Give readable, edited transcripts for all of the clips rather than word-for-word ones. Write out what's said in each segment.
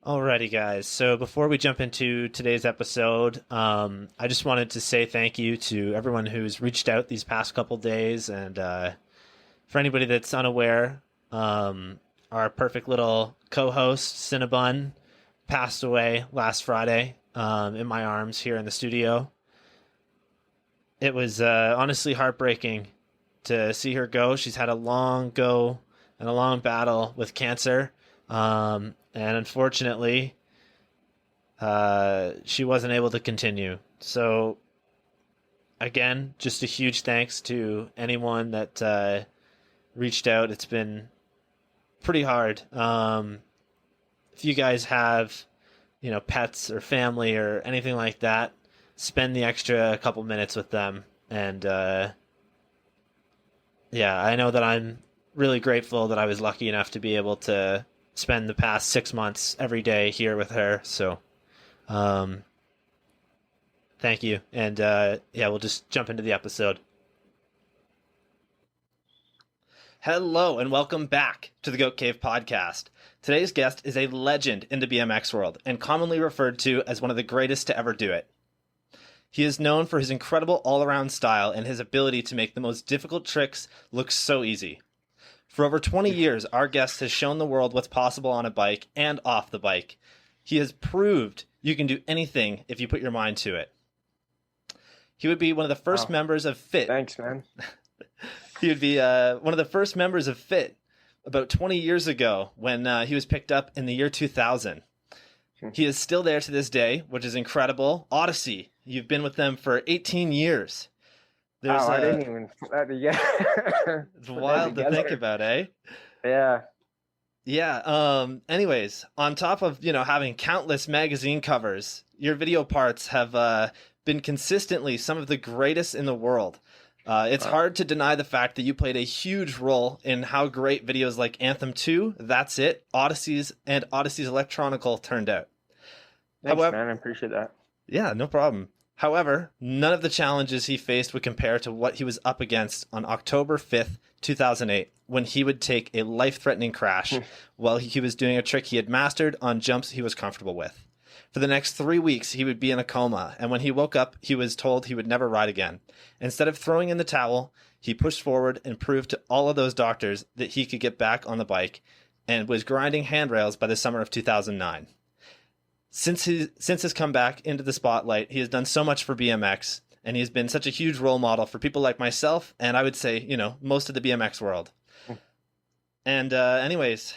Alrighty, guys. So before we jump into today's episode, I just wanted to say thank you to everyone who's reached out these past couple days. And for anybody that's unaware, our perfect little co-host, Cinnabon, passed away last Friday in my arms here in the studio. It was honestly heartbreaking to see her go. She's had a long go and a long battle with cancer. And unfortunately, she wasn't able to continue. So, again, just a huge thanks to anyone that reached out. It's been pretty hard. If you guys have, pets or family or anything like that, spend the extra couple minutes with them. And yeah, I know that I'm really grateful that I was lucky enough to be able to spend the past 6 months every day here with her. So, thank you. And yeah, we'll just jump into the episode. Hello, and welcome back to the Goat Cave podcast. Today's guest is a legend in the BMX world and commonly referred to as one of the greatest to ever do it. He is known for his incredible all-around style and his ability to make the most difficult tricks look so easy. For over 20 years, our guest has shown the world what's possible on a bike and off the bike. He has proved you can do anything if you put your mind to it. He would be one of the first members of FIT. Thanks, man. He would be one of the first members of FIT about 20 years ago when he was picked up in the year 2000. He is still there to this day, which is incredible. Odyssey, you've been with them for 18 years. I didn't even put that together. It's wild to think about, eh? Yeah. Yeah. Anyways, on top of, having countless magazine covers, your video parts have been consistently some of the greatest in the world. It's hard to deny the fact that you played a huge role in how great videos like Anthem 2, That's It, Odysseys, and Odysseys Electronical turned out. Thanks, man. I appreciate that. Yeah, no problem. However, none of the challenges he faced would compare to what he was up against on October 5th, 2008, when he would take a life-threatening crash while he was doing a trick he had mastered on jumps he was comfortable with. For the next 3 weeks, he would be in a coma, and when he woke up, he was told he would never ride again. Instead of throwing in the towel, he pushed forward and proved to all of those doctors that he could get back on the bike and was grinding handrails by the summer of 2009. Since his comeback into the spotlight, he has done so much for BMX, and he has been such a huge role model for people like myself, and I would say, most of the BMX world. And anyways,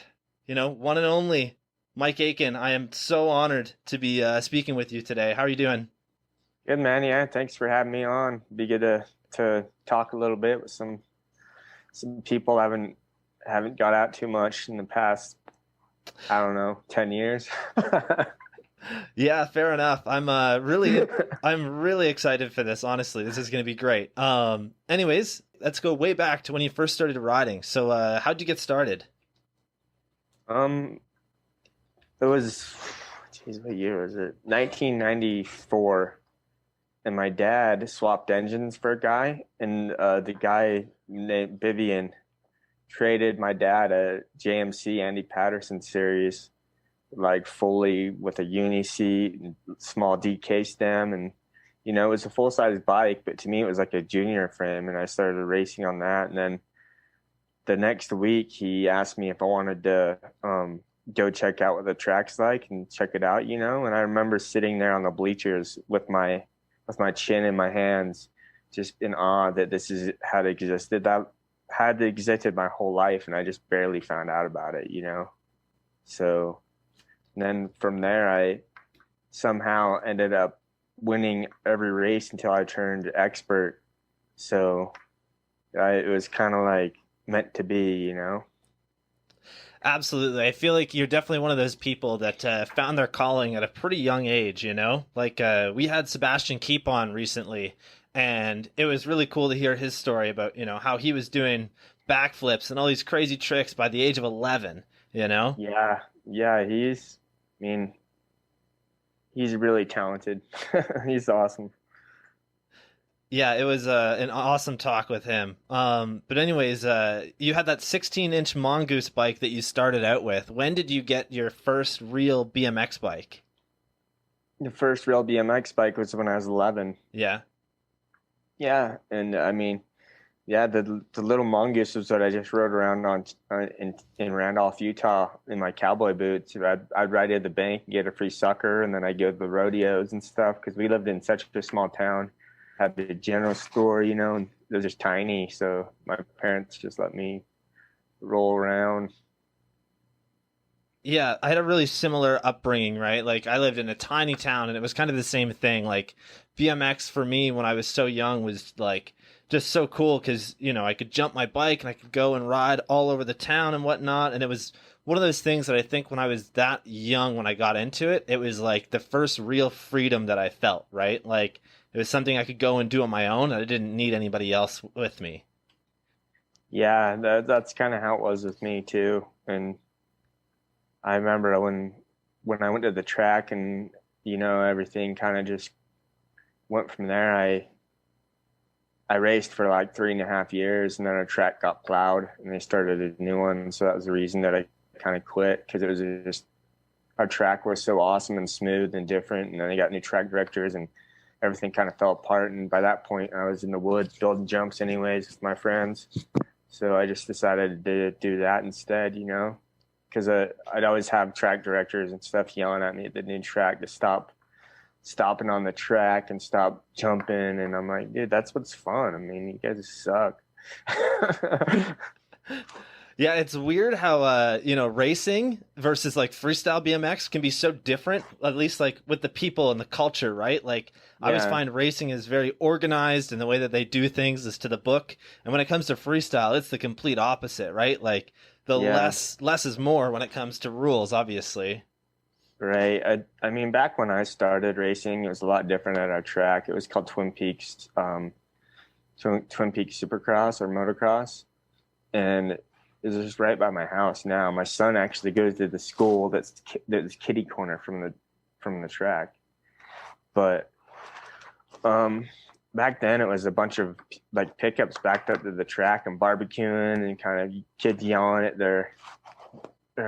one and only Mike Aitken, I am so honored to be speaking with you today. How are you doing? Good, man. Yeah, thanks for having me on. Be good to talk a little bit with some people I haven't got out too much in the past, I don't know, 10 years. Yeah, fair enough. I'm really excited for this. Honestly, this is going to be great. Anyways, let's go way back to when you first started riding. So, how'd you get started? It was, what year was it? 1994, and my dad swapped engines for a guy, and the guy named Vivian traded my dad a JMC Andy Patterson series, like fully with a uni seat and small DK stem, and it was a full-size bike, but to me it was like a junior frame, and I started racing on that. And then the next week he asked me if I wanted to go check out what the track's like and check it out, and I remember sitting there on the bleachers with my chin in my hands, just in awe that this had existed my whole life, and I just barely found out about it. So and then from there, I somehow ended up winning every race until I turned expert. So it was kind of like meant to be. Absolutely. I feel like you're definitely one of those people that found their calling at a pretty young age, Like we had Sebastian Keep on recently, and it was really cool to hear his story about, how he was doing backflips and all these crazy tricks by the age of 11, Yeah, he's really talented. He's awesome. Yeah, it was an awesome talk with him. But anyways, you had that 16-inch Mongoose bike that you started out with. When did you get your first real BMX bike? The first real BMX bike was when I was 11. Yeah. Yeah, and I mean, yeah, the little mongoose was what I just rode around on in Randolph, Utah, in my cowboy boots. I'd ride at the bank and get a free sucker, and then I'd go to the rodeos and stuff because we lived in such a small town. Had the general store, you know, and it was just tiny, so my parents just let me roll around. Yeah, I had a really similar upbringing, right? Like I lived in a tiny town and it was kind of the same thing. Like BMX for me when I was so young was like just so cool because, you know, I could jump my bike and I could go and ride all over the town and whatnot. And it was one of those things that I think when I was that young, when I got into it, it was like the first real freedom that I felt, right? Like it was something I could go and do on my own. I didn't need anybody else with me. Yeah, that's kind of how it was with me too. And I remember when I went to the track and you know everything kind of just went from there. I raced for like 3.5 years, and then our track got plowed, and they started a new one. So that was the reason that I kind of quit because it was just our track was so awesome and smooth and different. And then they got new track directors, and everything kind of fell apart. And by that point, I was in the woods building jumps anyways with my friends. So I just decided to do that instead, you know, because I'd always have track directors and stuff yelling at me at the new track to stop stopping on the track and stop jumping. And I'm like, dude, that's what's fun. I mean, you guys suck. Yeah, it's weird how you know, racing versus like freestyle BMX can be so different, at least like with the people and the culture, right? Like I always Yeah, find racing is very organized and the way that they do things is to the book. And when it comes to freestyle, it's the complete opposite, right? Like the yeah, less is more when it comes to rules, obviously. right. I mean, back when I started racing, it was a lot different at our track. It was called Twin Peaks, Twin Peaks Supercross or Motocross, and it was just right by my house. Now my son actually goes to the school that's kitty corner from the track. But um, back then it was a bunch of like pickups backed up to the track and barbecuing and kind of kids yelling at their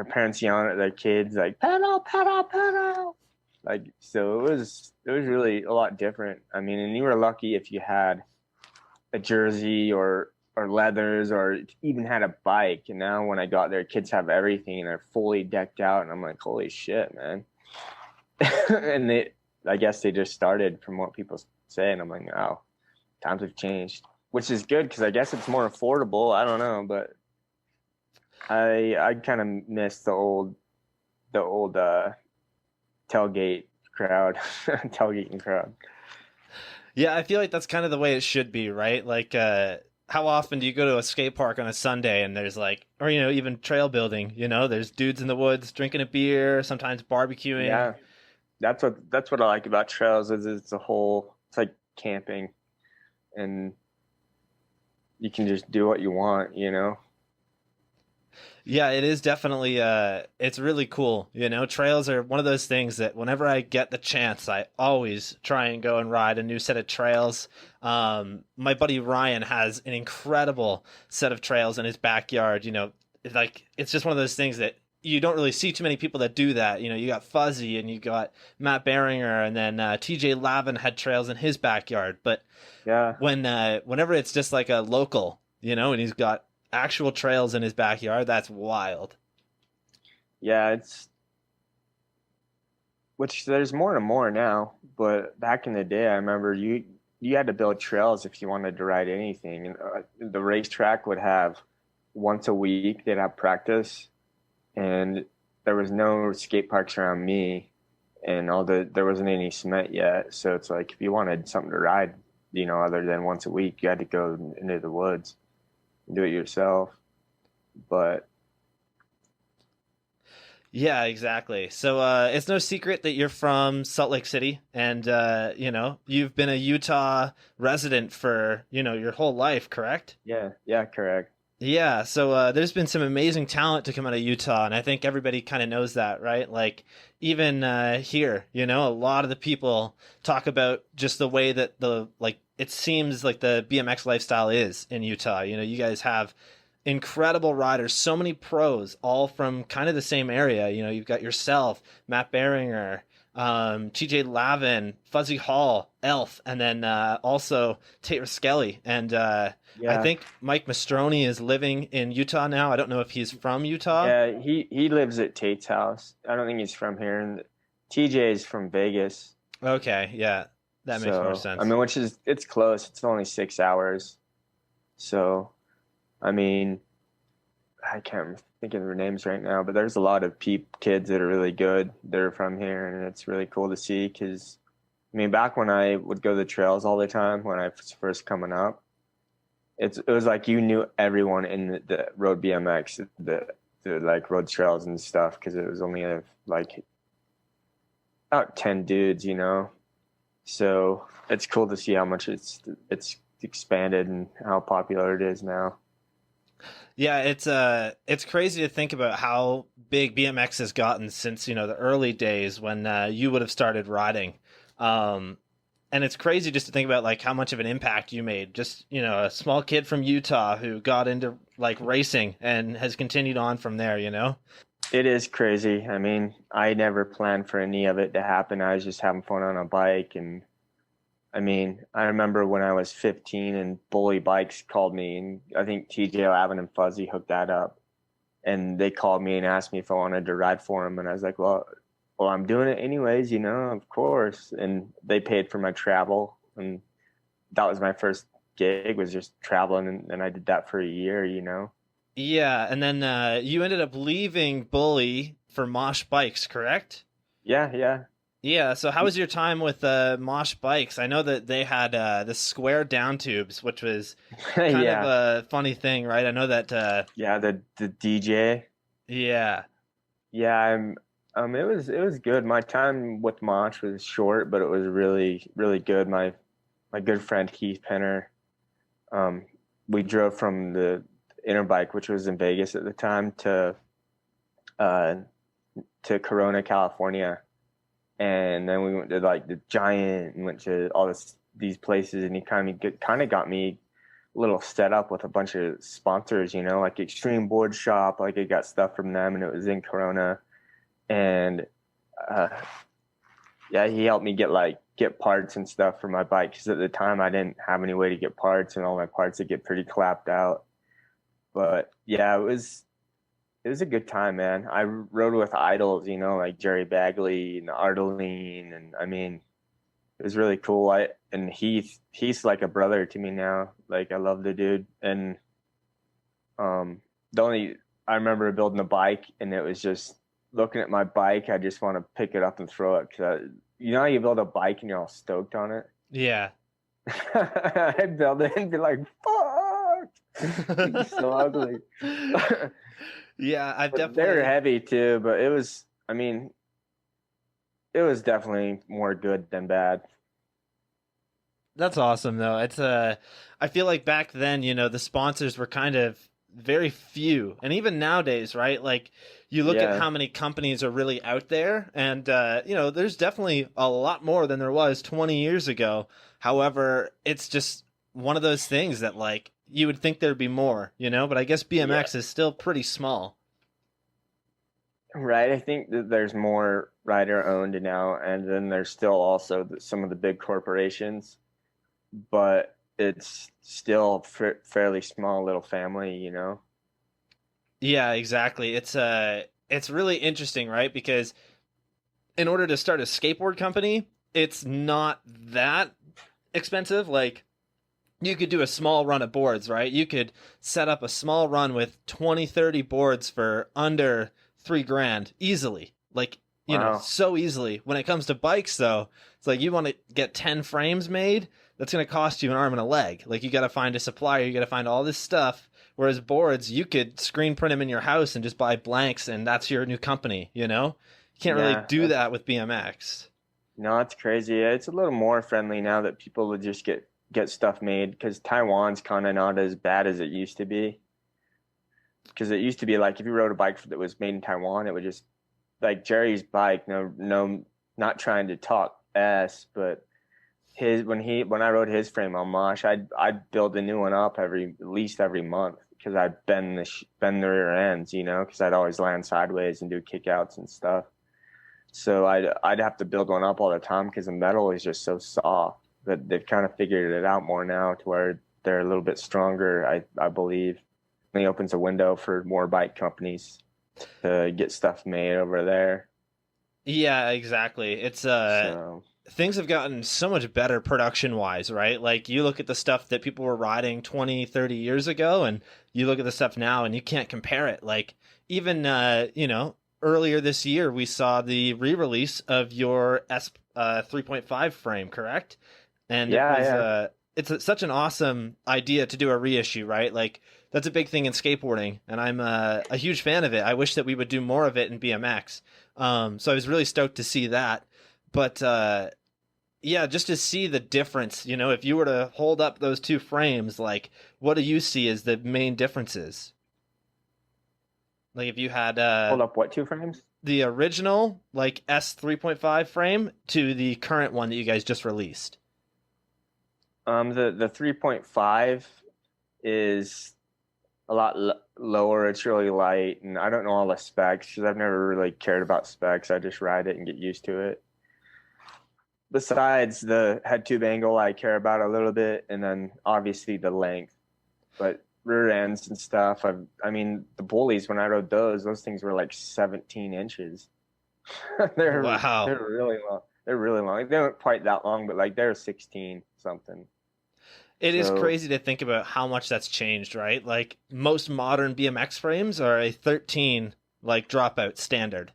parents yelling at their kids like pedal, pedal, pedal. Like so it was really a lot different. I mean, and you were lucky if you had a jersey or leathers or even had a bike. And now when I got there, kids have everything and they're fully decked out, and I'm like, holy shit, man. And I guess they just started from what people say, and I'm like, oh, times have changed, which is good because I guess it's more affordable. I don't know, but I kind of miss the old tailgate crowd, tailgating crowd. Yeah, I feel like that's kind of the way it should be, right? Like how often do you go to a skate park on a Sunday and there's like, or you know, even trail building, you know, there's dudes in the woods drinking a beer, sometimes barbecuing. Yeah, that's what I like about trails is it's like camping, and you can just do what you want, you know. Yeah, it is definitely it's really cool. You know, trails are one of those things that whenever I get the chance, I always try and go and ride a new set of trails. My buddy Ryan has an incredible set of trails in his backyard, you know, like it's just one of those things that you don't really see too many people that do that. You know, you got Fuzzy and you got Matt Beringer and then TJ Lavin had trails in his backyard, but Yeah, whenever it's just like a local, you know, and he's got actual trails in his backyard, that's wild. yeah, it's which there's more and more now, but back in the day, I remember you had to build trails if you wanted to ride anything, and the racetrack would have once a week they'd have practice, and there was no skate parks around me, and there wasn't any cement yet, so it's like if you wanted something to ride, you know, other than once a week, you had to go into the woods and do it yourself. But Yeah, exactly. So it's no secret that you're from Salt Lake City and you know, you've been a Utah resident for, you know, your whole life, correct? yeah, yeah, correct. Yeah, so there's been some amazing talent to come out of Utah, and I think everybody kind of knows that, right? Like even here, you know, a lot of the people talk about just the way that the like it seems like the BMX lifestyle is in Utah. You know, you guys have incredible riders, so many pros, all from kind of the same area. You know, you've got yourself, Matt Beringer, TJ Lavin, Fuzzy Hall, Elf, and then also Tate Raskelly. And I Yeah. think Mike Mastroni is living in Utah now. I don't know if he's from Utah. Yeah, he lives at Tate's house. I don't think he's from here. And TJ is from Vegas. Okay, yeah, that makes more So, I sense. mean, it's close. It's only 6 hours. So, I mean, I can't think of their names right now, but there's a lot of kids that are really good that are from here, and it's really cool to see because, I mean, back when I would go to the trails all the time when I was first coming up, it was like you knew everyone in the road BMX, the like road trails and stuff because it was only like about 10 dudes, you know. So it's cool to see how much it's expanded and how popular it is now. Yeah, it's crazy to think about how big BMX has gotten since, you know, the early days when you would have started riding. And it's crazy just to think about like how much of an impact you made. Just, you know, a small kid from Utah who got into like racing and has continued on from there, you know? It is crazy. I mean, I never planned for any of it to happen. I was just having fun on a bike. And I mean, I remember when I was 15 and Bully Bikes called me, and I think TJ Lavin and Fuzzy hooked that up. And they called me and asked me if I wanted to ride for them. And I was like, well, I'm doing it anyways, you know, of course. And they paid for my travel. And that was my first gig, was just traveling. And I did that for a year, you know. Yeah, and then you ended up leaving Bully for Mosh Bikes, correct? Yeah, yeah. Yeah, so how was your time with Mosh Bikes? I know that they had the square down tubes, which was kind of Yeah. a funny thing, right? I know that, Yeah, the DJ. yeah. Yeah, it was good. My time with Mosh was short, but it was really, really good. My good friend Keith Penner, um, we drove from the Interbike, which was in Vegas at the time, uh to Corona, California. And then we went to like the Giant and went to all these places, and he kind of got me a little set up with a bunch of sponsors, you know, like Extreme Board Shop. Like I got stuff from them, and it was in Corona. And uh, yeah, he helped me get parts and stuff for my bike because at the time I didn't have any way to get parts, and all my parts would get pretty clapped out. But yeah, it was a good time, man. I rode with idols, you know, like Jerry Bagley and Ardeline, and I mean, it was really cool. And he's like a brother to me now. Like I love the dude. And the only I remember building a bike, and it was just looking at my bike. I just want to pick it up and throw it because you know how you build a bike and you're all stoked on it. Yeah. I'd build it and be like, "Fuck, it's so ugly." Yeah, I've But they're definitely. heavy too. But it was, I mean, it was definitely more good than bad. That's awesome though. It's I feel like back then, you know, the sponsors were kind of very few. And even nowadays, right? Like you look at Yeah, how many companies are really out there and you know, there's definitely a lot more than there was 20 years ago. However, it's just one of those things that like you would think there'd be more, you know, but I guess yeah, BMX is still pretty small. right. I think that there's more rider owned now, and then there's still also some of the big corporations, but it's still fairly small little family, you know. Yeah, exactly. It's really interesting, right? Because in order to start a skateboard company, it's not that expensive. Like you could do a small run of boards, right? You could set up a small run with 20, 30 boards for under 3 grand easily. Like, you know, Wow. so easily. When it comes to bikes, though, it's like you want to get 10 frames made, that's going to cost you an arm and a leg. Like, you got to find a supplier, you got to find all this stuff. Whereas boards, you could screen print them in your house and just buy blanks, and that's your new company, you know? You can't really Yeah, do that with BMX. no, it's crazy. It's a little more friendly now that people would just get stuff made because Taiwan's kind of not as bad as it used to be. Because it used to be like if you rode a bike that was made in Taiwan, it would just like Jerry's bike. No, no, not trying to talk ass, but when I rode his frame on Mosh, I'd build a new one up at least every month because I'd bend the rear ends, you know, because I'd always land sideways and do kickouts and stuff. So I'd have to build one up all the time because the metal is just so soft. But they've kind of figured it out more now to where they're a little bit stronger, I believe. And it opens a window for more bike companies to get stuff made over there. Yeah, exactly. It's So things have gotten so much better production wise, right? Like you look at the stuff that people were riding 20, 30 years ago and you look at the stuff now and you can't compare it. Like even you know, earlier this year we saw the re-release of your S 3.5 frame, correct? And it yeah, was yeah. such an awesome idea to do a reissue, right? Like that's a big thing in skateboarding, and I'm a huge fan of it. I wish that we would do more of it in BMX. So I was really stoked to see that. But yeah, just to see the difference, you know, if you were to hold up those two frames, like what do you see as the main differences? Like if you had Hold up, what two frames? the original like S 3.5 frame to the current one that you guys just released. The 3.5 is a lot lower. It's really light, and I don't know all the specs because I've never really cared about specs. I just ride it and get used to it. Besides the head tube angle, I care about a little bit, and then obviously the length. But rear ends and stuff, I mean, the bullies when I rode those things were like 17 inches. Wow. They're really long. They're really long. They weren't quite that long, but like they're 16 something. It is So crazy to think about how much that's changed, right? Like most modern BMX frames are a 13 like dropout standard.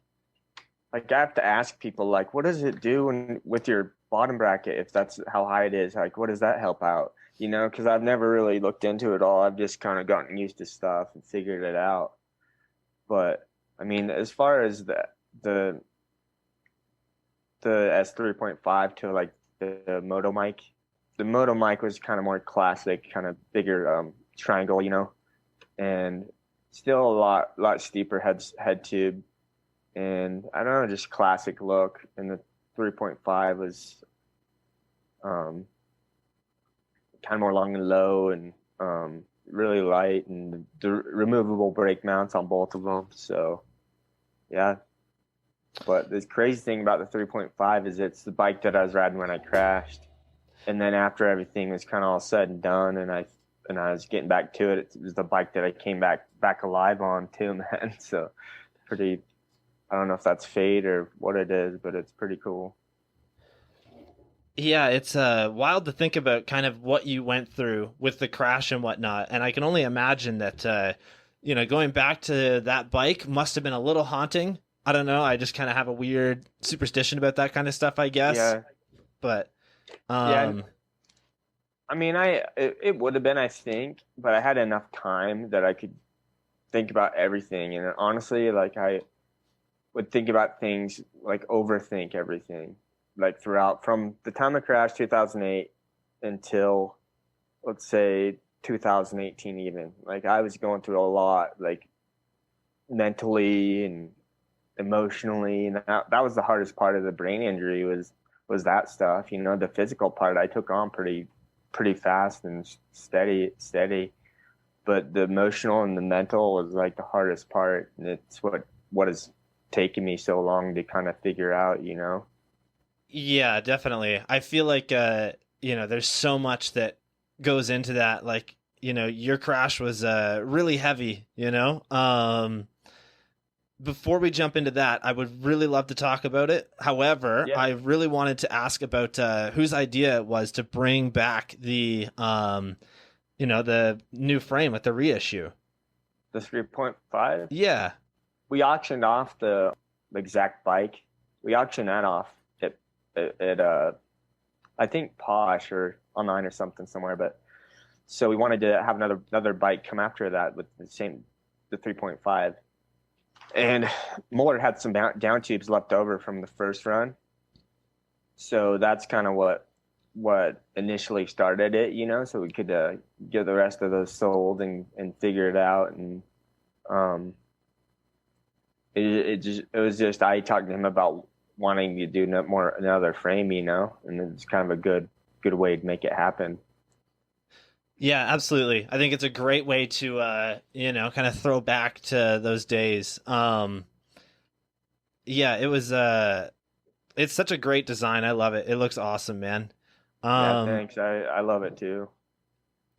like I have to ask people like, what does it do with your bottom bracket if that's how high it is? Like, what does that help out? You know, because I've never really looked into it all. I've just kind of gotten used to stuff and figured it out. But I mean, as far as the the S3.5 to like the Moto mic, the Moto mic was kind of more classic, kind of bigger triangle, you know, and still a lot steeper head tube, and I don't know, just classic look. And the 3.5 was um, kind of more long and low and really light, and the removable brake mounts on both of them. So yeah, but the crazy thing about the 3.5 is it's the bike that I was riding when I crashed, and then after everything was kind of all said and done, and I was getting back to it, it was the bike that I came back alive on too, man. So pretty. I don't know if that's fate or what it is, but it's pretty cool. Yeah, it's wild to think about kind of what you went through with the crash and whatnot. And I can only imagine that, you know, going back to that bike must have been a little haunting. I don't know. I just kind of have a weird superstition about that kind of stuff, I guess. Yeah, But, yeah. um, I mean, it would have been, I think, but I had enough time that I could think about everything. And honestly, like I would think about things, like overthink everything, like throughout from the time of crash 2008 until let's say 2018 even. Like I was going through a lot, like mentally and emotionally, and that was the hardest part of the brain injury was that stuff. You know, the physical part I took on pretty fast and steady, but the emotional and the mental was like the hardest part, and it's what has taken me so long to kind of figure out, you know. yeah, definitely. I feel like, you know, there's so much that goes into that. Like, you know, your crash was really heavy, you know? Before we jump into that, I would really love to talk about it. However, Yeah, I really wanted to ask about whose idea it was to bring back the, you know, the new frame with the reissue. the 3.5. Yeah. We auctioned off the exact bike. We auctioned that off at I think Posh or online or something somewhere. But so we wanted to have another bike come after that with the 3.5. And Muller had some down tubes left over from the first run, so that's kind of what initially started it, you know. So we could get the rest of those sold and figure it out. And um, it was just I talked to him about wanting to do another frame, you know, and it's kind of a good good way to make it happen. Yeah, absolutely. I think it's a great way to, kind of throw back to those days. Yeah, it's such a great design. I love it. It looks awesome, man. Yeah, Um, thanks. I love it too.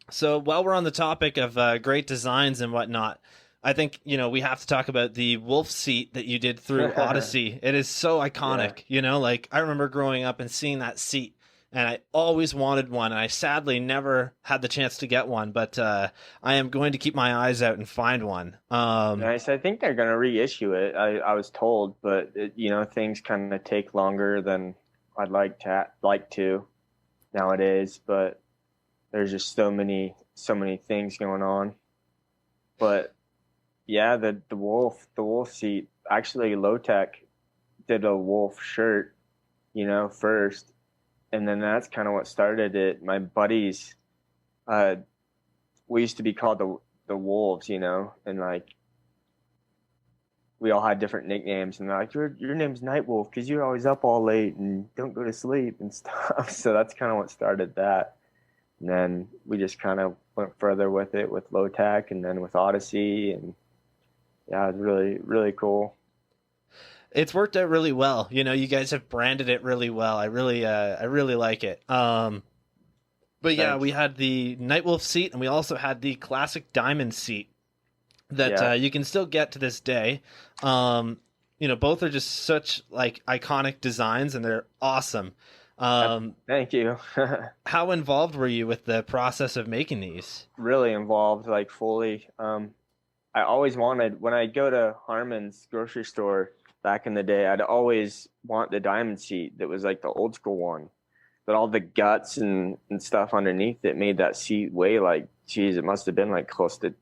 so while we're on the topic of great designs and whatnot, I think, we have to talk about the wolf seat that you did through Odyssey. It is so Yeah. iconic, like I remember growing up and seeing that seat, and I always wanted one, and I sadly never had the chance to get one, but I am going to keep my eyes out and find one. Nice. I think they're gonna reissue it. I was told, but things kind of take longer than I'd like to nowadays. But there's just so many things going on. But yeah, the wolf seat. Actually, Low Tech did a wolf shirt, first, and then that's kind of what started it. My buddies, uh, we used to be called the wolves, and like we all had different nicknames, and they're like, your name's Night Wolf because you're always up all late and don't go to sleep and stuff. So that's kind of what started that. And then we just kind of went further with it with Low Tech, and then with Odyssey, and yeah, it was really really cool. it's worked out really well. You guys have branded it really well. I really like it. But yeah, we Thanks. had the Nightwolf seat, and we also had the classic diamond seat that Yeah. you can still get to this day. Both are just such like iconic designs, and they're awesome. Um, Thank you. how involved were you with the process of making these? Really involved, like fully. I always wanted when I go to Harmon's grocery store back in the day, I'd always want the diamond seat that was like the old school one. But all the guts and stuff underneath it made that seat weigh like, geez, it must have been like close to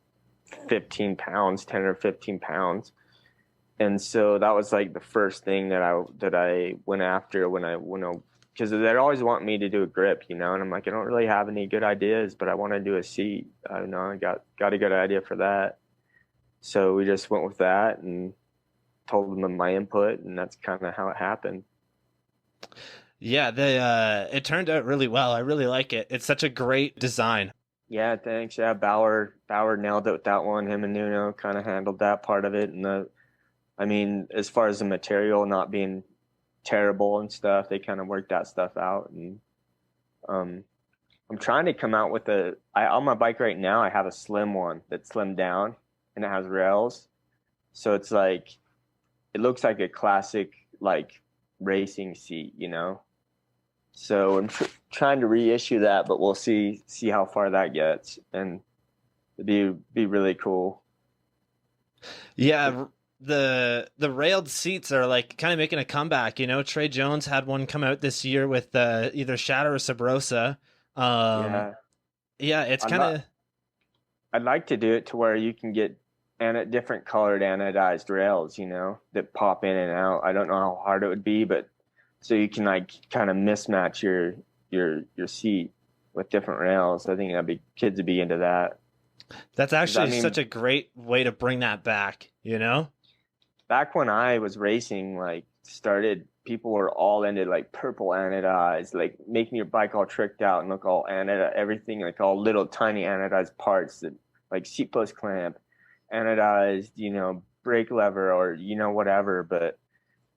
15 pounds, 10 or 15 pounds. And so that was like the first thing that I went after when I because they'd always want me to do a grip, and I'm like, I don't really have any good ideas, but I want to do a seat. I know I got a good idea for that. So we just went with that and told them my input, and that's kind of how it happened. Yeah, it turned out really well. I really like it. It's such a great design. Yeah, thanks. Yeah, Bauer nailed it with that one. Him and Nuno kind of handled that part of it, and I mean, as far as the material not being terrible and stuff, they kind of worked that stuff out. And um, I'm trying to come out with on my bike right now. I have a slim one that's slimmed down and it has rails, so it's like it looks like a classic like racing seat. So I'm trying to reissue that, but we'll see how far that gets, and it'd be really cool. Yeah, the railed seats are like kind of making a comeback. Trey Jones had one come out this year with either Shadow or Sabrosa. Um, Yeah, yeah, it's I'm kind not. of I'd like to do it to where you can get different colored anodized rails, that pop in and out. I don't know how hard it would be, but so you can like kind of mismatch your seat with different rails. I think kids would be into that. that's 'Cause, I actually such mean, a great way to bring that back. back when I was racing, like started, people were all into like purple anodized, like making your bike all tricked out and look all anodized, everything like all little tiny anodized parts that like seat post clamp, anodized, brake lever or whatever. But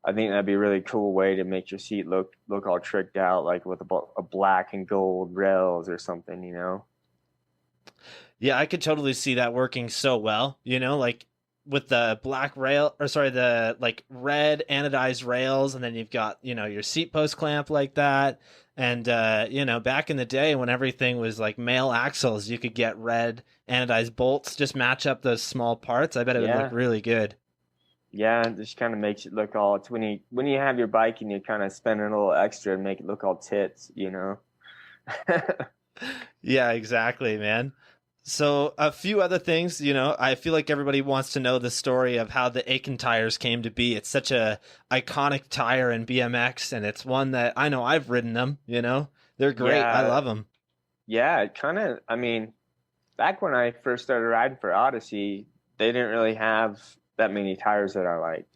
I think that'd be a really cool way to make your seat look all tricked out, like with a black and gold rails or something. Yeah, I could totally see that working so well, like with the black rail or sorry, the like red anodized rails, and then you've got, your seat post clamp like that. And back in the day when everything was like male axles, you could get red anodized bolts, just match up those small parts. I bet it would look Yeah, really good. yeah, it just kind of makes it look all. It's when you have your bike and you kind of spend a little extra and make it look all tits. Yeah, exactly, man. So a few other things, I feel like everybody wants to know the story of how the Aiken tires came to be. It's such a iconic tire in BMX, and it's one that I know I've ridden them. They're great. I Yeah, love them. yeah, it kind of. I mean, back when I first started riding for Odyssey, they didn't really have that many tires that I liked.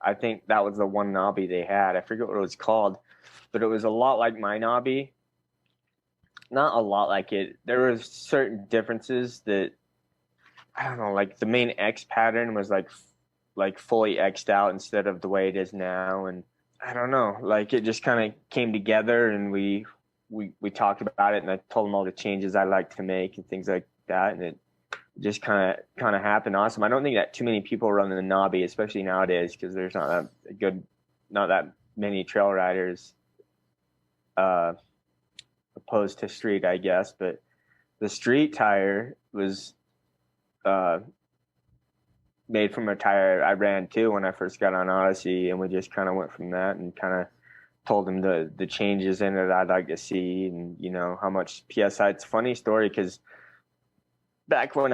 I think that was the one knobby they had. I forget what it was called, but it was a lot like my knobby, Not a lot like it. There were certain differences that I don't know, like the main X pattern was like fully X'd out instead of the way it is now, and I don't know, like it just kind of came together, and we talked about it, and I told him all the changes I like to make and things like that, and it just kind of happened. Awesome. I don't think that too many people run the knobby, especially nowadays, because there's not that many trail riders uh, opposed to street, I guess. But the street tire was uh, made from a tire I ran too when I first got on Odyssey, and we just kind of went from that and kind of told him the changes in it I'd like to see, and how much PSI. It's a funny story because back then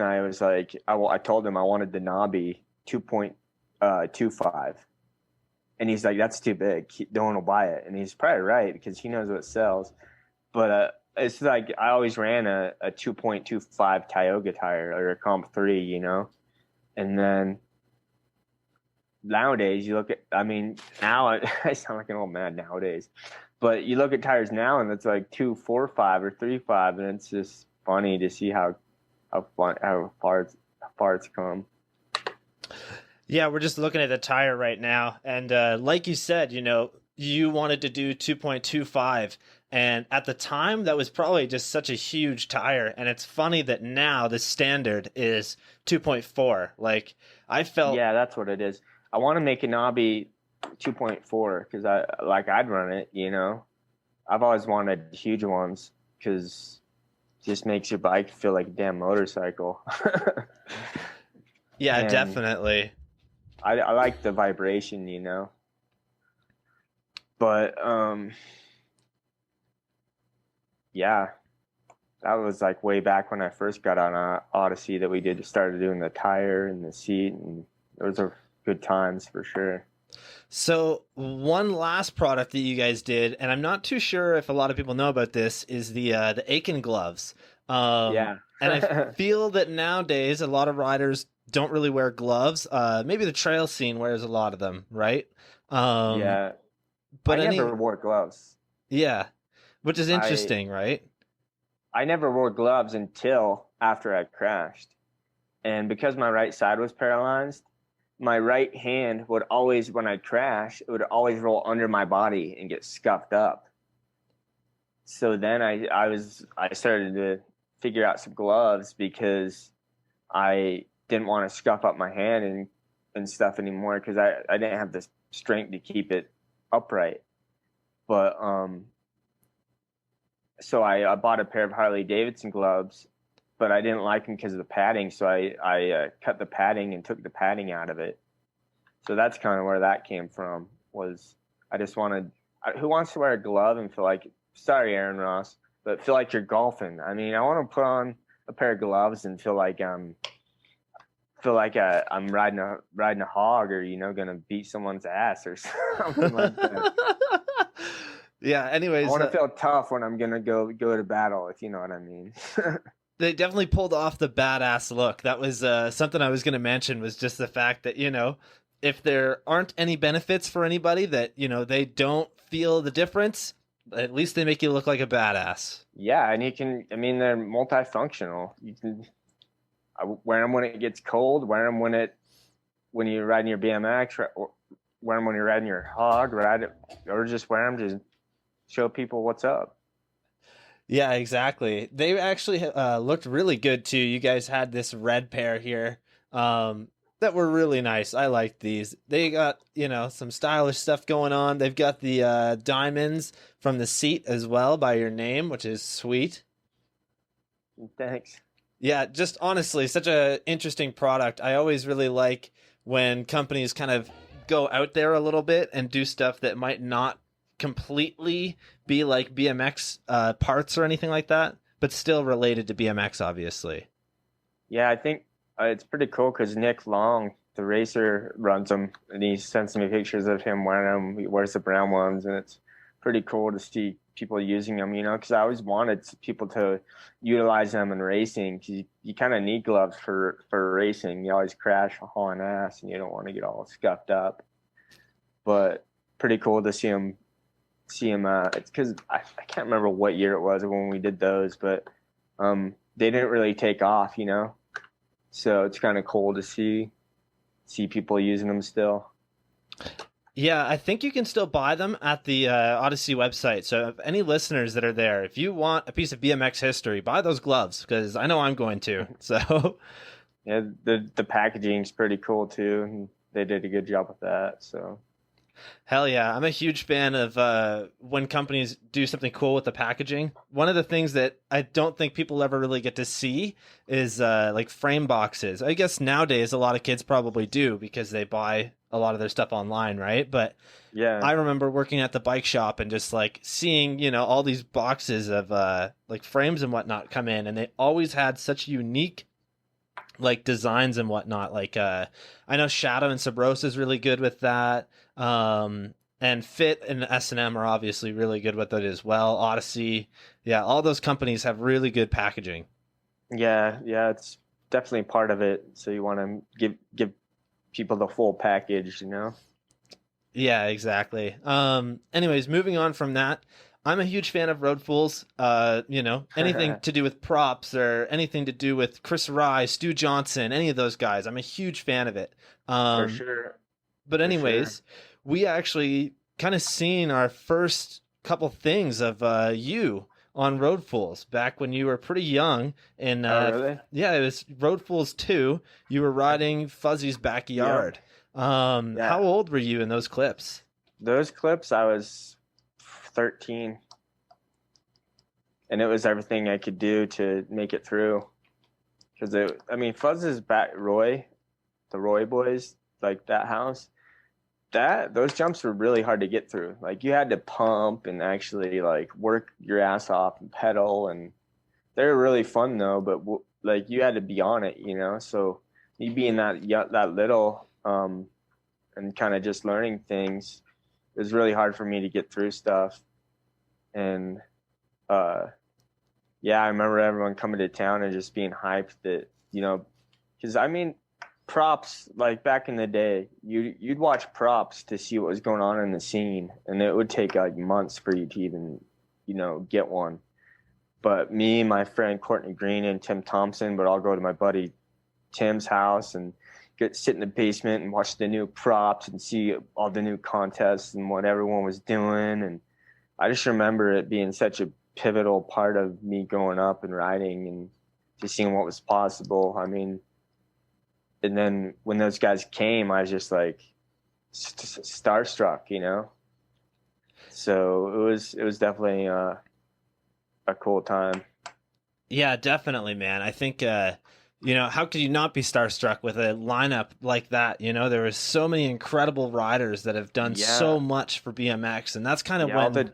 I was like I told him I wanted the knobby 2.25, and he's like, that's too big, no one will buy it, and he's probably right because he knows what sells. But it's like I always ran a 2.25 Tioga tire or a Comp 3, and then nowadays you look at, I mean, now I sound like an old man nowadays, but you look at tires now and it's like 2.45 or 3.5, and it's just funny to see how far it's come. Yeah, we're just looking at the tire right now, and like you said, you wanted to do 2.25, and at the time that was probably just such a huge tire, and it's funny that now the standard is 2.4. Like I felt, yeah, that's what it is. I want to make a knobby 2.4 because I'd run it. I've always wanted huge ones because it just makes your bike feel like a damn motorcycle. Yeah, and definitely. I like the vibration, but yeah, that was like way back when I first got on Odyssey that we started doing the tire and the seat, and those are good times for sure. So one last product that you guys did, and I'm not too sure if a lot of people know about this, is the Aitken gloves. Yeah. And I feel that nowadays a lot of riders don't really wear gloves. Maybe the trail scene wears a lot of them, right? Yeah. But I never wore gloves. Yeah, which is interesting, right? I never wore gloves until after I crashed. And because my right side was paralyzed, my right hand would always, when I crash, it would always roll under my body and get scuffed up. So then I started to figure out some gloves because I didn't want to scuff up my hand and stuff anymore because I didn't have the strength to keep it upright. But so I bought a pair of Harley Davidson gloves, but I didn't like them because of the padding, so I cut the padding and took the padding out of it. So that's kind of where that came from. Was I just wanted, who wants to wear a glove and feel like, sorry Aaron Ross, but feel like you're golfing? I mean, I want to put on a pair of gloves and feel like I'm riding a hog, or gonna beat someone's ass or something like that. Yeah, anyways, I want to feel tough when I'm gonna go to battle, if you know what I mean. They definitely pulled off the badass look. That was something I was going to mention, was just the fact that, if there aren't any benefits for anybody, that, they don't feel the difference, at least they make you look like a badass. Yeah, and they're multifunctional. You can wear them when it gets cold, wear them when you're riding your BMX, wear them when you're riding your hog, or just wear them to show people what's up. Yeah, exactly. They actually looked really good too. You guys had this red pair here that were really nice. I liked these. They got, some stylish stuff going on. They've got the diamonds from the seat as well by your name, which is sweet. Thanks. Yeah, just honestly, such a interesting product. I always really like when companies kind of go out there a little bit and do stuff that might not completely be like BMX parts or anything like that, but still related to BMX, obviously. Yeah, I think it's pretty cool because Nick Long, the racer, runs them, and he sends me pictures of him wearing them. He wears the brown ones, and it's pretty cool to see people using them, because I always wanted people to utilize them in racing, because you kind of need gloves for racing. You always crash hauling ass, and you don't want to get all scuffed up. But pretty cool to see them see them. It's because I can't remember what year it was when we did those, but they didn't really take off, you know. So it's kind of cool to see people using them still. Yeah, I think you can still buy them at the Odyssey website. So, if any listeners that are there, if you want a piece of BMX history, buy those gloves because I know I'm going to. So, Yeah, the packaging's pretty cool too, and they did a good job with that. So hell yeah, I'm a huge fan of when companies do something cool with the packaging. One of the things that I don't think people ever really get to see is like frame boxes. I guess nowadays a lot of kids probably do because they buy a lot of their stuff online, right? But yeah, I remember working at the bike shop and just like seeing, all these boxes of like frames and whatnot come in, and they always had such unique like designs and whatnot. Like I know Shadow and Sabrosa is really good with that. And Fit and S&M are obviously really good with it as well. Odyssey, yeah, all those companies have really good packaging. yeah, it's definitely part of it. So you want to give people the full package, you know? Yeah, exactly. Anyways, moving on from that, I'm a huge fan of Road Fools. Anything to do with props or anything to do with Chris Rye, Stu Johnson, any of those guys, I'm a huge fan of it. For Um, sure, but for sure. anyways, we actually kind of seen our first couple things of you on Road Fools back when you were pretty young. And Oh, really? yeah, it was Road Fools 2. You were riding Fuzzy's Yep. backyard. How Yeah. old were you in those clips? Those clips, I was 13, and it was everything I could do to make it through. Because I mean, Fuzz's back, the Roy boys, like that house, those jumps were really hard to get through. Like you had to pump and actually like work your ass off and pedal, and they were really fun though. But like you had to be on it, you know. So me being that little, and kind of just learning things, it was really hard for me to get through stuff. And uh, yeah, I remember everyone coming to town and just being hyped that, you know, because I mean, props like back in the day, you'd watch props to see what was going on in the scene, and it would take like months for you to even, you know, get one. But me, my friend Courtney Green, and Tim Thompson would all go to my buddy Tim's house and sit in the basement and watch the new props and see all the new contests and what everyone was doing. And I just remember it being such a pivotal part of me growing up and riding and just seeing what was possible. I mean, and then when those guys came, I was just like starstruck, you know. So it was definitely a cool time. Yeah, definitely, man. I think how could you not be starstruck with a lineup like that? There was so many incredible riders that have done Yeah, so much for BMX, and that's kind of yeah, all when the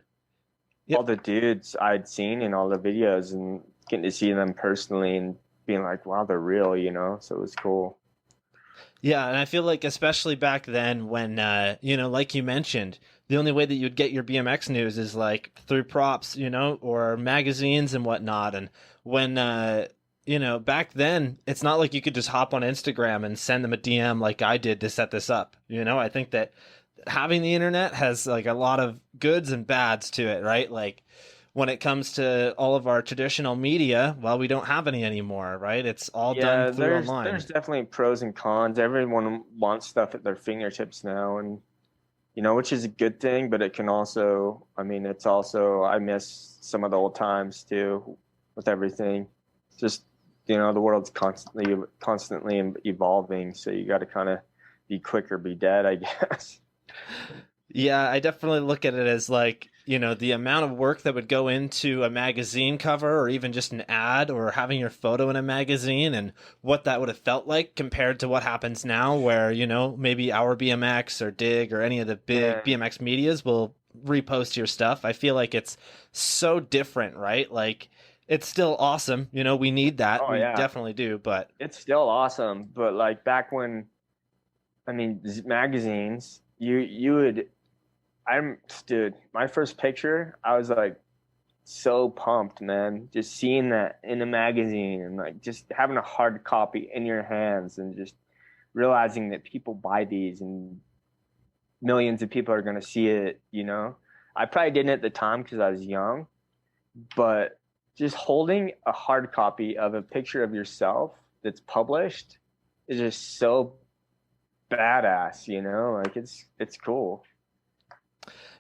yep. all the dudes I'd seen in all the videos and getting to see them personally and being like, wow, they're real, you know. So it was cool. Yeah, and I feel like especially back then when like you mentioned, the only way that you'd get your BMX news is like through props, or magazines and whatnot. And when back then it's not like you could just hop on Instagram and send them a DM like I did to set this up. I think that having the internet has like a lot of goods and bads to it, right? Like when it comes to all of our traditional media, well, we don't have any anymore, right? It's all done Yeah, through there's online. definitely pros and cons. Everyone wants stuff at their fingertips now, and you know, which is a good thing, but it can also, I mean, it's also, I miss some of the old times too with everything. Just, you know, the world's constantly evolving, so you got to kind of be quick or be dead, I guess. Yeah, I definitely look at it as like, the amount of work that would go into a magazine cover or even just an ad or having your photo in a magazine and what that would have felt like compared to what happens now where, maybe our BMX or Dig or any of the big Yeah. BMX medias will repost your stuff. I feel like it's so different, right? Like it's still awesome. We need that. Oh We yeah, definitely do, but it's still awesome. But like back when, I mean, magazines, you would, dude, my first picture, I was like so pumped, man. Just seeing that in a magazine and like just having a hard copy in your hands and just realizing that people buy these and millions of people are going to see it, you know? I probably didn't at the time because I was young, but just holding a hard copy of a picture of yourself that's published is just so badass, you know? Like it's cool.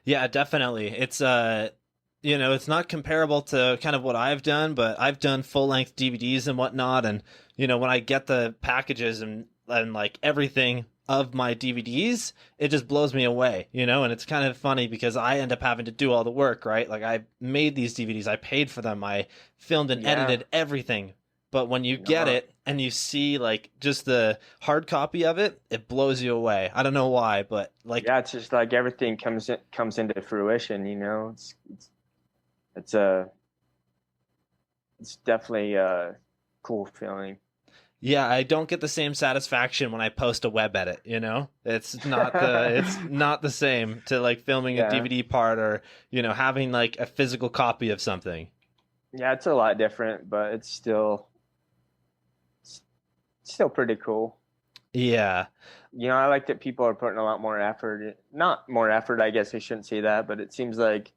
Yeah, definitely. It's it's not comparable to kind of what I've done, but I've done full length DVDs and whatnot, and when I get the packages and like everything of my DVDs, it just blows me away, and it's kind of funny because I end up having to do all the work, right? Like I made these DVDs, I paid for them, I filmed and edited everything. But when you get it and you see like just the hard copy of it, it blows you away. I don't know why, but like it's just like everything comes into fruition, it's definitely a cool feeling. yeah, I don't get the same satisfaction when I post a web edit, It's not the same to like filming a DVD part or, having like a physical copy of something. Yeah, it's a lot different, but it's still pretty cool. Yeah. I like that people are putting a lot more effort. Not more effort, I guess I shouldn't say that, but it seems like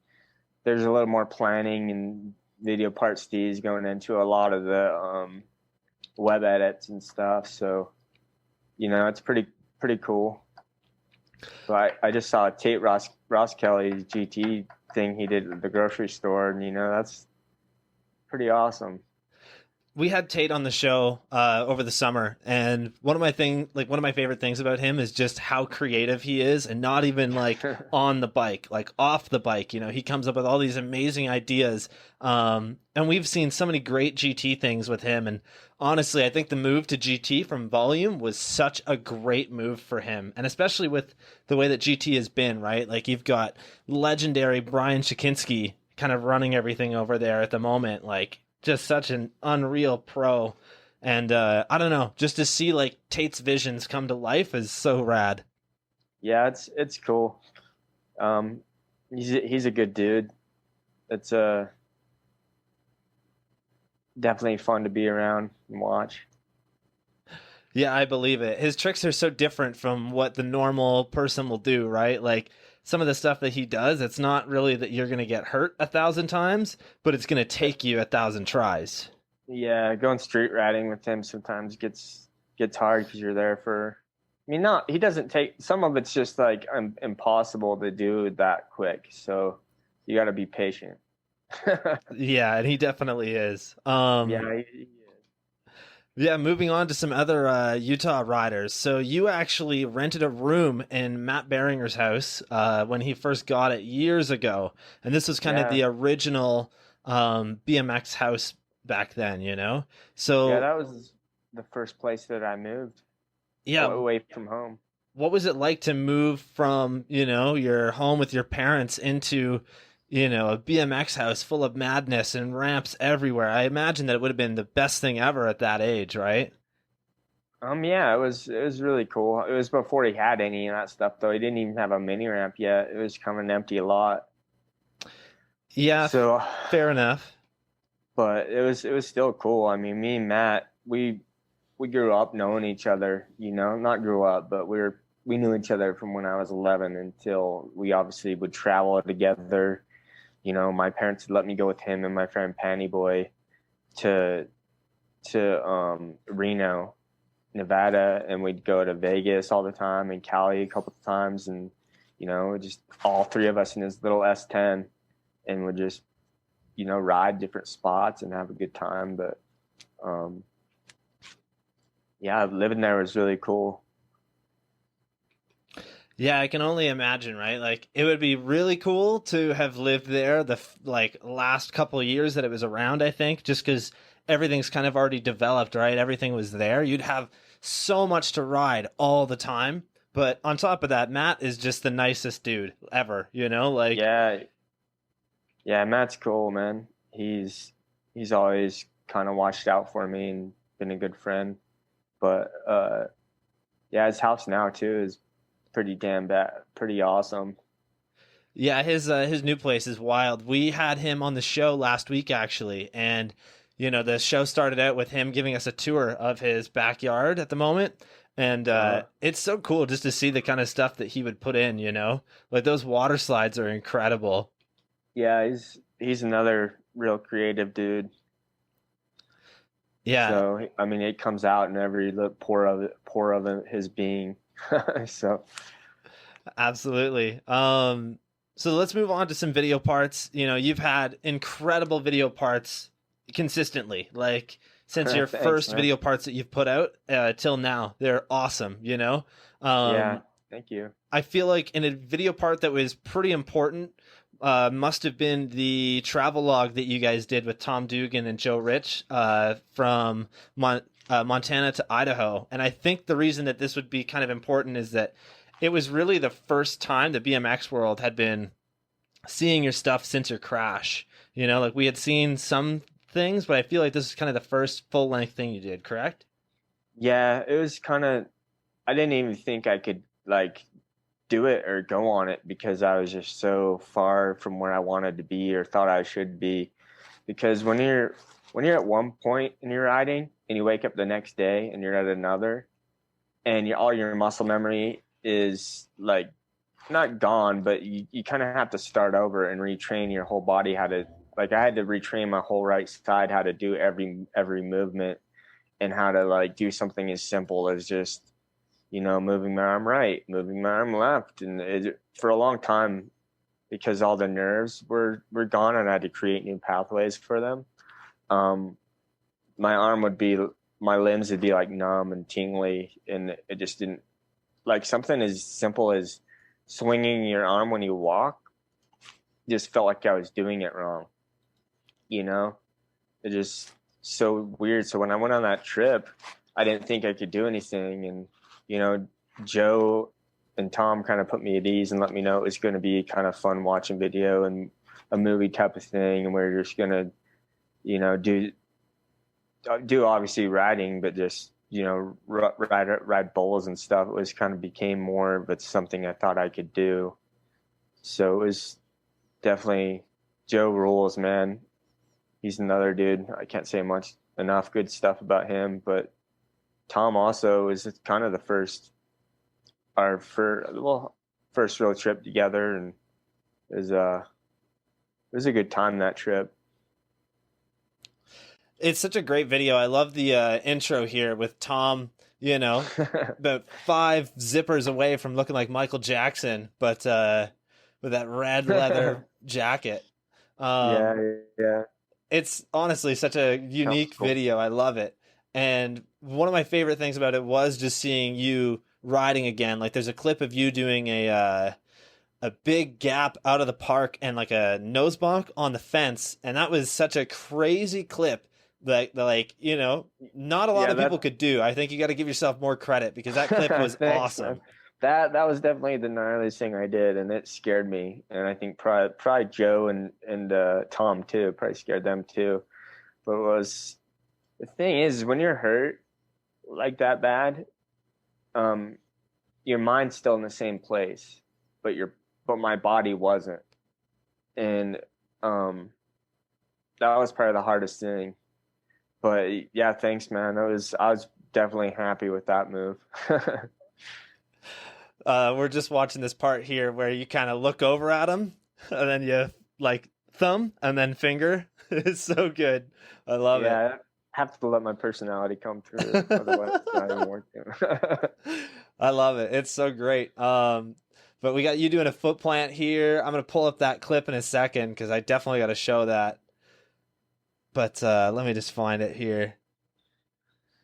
there's a little more planning and video parts these going into a lot of the web edits and stuff. So, it's pretty cool. But I just saw Tate Ross Kelly's GT thing he did at the grocery store, and that's pretty awesome. We had Tate on the show over the summer, and one of my favorite things about him is just how creative he is, and not even like on the bike, like off the bike. He comes up with all these amazing ideas, and we've seen so many great GT things with him. And honestly, I think the move to GT from Volume was such a great move for him, and especially with the way that GT has been, right? Like you've got legendary Brian Shakinski kind of running everything over there at the moment, like. Just such an unreal pro, and I don't know, just to see like Tate's visions come to life is so rad. Yeah, it's cool. He's a good dude. It's definitely fun to be around and watch. Yeah, I believe it. His tricks are so different from what the normal person will do, right? Like some of the stuff that he does, it's not really that you're going to get hurt 1,000 times, but it's going to take you 1,000 tries. Yeah, going street riding with him sometimes gets hard because you're there for. I mean, not he doesn't take some of it's just like impossible to do that quick, so you got to be patient. Yeah, and he definitely is. Yeah. Yeah, moving on to some other Utah riders. So you actually rented a room in Matt Beringer's house when he first got it years ago. And this was kind of the original BMX house back then, So yeah, that was the first place that I moved. Yeah, away from home. What was it like to move from, your home with your parents into a BMX house full of madness and ramps everywhere? I imagine that it would have been the best thing ever at that age, right? Yeah, it was really cool. It was before he had any of that stuff, though. He didn't even have a mini ramp yet. It was kind of an empty lot. Yeah, so fair enough. But it was still cool. I mean, me and Matt, we grew up knowing each other. Not grew up, but we knew each other from when I was 11 until we obviously would travel together. My parents would let me go with him and my friend Panny Boy to Reno, Nevada, and we'd go to Vegas all the time and Cali a couple of times, and just all three of us in his little S10, and would just ride different spots and have a good time. But yeah, living there was really cool. Yeah, I can only imagine, right? Like, it would be really cool to have lived there the last couple of years that it was around, I think, just because everything's kind of already developed, right? Everything was there. You'd have so much to ride all the time. But on top of that, Matt is just the nicest dude ever, Like, yeah, Matt's cool, man. He's always kind of watched out for me and been a good friend. But yeah, his house now too is pretty damn bad, pretty awesome. Yeah, his new place is wild. We had him on the show last week actually, and you know, the show started out with him giving us a tour of his backyard at the moment. And it's so cool just to see the kind of stuff that he would put in, you know, like those water slides are incredible. Yeah, he's another real creative dude. Yeah, So I mean, it comes out in every pore of his being. So absolutely. So let's move on to some video parts. You know, you've had incredible video parts consistently, like since your thanks, first man. video parts that you've put out till now. They're awesome, you know? Yeah, thank you. I feel like in a video part that was pretty important, must have been the travel log that you guys did with Tom Dugan and Joe Rich from Montana to Idaho. And I think the reason that this would be kind of important is that it was really the first time the BMX world had been seeing your stuff since your crash. You know, like we had seen some things, but I feel like this is kind of the first full length thing you did, correct? Yeah, it was kind of. I didn't even think I could like do it or go on it because I was just so far from where I wanted to be or thought I should be. Because when you're at one point in your riding and you wake up the next day and you're at another, and all your muscle memory is like not gone, but you kind of have to start over and retrain your whole body how to, like I had to retrain my whole right side how to do every movement and how to like do something as simple as just, you know, moving my arm right, moving my arm left. And for a long time, because all the nerves were gone and I had to create new pathways for them, my arm would be, my limbs would be like numb and tingly, and it just didn't, like something as simple as swinging your arm when you walk just felt like I was doing it wrong, you know? It just so weird. So when I went on that trip, I didn't think I could do anything. And, you know, Joe and Tom kind of put me at ease and let me know it was going to be kind of fun watching video and a movie type of thing. And we're just going to, you know, do obviously riding, but just, you know, ride bowls and stuff. It was kind of became more of it's something I thought I could do. So it was definitely Joe rules, man. He's another dude. I can't say much enough good stuff about him, but Tom also is kind of the first real trip together, and it was a good time that trip. It's such a great video. I love the intro here with Tom, you know, about 5 zippers away from looking like Michael Jackson, but with that red leather jacket. Yeah. It's honestly such a unique Cool. video. I love it. And one of my favorite things about it was just seeing you riding again. Like there's a clip of you doing a big gap out of the park and like a nose bonk on the fence, and that was such a crazy clip that like, you know, not a lot of people could do. I think you got to give yourself more credit because that clip was Thanks, awesome. man. That was definitely the gnarliest thing I did, and it scared me. And I think probably Joe and Tom too probably scared them too. But the thing is when you're hurt like that bad, your mind's still in the same place, but my body wasn't, and that was probably the hardest thing. But yeah, thanks, man. I was definitely happy with that move. We're just watching this part here where you kind of look over at him and then you like thumb and then finger. It's so good. I love it. Yeah, I have to let my personality come through. Otherwise, it's not even working. I love it. It's so great. But we got you doing a foot plant here. I'm going to pull up that clip in a second because I definitely got to show that. But let me just find it here.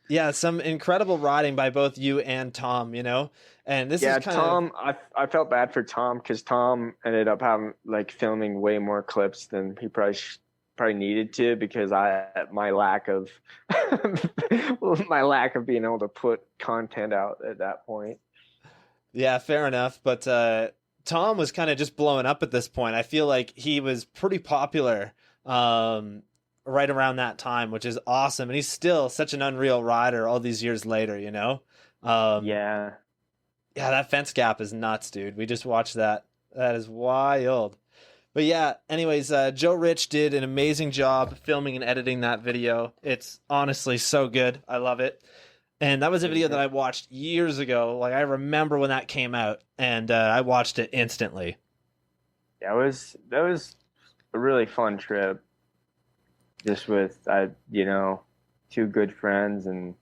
Yeah, some incredible riding by both you and Tom, you know? And this is kind Tom, I felt bad for Tom because Tom ended up having like filming way more clips than he probably needed to because my lack of being able to put content out at that point. Yeah, fair enough. But Tom was kind of just blowing up at this point. I feel like he was pretty popular right around that time, which is awesome. And he's still such an unreal rider all these years later, you know? Yeah, that fence gap is nuts, dude. We just watched that. That is wild. But yeah, anyways, Joe Rich did an amazing job filming and editing that video. It's honestly so good. I love it. And that was a video that I watched years ago. Like I remember when that came out, and I watched it instantly. Yeah, that was a really fun trip. Just with two good friends, and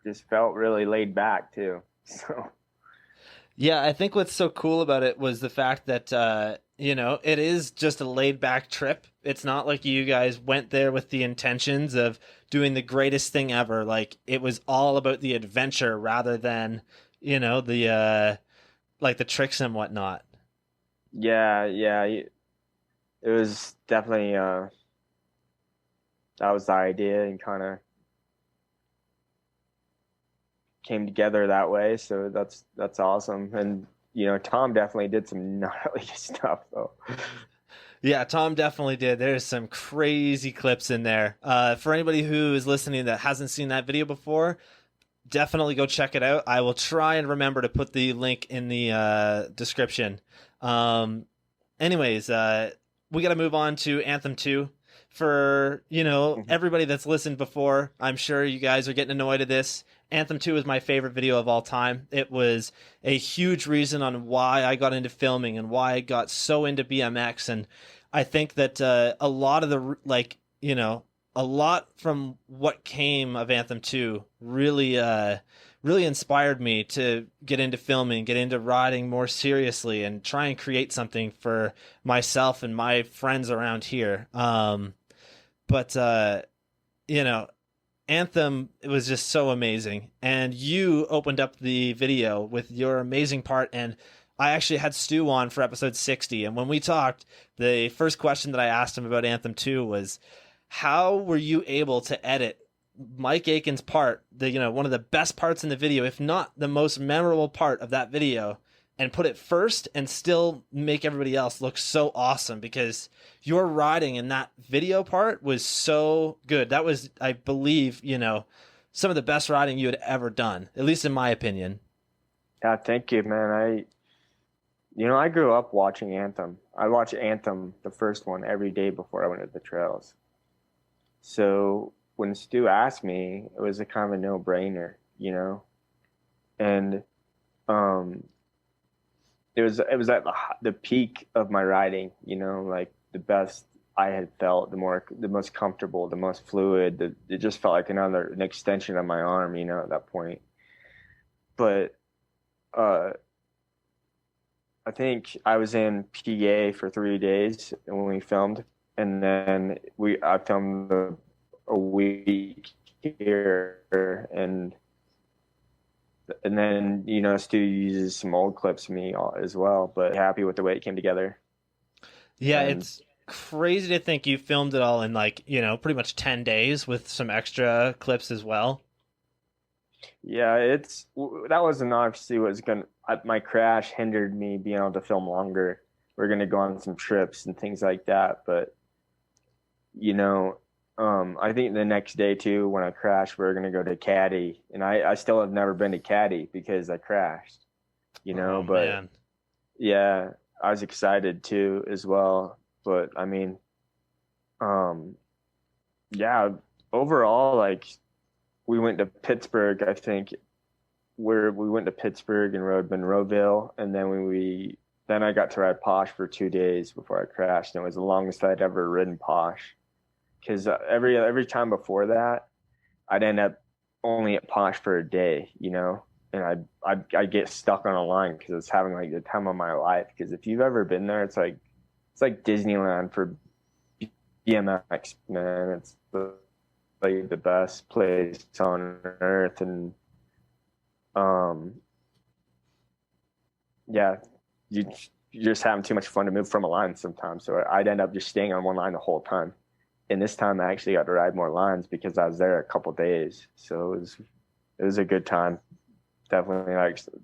just felt really laid back too. So Yeah, I think what's so cool about it was the fact that it is just a laid back trip. It's not like you guys went there with the intentions of doing the greatest thing ever. Like it was all about the adventure rather than, the like the tricks and whatnot. yeah, it was definitely that was the idea, and kind of came together that way. So that's awesome. And Tom definitely did some gnarly stuff though. Yeah, Tom definitely did. There's some crazy clips in there. For anybody who is listening that hasn't seen that video before, definitely go check it out. I will try and remember to put the link in the description. Anyways, we got to move on to Anthem 2. For, everybody that's listened before, I'm sure you guys are getting annoyed at this. Anthem 2 is my favorite video of all time. It was a huge reason on why I got into filming and why I got so into BMX. And I think that a lot of a lot from what came of Anthem 2 really inspired me to get into filming, get into riding more seriously, and try and create something for myself and my friends around here. But Anthem, it was just so amazing. And you opened up the video with your amazing part, and I actually had Stu on for episode 60. And when we talked, the first question that I asked him about Anthem 2 was, how were you able to edit Mike Aitken's part, one of the best parts in the video, if not the most memorable part of that video, and put it first and still make everybody else look so awesome? Because your riding in that video part was so good. That was, I believe, some of the best riding you had ever done, at least in my opinion. Yeah, thank you, man. I grew up watching Anthem. I watched Anthem, the first one, every day before I went to the trails. So when Stu asked me, it was a kind of a no-brainer, and it was at the peak of my riding, like the best I had felt, the most comfortable, the most fluid. It just felt like an extension of my arm, at that point. But I think I was in PA for 3 days when we filmed, and then I filmed a week here, and then Stu uses some old clips of me as well, but happy with the way it came together. Yeah, it's crazy to think you filmed it all in pretty much 10 days with some extra clips as well. Yeah, that wasn't obviously my crash hindered me being able to film longer. We're gonna go on some trips and things like that, but I think the next day too, when I crashed, we're gonna go to Caddy, and I still have never been to Caddy because I crashed, Oh, but man. yeah, I was excited too as well. But I mean, yeah, overall, we went to Pittsburgh. I think we went to Pittsburgh and rode Monroeville, and then I got to ride Posh for 2 days before I crashed, and it was the longest I'd ever ridden Posh. Because every time before that, I'd end up only at Posh for a day, and I'd get stuck on a line because I was having the time of my life. Because if you've ever been there, it's like Disneyland for BMX, man. It's the best place on earth, and yeah, you're just having too much fun to move from a line sometimes. So I'd end up just staying on one line the whole time. And this time I actually got to ride more lines because I was there a couple days. So it was a good time. Definitely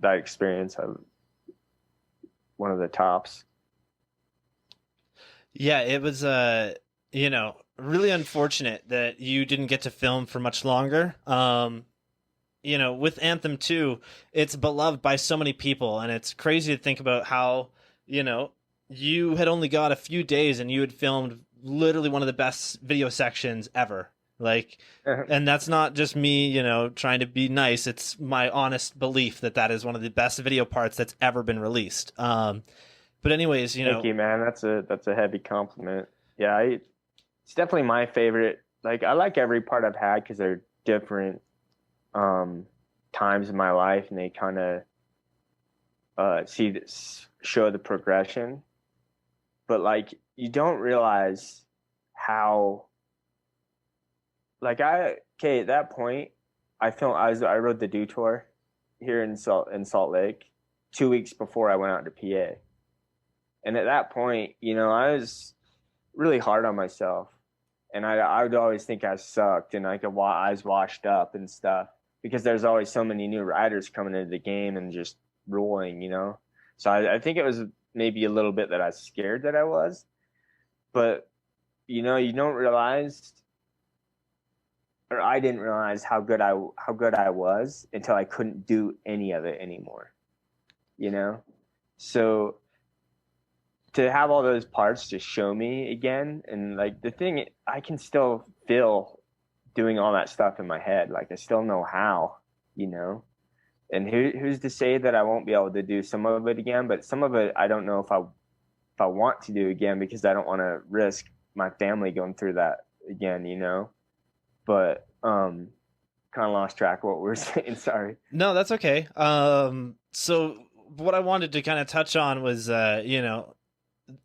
that experience of one of the tops. Yeah, it was really unfortunate that you didn't get to film for much longer. With Anthem 2, it's beloved by so many people, and it's crazy to think about how, you had only got a few days and you had filmed literally one of the best video sections ever. Like, and that's not just me, you know, trying to be nice. It's my honest belief that that is one of the best video parts that's ever been released. But anyways, you know, Thank you, man. That's a heavy compliment. Yeah, it's definitely my favorite. Like, I like every part I've had because they're different times in my life, and they kind of show the progression. But like, you don't realize how. Like, at that point, I rode the Dew Tour here in Salt Lake 2 weeks before I went out to PA. And at that point, you know, I was really hard on myself, and I would always think I sucked, and I was washed up and stuff, because there's always so many new riders coming into the game and just rolling, you know. So I think it was maybe a little bit that I was scared that I was, but you know, you don't realize, or I didn't realize how good I was until I couldn't do any of it anymore, you know. So to have all those parts to show me again, and like the thing, I can still feel doing all that stuff in my head. Like, I still know how, you know. And who's to say that I won't be able to do some of it again? But some of it I don't know if I want to do again, because I don't want to risk my family going through that again, you know. But kind of lost track of what we were saying. Sorry. No, that's okay. So what I wanted to kind of touch on was, you know,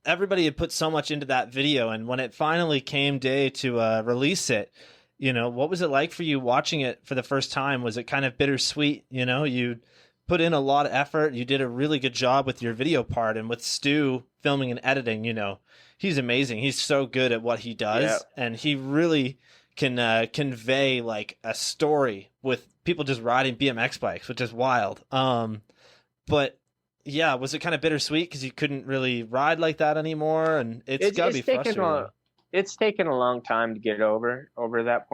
everybody had put so much into that video, and when it finally came day to release it, you know, what was it like for you watching it for the first time? Was it kind of bittersweet? You know, you put in a lot of effort. You did a really good job with your video part, and with Stu filming and editing, you know, he's amazing. He's so good at what he does, Yeah. and he really can convey like a story with people just riding BMX bikes, which is wild. But yeah, was it kind of bittersweet because you couldn't really ride like that anymore? And it's gotta be frustrating. It's taken a long time to get over that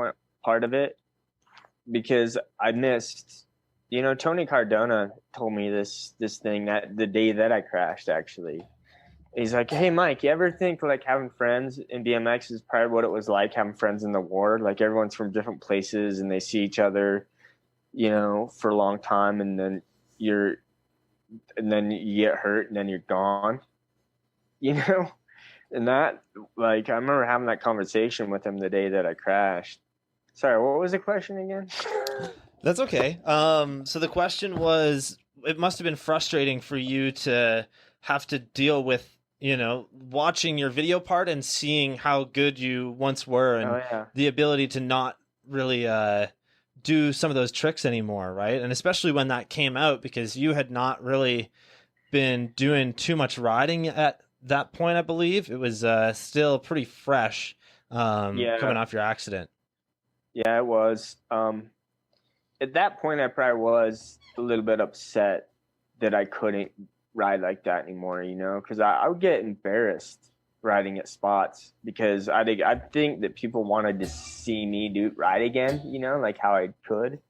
part of it, because I missed, you know, Tony Cardona told me this thing that the day that I crashed, actually. He's like, hey, Mike, you ever think like having friends in BMX is probably what it was like having friends in the war? Like, everyone's from different places and they see each other, you know, for a long time, and then you get hurt and then you're gone, you know? And that, like, I remember having that conversation with him the day that I crashed. Sorry, what was the question again? That's okay. So the question was, it must have been frustrating for you to have to deal with, you know, watching your video part and seeing how good you once were, and the ability to not really do some of those tricks anymore, right? And especially when that came out, because you had not really been doing too much riding at that point. I believe it was still pretty fresh, coming off your accident. Yeah, it was. At that point, I probably was a little bit upset that I couldn't ride like that anymore, you know, because I would get embarrassed riding at spots, because I think that people wanted to see me ride again, you know, like how I could,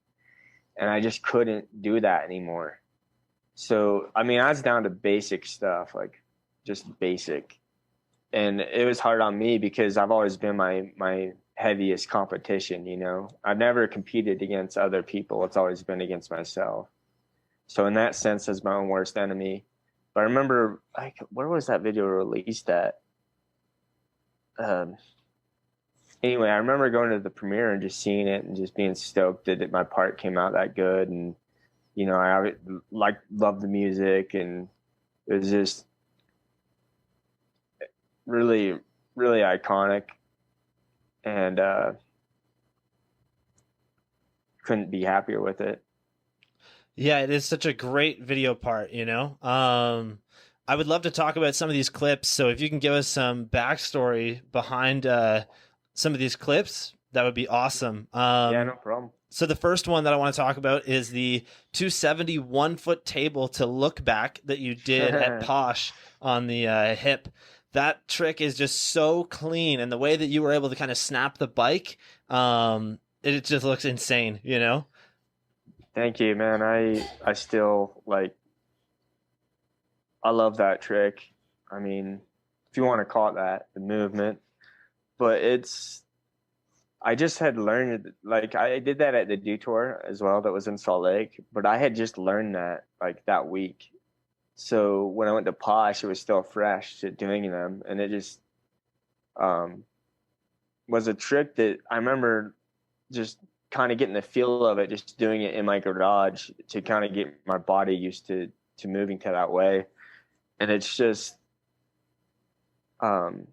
and I just couldn't do that anymore. So, I mean, I was down to basic stuff, like just basic, and it was hard on me because I've always been my heaviest competition, you know. I've never competed against other people. It's always been against myself. So in that sense, as my own worst enemy. But I remember, like, where was that video released at? Anyway, I remember going to the premiere and just seeing it and just being stoked that my part came out that good. And, you know, I loved the music, and it was just really, really iconic. And couldn't be happier with it. Yeah, it is such a great video part, you know. I would love to talk about some of these clips. So if you can give us some backstory behind some of these clips, that would be awesome. Yeah, no problem. So the first one that I want to talk about is the 271-foot table to look back that you did at Posh on the hip. That trick is just so clean, and the way that you were able to kind of snap the bike, it just looks insane, you know? Thank you, man. I still, like, I love that trick. I mean, if you want to call it that, the movement. But I just had learned, like, I did that at the detour as well, that was in Salt Lake, but I had just learned that, like, that week. So when I went to Posh, it was still fresh to doing them. And it just um, was a trick that I remember just kind of getting the feel of it, just doing it in my garage to kind of get my body used to moving to that way. And it's just um,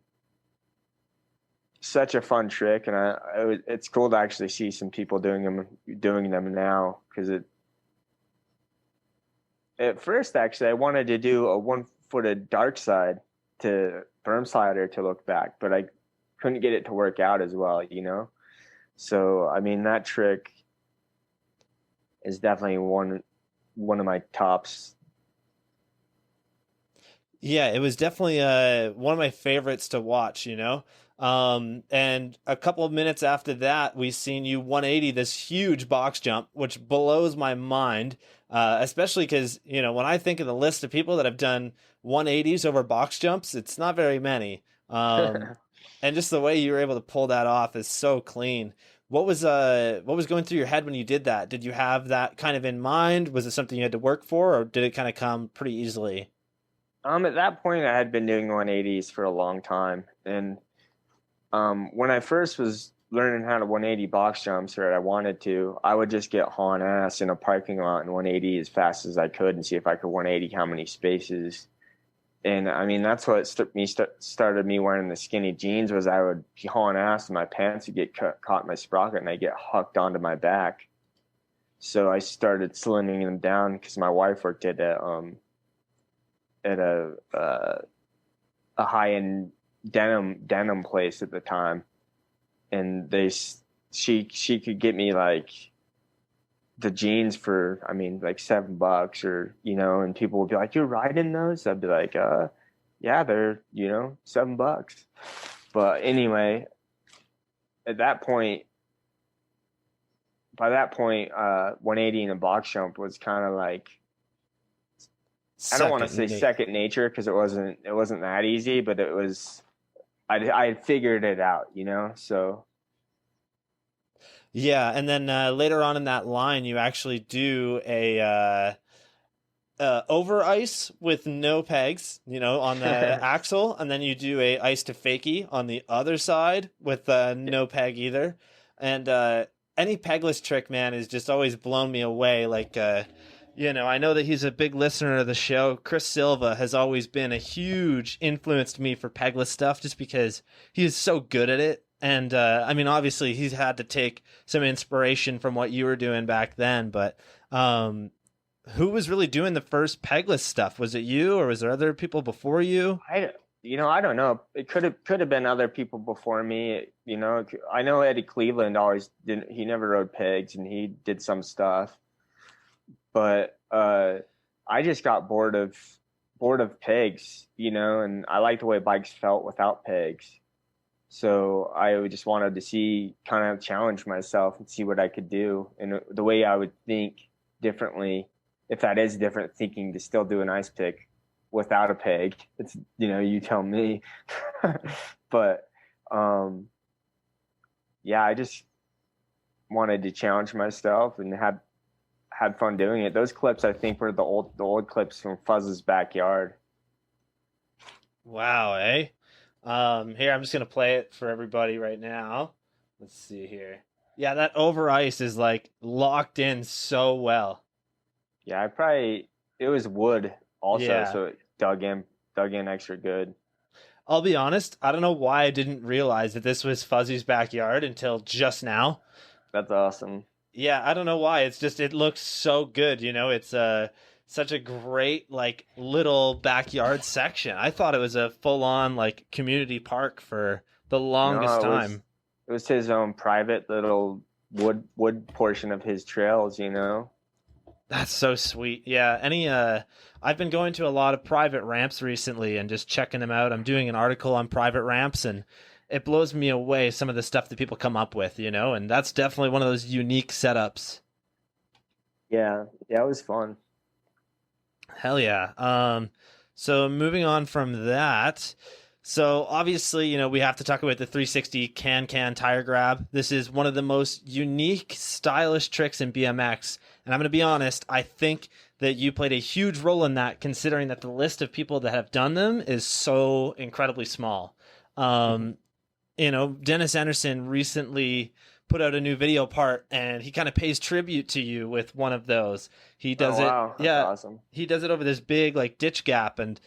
such a fun trick, and it's cool to actually see some people doing them now, because at first actually I wanted to do a 1-footed dark side to berm slider to look back, but I couldn't get it to work out as well, you know. So I mean, that trick is definitely one of my tops. Yeah, it was definitely one of my favorites to watch, you know. And a couple of minutes after that, we seen you 180 this huge box jump, which blows my mind, especially because, you know, when I think of the list of people that have done 180s over box jumps, it's not very many. And just the way you were able to pull that off is so clean. What was going through your head when you did that? Did you have that kind of in mind? Was it something you had to work for, or did it kind of come pretty easily? At that point, I had been doing 180s for a long time, and when I first was learning how to 180 box jumps, or I wanted to, I would just get hauled ass in a parking lot and 180 as fast as I could and see if I could 180 how many spaces. And I mean, that's what started me wearing the skinny jeans, was I would be hauling ass and my pants would get caught in my sprocket and I get hucked onto my back. So I started slimming them down because my wife worked at a high end denim place at the time, and she could get me like the jeans for, I mean, like $7, or, you know, and people would be like, "You're riding those?" I'd be like, yeah, they're, you know, $7." But anyway, at that point, by that point, 180 in a box jump was kind of like, I don't want to say second nature, because it wasn't that easy, but it was, I had figured it out, you know? So Yeah, and then later on in that line, you actually do a over ice with no pegs, you know, on the axle, and then you do a ice to fakie on the other side with no peg either. And any pegless trick, man, is just always blown me away. Like, you know, I know that he's a big listener of the show. Chris Silva has always been a huge influence to me for pegless stuff, just because he is so good at it. And I mean, obviously, he's had to take some inspiration from what you were doing back then. But who was really doing the first pegless stuff? Was it you, or was there other people before you? I don't know. It could have been other people before me. You know, I know Eddie Cleveland always didn't. He never rode pegs, and he did some stuff. But I just got bored of pegs, you know, and I liked the way bikes felt without pegs. So I just wanted to kind of challenge myself and see what I could do, and the way I would think differently, if that is different thinking, to still do an ice pick without a peg. It's, you know, you tell me. But yeah, I just wanted to challenge myself and had fun doing it. Those clips, I think, were the old clips from Fuzz's backyard. Wow, eh? Here, I'm just gonna play it for everybody right now. Let's see here. Yeah, that over ice is like locked in so well. Yeah, it was wood also, Yeah. so it dug in extra good. I'll be honest, I don't know why I didn't realize that this was Fuzzy's backyard until just now. That's awesome. Yeah, I don't know why. It's just, it looks so good, you know. It's such a great like little backyard section. I thought it was a full-on like community park for the longest time. It was his own private little wood portion of his trails, you know. That's so sweet. Yeah, I've been going to a lot of private ramps recently and just checking them out. I'm doing an article on private ramps, and it blows me away some of the stuff that people come up with, you know, and that's definitely one of those unique setups. Yeah, it was fun. Hell yeah. So moving on from that, so obviously, we have to talk about the 360 can tire grab. This is one of the most unique, stylish tricks in BMX. And I'm going to be honest, I think that you played a huge role in that, considering that the list of people that have done them is so incredibly small. Um, Dennis Anderson recently put out a new video part, and he kind of pays tribute to you with one of those. He does Oh it, wow, that's yeah, awesome. he does it over this big like ditch gap, and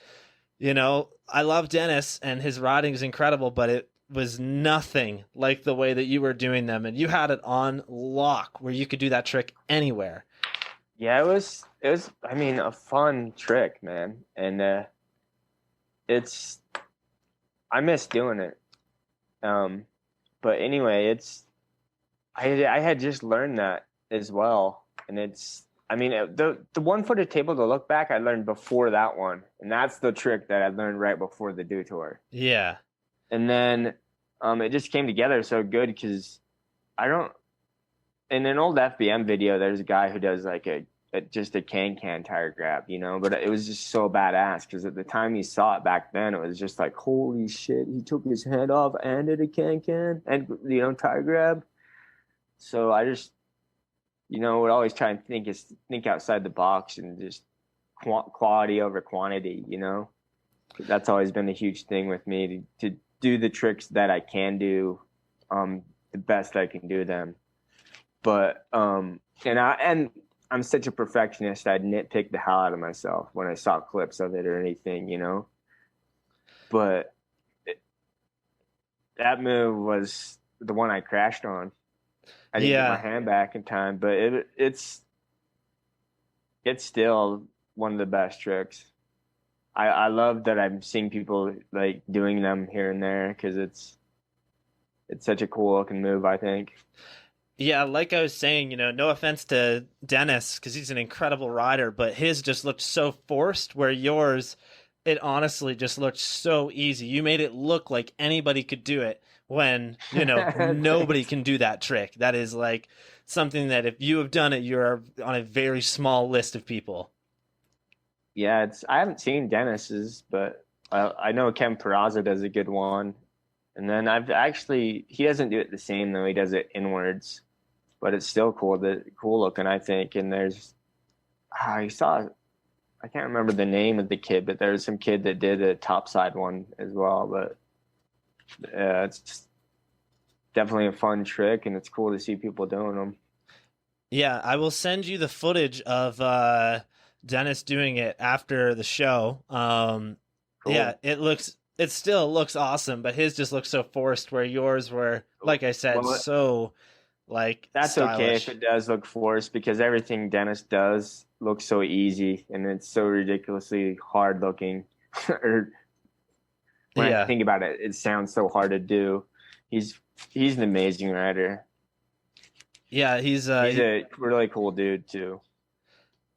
I love Dennis and his riding is incredible, but it was nothing like the way that you were doing them, and you had it on lock where you could do that trick anywhere. Yeah, it was I mean a fun trick, man, and it's I miss doing it. But anyway, I had just learned that as well, and I mean the 1-footed table to look back I learned before that one, and that's the trick that I learned right before the do tour. Yeah. And then it just came together so good because I don't in an old FBM video there's a guy who does like just a can tire grab, but it was just so badass because at the time you saw it back then, it was just like, holy shit, he took his hand off and did a can and tire grab. So I just would always try and think outside the box and just quality over quantity. That's always been a huge thing with me to do the tricks that I can do the best I can do them. But and I'm such a perfectionist, I'd nitpick the hell out of myself when I saw clips of it or anything, But that move was the one I crashed on. I didn't get my hand back in time, but it's still one of the best tricks. I love that I'm seeing people like doing them here and there because it's such a cool looking move, I think. Yeah, like I was saying, no offense to Dennis because he's an incredible rider, but his just looked so forced where yours, it honestly just looked so easy. You made it look like anybody could do it when, nobody can do that trick. That is like something that if you have done it, you're on a very small list of people. Yeah, I haven't seen Dennis's, but I know Ken Peraza does a good one. And then he doesn't do it the same though. He does it inwards, but it's still cool looking, I think. And I can't remember the name of the kid, but there's some kid that did a topside one as well. But it's definitely a fun trick, and it's cool to see people doing them. Yeah, I will send you the footage of Dennis doing it after the show. Cool. Yeah, it still looks awesome, but his just looks so forced where yours were, like I said, so like that's stylish. Okay if it does look forced because everything Dennis does looks so easy and it's so ridiculously hard looking. Or when I think about it, it sounds so hard to do. He's an amazing rider. Yeah, he's a really cool dude too.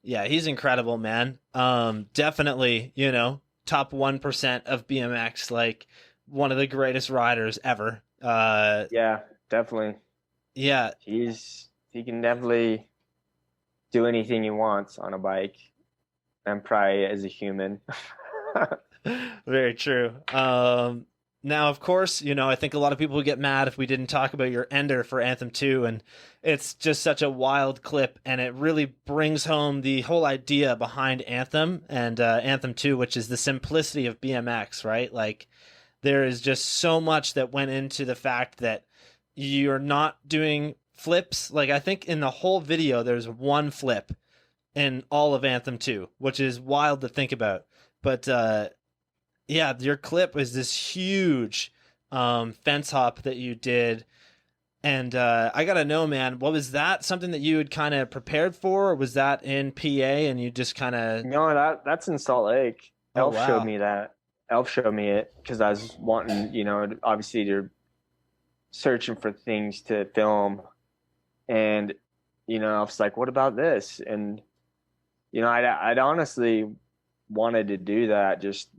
Yeah, he's incredible, man. Definitely, top 1% of BMX, like one of the greatest riders ever. Yeah, definitely. Yeah. He can definitely do anything he wants on a bike and probably as a human. Very true. Now, of course, I think a lot of people would get mad if we didn't talk about your ender for Anthem 2, and it's just such a wild clip, and it really brings home the whole idea behind Anthem and Anthem 2, which is the simplicity of BMX, right? Like, there is just so much that went into the fact that you're not doing flips. Like, I think in the whole video, there's one flip in all of Anthem 2, which is wild to think about. But, yeah, your clip was this huge fence hop that you did. And I got to know, man, what was that? Something that you had kind of prepared for? Or was that in PA and you just kind of... No, that's in Salt Lake. Oh, wow. Showed me that. Elf showed me it because I was wanting, obviously they're searching for things to film. And, I was like, what about this? And, I'd honestly wanted to do that just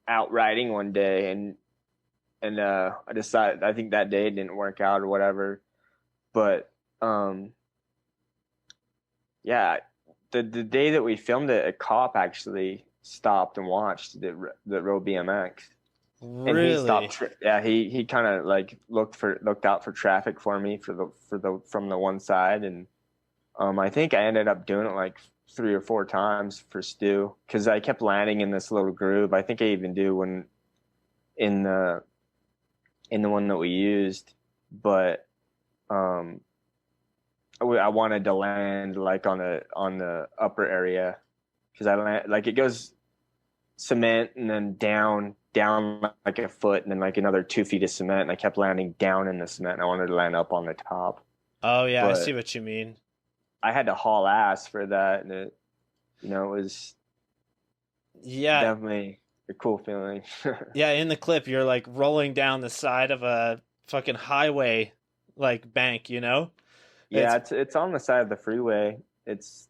out riding one day. And I decided, I think that day it didn't work out or whatever. But, yeah, the day that we filmed it, a cop actually stopped and watched that rode BMX. And he Really? stopped. Yeah, he kind of like looked out for traffic for me from the one side, and I think I ended up doing it like 3 or 4 times for Stu because I kept landing in this little groove. I think I even do when in the one that we used, but um, I wanted to land like on the upper area because I land like it goes cement and then down like a foot and then like another 2 feet of cement, and I kept landing down in the cement and I wanted to land up on the top, Oh yeah, I see but what you mean. I had to haul ass for that, and it was Yeah, definitely a cool feeling. yeah, in the clip you're like rolling down the side of a fucking highway like bank, you know? Yeah, It's it's on the side of the freeway. it's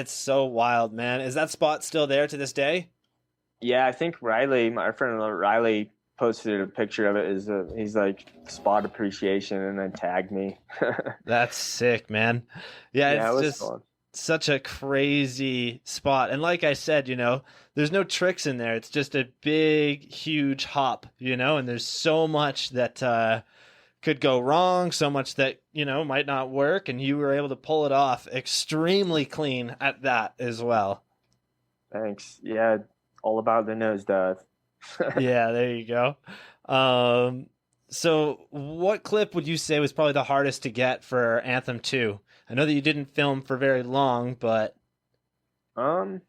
so wild, man. Is that spot still there to this day? Yeah, I think Riley, my friend Riley, posted a picture of it. He's like spot appreciation and then tagged me. That's sick, man. Yeah, Yeah, it it's was just fun. such a crazy spot. And like I said, there's no tricks in there. It's just a big, huge hop, and there's so much that could go wrong, so much that, might not work. And you were able to pull it off extremely clean at that as well. Thanks. Yeah, all about the nose dive. Yeah, there you go. Um, so what clip would you say was probably the hardest to get for Anthem 2? I know that you didn't film for very long, but Um,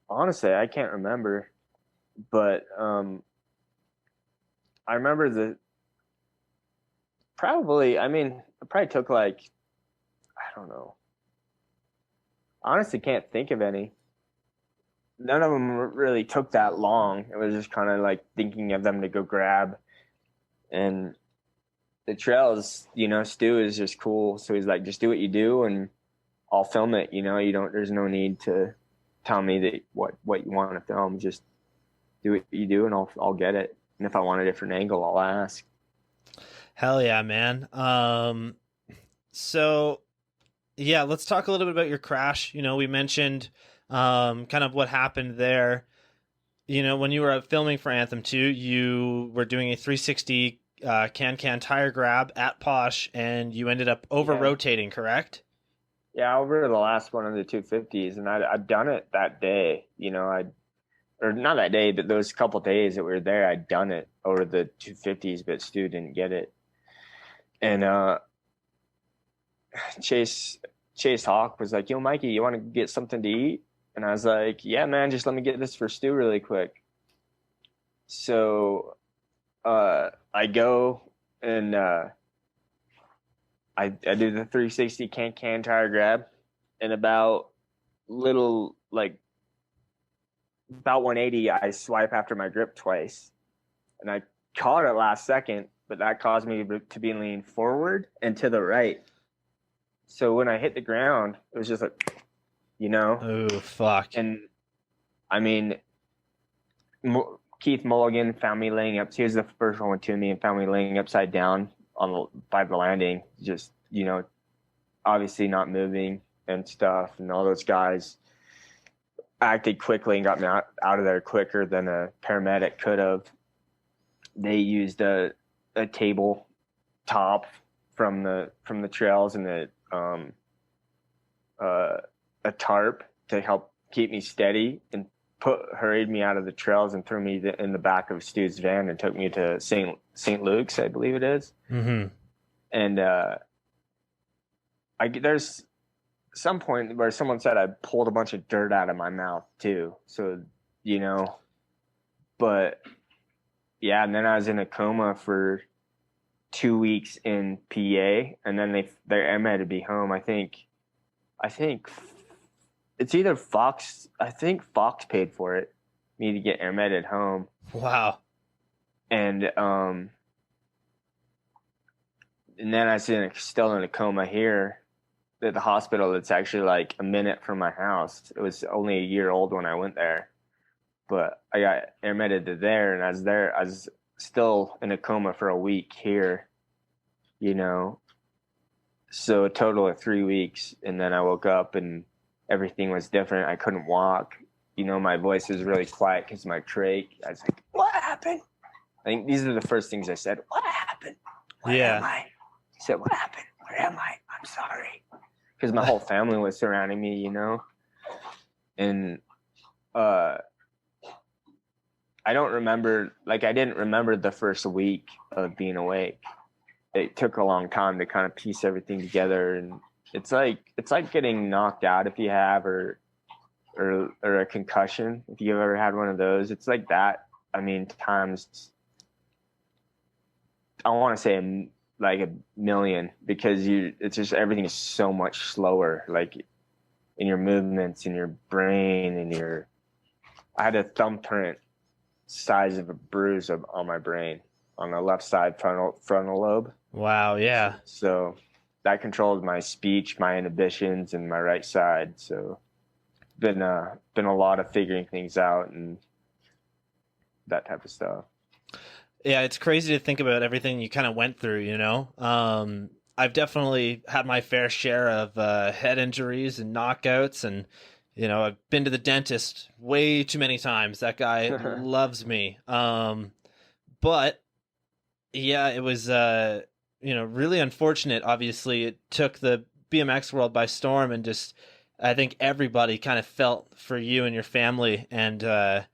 Honestly, I can't remember, but I remember probably. I mean, it probably took like I don't know. Honestly, can't think of any. None of them really took that long. It was just kind of like thinking of them to go grab. And the trails, Stu is just cool. So he's like, just do what you do and I'll film it. There's no need to tell me that what you want to film. Just do what you do and I'll get it. And if I want a different angle, I'll ask. hell yeah, man. So yeah, let's talk a little bit about your crash. We mentioned kind of what happened there. When you were filming for Anthem 2, you were doing a 360 can tire grab at Posh, and you ended up over rotating, correct? Yeah, over the last one of the 250s, and I'd done it that day. Or not that day, but those couple days that we were there, I'd done it over the 250s, but Stu didn't get it. And Chase Hawk was like, "Yo, Mikey, you want to get something to eat?" And I was like, "Yeah, man, just let me get this for Stu really quick." So I go and I do the 360 can tire grab, and about 180, I swipe after my grip twice, and I caught it last second, but that caused me to be leaned forward and to the right. So when I hit the ground, it was just like, Oh, fuck. and I mean, Keith Mulligan found me laying up. He was the first one to me and found me laying upside down by the landing, just obviously not moving and stuff. And all those guys acted quickly and got me out of there quicker than a paramedic could have. They used a table top from the trails and a tarp to help keep me steady and hurried me out of the trails and threw me in the back of Stu's van and took me to St. Luke's, I believe it is. Mm-hmm. And there's some point where someone said I pulled a bunch of dirt out of my mouth too. So, but yeah, and then I was in a coma for 2 weeks in PA, and then their air me home. I think it's either Fox. I think Fox paid for it, me to get air home. Wow. And then I was still in a coma here at the hospital. That's actually like a minute from my house. It was only a year old when I went there, but I got air to there, and I was still in a coma for a week here. So a total of 3 weeks, and then I woke up and everything was different. I couldn't walk. My voice was really quiet because my trach. I was like, "What happened?" I think these are the first things I said. "What happened? Where am I?" He said, "What happened? Where am I? I'm sorry." Because my whole family was surrounding me, and I don't remember. Like, I didn't remember the first week of being awake. It took a long time to kind of piece everything together, and it's like getting knocked out if you have or a concussion if you've ever had one of those. It's like that. I mean, times I want to say like a million, because it's just everything is so much slower, like in your movements, in your brain, I had a thumbprint size of a bruise on my brain on the left side frontal lobe. Wow. Yeah. So that controls my speech, my inhibitions, and my right side. So been a lot of figuring things out and that type of stuff. Yeah, it's crazy to think about everything you kind of went through, I've definitely had my fair share of head injuries and knockouts, and I've been to the dentist way too many times. That guy loves me. But yeah, it was really unfortunate. Obviously, it took the BMX world by storm, and just I think everybody kind of felt for you and your family, and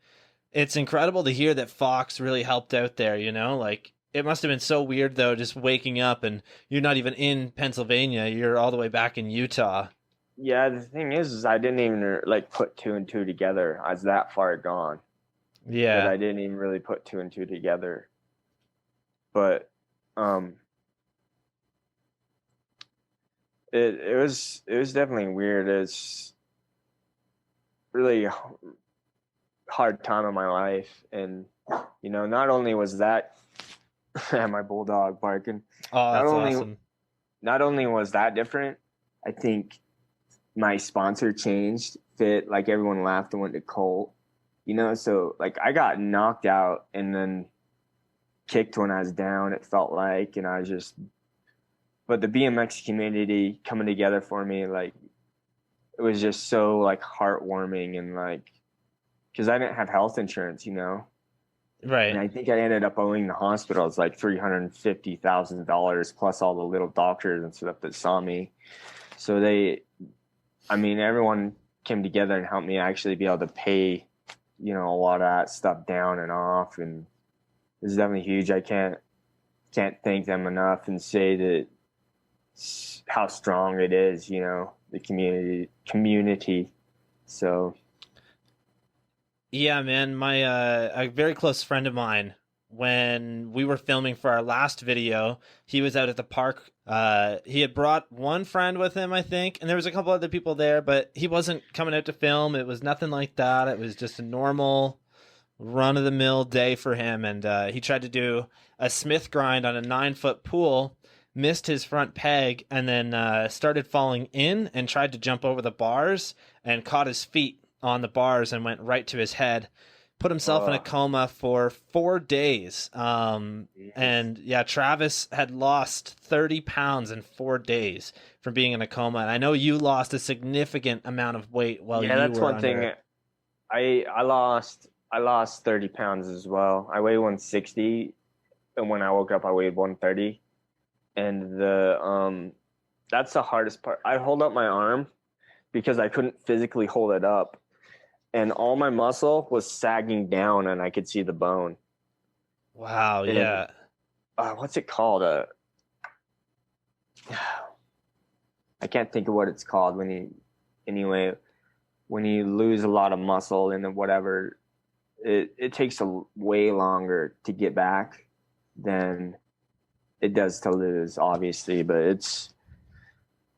it's incredible to hear that Fox really helped out there, like it must have been so weird though, just waking up and you're not even in Pennsylvania, you're all the way back in Utah. Yeah, the thing is I didn't even like put two and two together. I was that far gone. Yeah. That I didn't even really put two and two together. But it was definitely weird. It's really hard time in my life, and not only was that my bulldog barking. Oh, that's awesome. Not only was that different, I think my sponsor changed. Fit, like everyone laughed and went to Colt, so like I got knocked out and then kicked when I was down, it felt like, and I was just, but the BMX community coming together for me, like it was just so like heartwarming, and like, because I didn't have health insurance, Right. And I think I ended up owing the hospitals like $350,000 plus all the little doctors and stuff that saw me. So everyone came together and helped me actually be able to pay, a lot of that stuff down and off. And it was definitely huge. I can't thank them enough and say that how strong it is, the community. So. Yeah, man, my a very close friend of mine, when we were filming for our last video, he was out at the park. He had brought one friend with him, I think, and there was a couple other people there, but he wasn't coming out to film. It was nothing like that. It was just a normal run-of-the-mill day for him, and he tried to do a Smith grind on a 9-foot pool, missed his front peg, and then started falling in and tried to jump over the bars and caught his feet on the bars and went right to his head, put himself in a coma for 4 days. And yeah, Travis had lost 30 pounds in 4 days from being in a coma. And I know you lost a significant amount of weight while you were that's one under. thing. I lost 30 pounds as well. I weigh 160, and when I woke up I weighed 130. And that's the hardest part. I hold up my arm because I couldn't physically hold it up, and all my muscle was sagging down, and I could see the bone. Wow. And, yeah. What's it called? I can't think of what it's called when you lose a lot of muscle and whatever, it takes way longer to get back than it does to lose, obviously, but it's,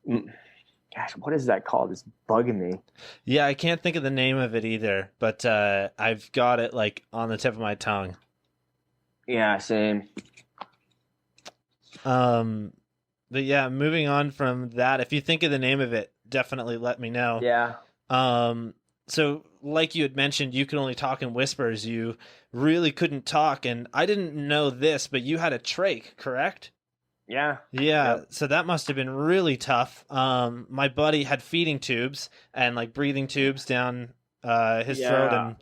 gosh, what is that called? It's bugging me. Yeah, I can't think of the name of it either, but I've got it like on the tip of my tongue. Yeah, same. But yeah, moving on from that, if you think of the name of it, definitely let me know. Yeah. So like you had mentioned, you could only talk in whispers. You really couldn't talk, and I didn't know this, but you had a trach, correct? Yeah. Yeah, Yep. so that must have been really tough. My buddy had feeding tubes and like breathing tubes down his throat, Yeah. and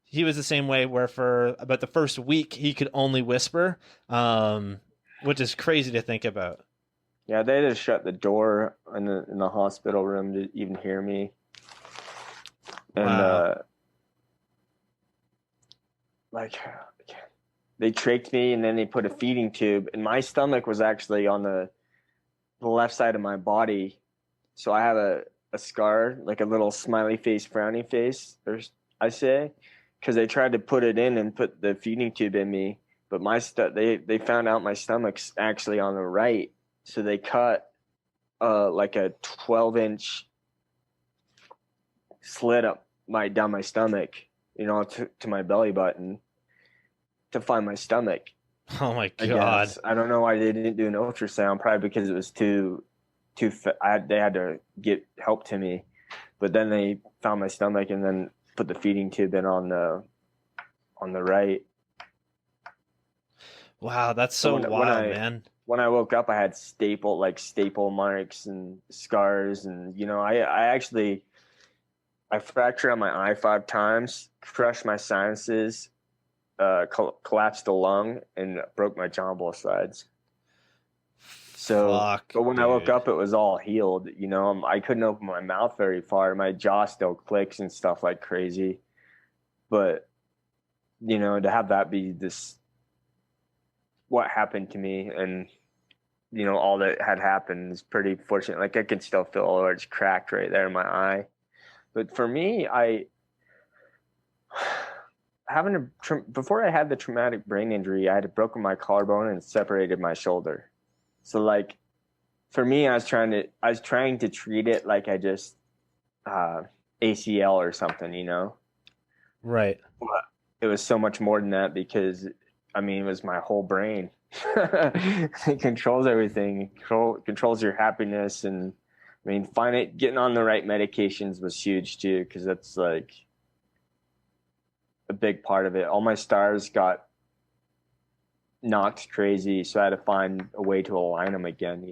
he was the same way. Where for about the first week he could only whisper, which is crazy to think about. Yeah, they just shut the door in the hospital room to even hear me. And Wow. like they tricked me, and then they put a feeding tube, and my stomach was actually on the left side of my body. So I have a scar, like a little smiley face, frowny face, or I say, because they tried to put it in and put the feeding tube in me, but they found out my stomach's actually on the right, so they cut like a 12-inch slit up down my stomach, to my belly button to find my stomach. Oh my I God. guess I don't know why they didn't do an ultrasound. Probably because it was too. They had to get help to me, but then they found my stomach and then put the feeding tube in on the right. Wow, that's So so when wild, I man. when I woke up, I had staple marks and scars, and I fractured on my eye 5 times, crushed my sinuses, collapsed the lung, and broke my jaw on both sides. So, Fuck, but when I woke dude. up, it was all healed. I couldn't open my mouth very far. My jaw still clicks and stuff like crazy. But, to have that be what happened to me, and, all that had happened is pretty fortunate. Like, I can still feel where it's cracked right there in my eye. But for me, before I had the traumatic brain injury, I had broken my collarbone and separated my shoulder. So like, for me, I was trying to treat it like I just ACL or something. Right. But it was so much more than that because, I mean, it was my whole brain. It controls everything. Controls your happiness, and I mean, getting on the right medications was huge too, because that's like a big part of it. All my stars got knocked crazy, so I had to find a way to align them again.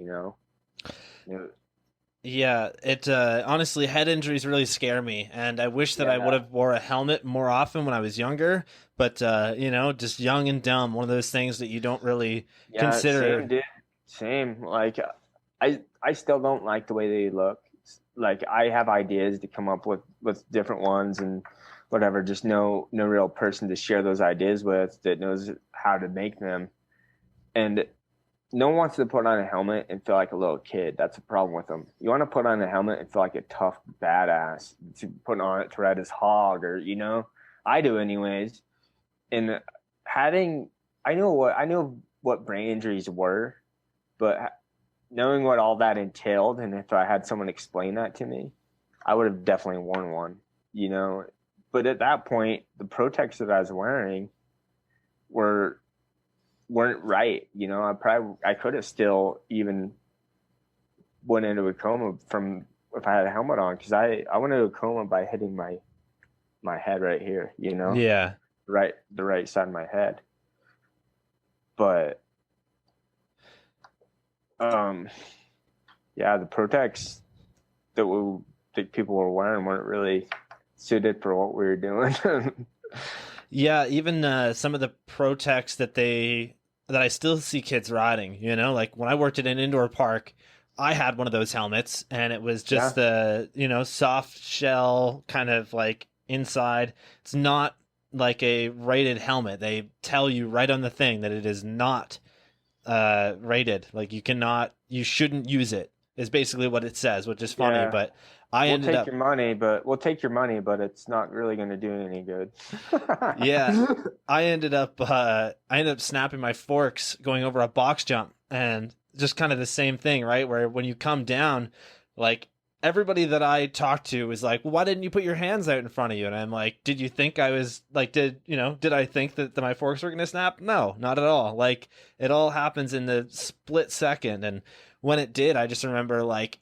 Yeah, it honestly, head injuries really scare me, and I wish that I would Yeah. have wore a helmet more often when I was younger. But just young and dumb, one of those things that you don't really Yeah, same, consider. dude. Same. Like, I still don't like the way they look. Like, I have ideas to come up with different ones and whatever. Just no real person to share those ideas with that knows how to make them. And no one wants to put on a helmet and feel like a little kid. That's a problem with them. You want to put on a helmet and feel like a tough badass to put on it to ride his hog, or I do anyways. And having I knew what brain injuries were, but knowing what all that entailed, and if I had someone explain that to me, I would have definitely worn one. You know, but at that point, the Protex that I was wearing were weren't right. I could have still even went into a coma from if I had a helmet on, because I went into a coma by hitting my head right here. Yeah. The right side of my head. But yeah, the Protex that people were wearing weren't really suited for what we were doing. Yeah, even some of the Pro-Techs that I still see kids riding, like when I worked at an indoor park, I had one of those helmets, and it was Yeah. just the, soft shell kind of like inside. It's not like a rated helmet. They tell you right on the thing that it is not rated. Like you shouldn't use it, is basically what it says, which is funny, Yeah. but I We'll ended take up your money, but it's not really going to do any good. Yeah, I ended up snapping my forks going over a box jump, and just kind of the same thing, right? Where when you come down, like everybody that I talked to was like, "Why didn't you put your hands out in front of you?" And I'm like, "Did you think I was like, did I think that my forks were gonna snap? No, not at all. Like it all happens in the split second, and when it did, I just remember like,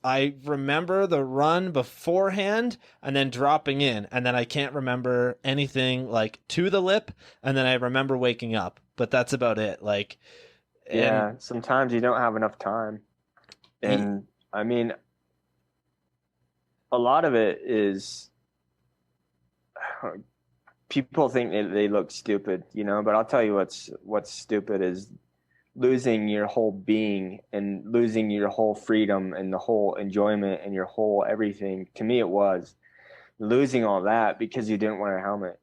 I remember the run beforehand and then dropping in, and then I can't remember anything like to the lip, and then I remember waking up, but that's about it. Like And Yeah, sometimes you don't have enough time. he, And I mean, a lot of it is people think they look stupid, you know, but I'll tell you what's stupid is losing your whole being and losing your whole freedom and the whole enjoyment and your whole everything. To me, it was losing all that because you didn't wear a helmet.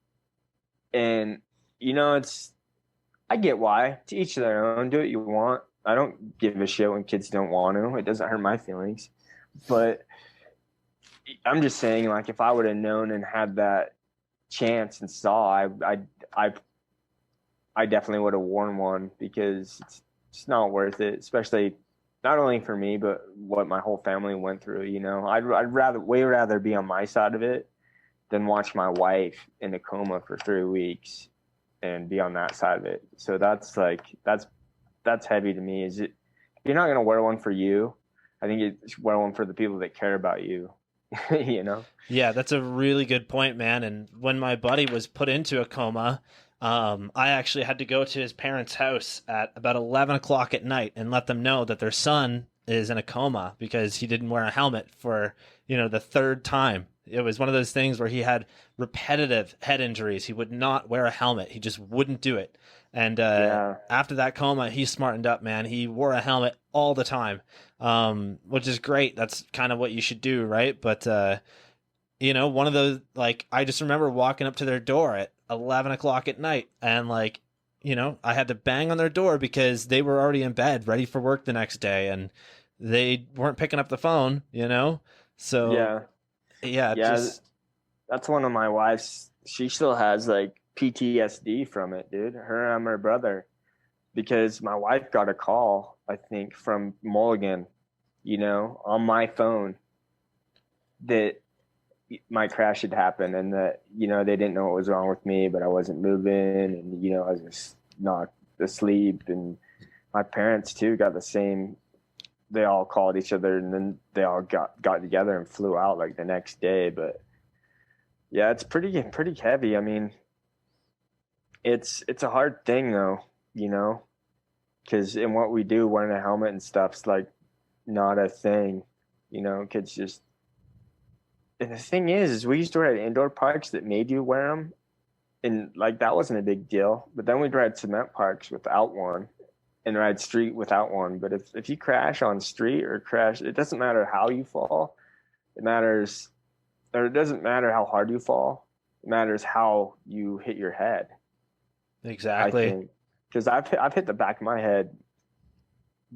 And you know, I get why. To each their own. Do what you want. I don't give a shit when kids don't want to. It doesn't hurt my feelings. But I'm just saying, like, if I would have known and had that chance and saw, I, I definitely would have worn one because it's not worth it, especially not only for me, but what my whole family went through. You know, I'd way rather be on my side of it than watch my wife in a coma for 3 weeks and be on that side of it. So that's heavy to me. Is it? You're not gonna wear one for you. I think you should wear one for the people that care about you. You know? Yeah, that's a really good point, man. And when my buddy was put into a coma, I actually had to go to his parents' house at about 11 o'clock at night and let them know that their son is in a coma because he didn't wear a helmet for, the third time. It was one of those things where he had repetitive head injuries. He would not wear a helmet. He just wouldn't do it. And Yeah. after that coma, he smartened up, man. He wore a helmet all the time, which is great. That's kind of what you should do, right? But one of those, like, I just remember walking up to their door at 11 o'clock at night and, like, I had to bang on their door because they were already in bed ready for work the next day and they weren't picking up the phone, So, Yeah. yeah, Yeah. That's one of my wife's. She still has like PTSD from it, dude. Her and my brother, because my wife got a call, I think, from Mulligan, on my phone that my crash had happened and that, they didn't know what was wrong with me, but I wasn't moving and, I was just not asleep. And my parents too got the same. They all called each other and then they all got together and flew out like the next day. But yeah, it's pretty heavy. I mean, it's a hard thing though, because in what we do, wearing a helmet and stuff's like not a thing. Kids just. And the thing is we used to ride indoor parks that made you wear them, and like that wasn't a big deal. But then we'd ride cement parks without one, and ride street without one. But if you crash on street or crash, it doesn't matter how you fall. It matters, or it doesn't matter how hard you fall. It matters how you hit your head. exactly. I think because I've hit the back of my head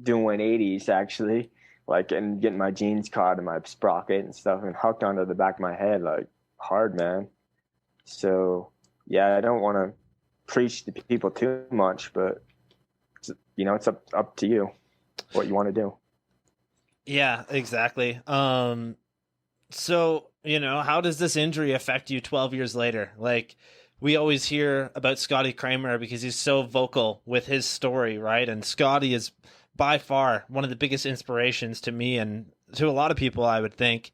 doing 180s actually, like and getting my jeans caught in my sprocket and stuff and hooked onto the back of my head like hard, man. So yeah, I don't want to preach to people too much, but it's up to you what you want to do. Yeah, exactly. So, how does this injury affect you 12 years later? Like, we always hear about Scotty Kramer because he's so vocal with his story, right? And Scotty is by far one of the biggest inspirations to me and to a lot of people, I would think.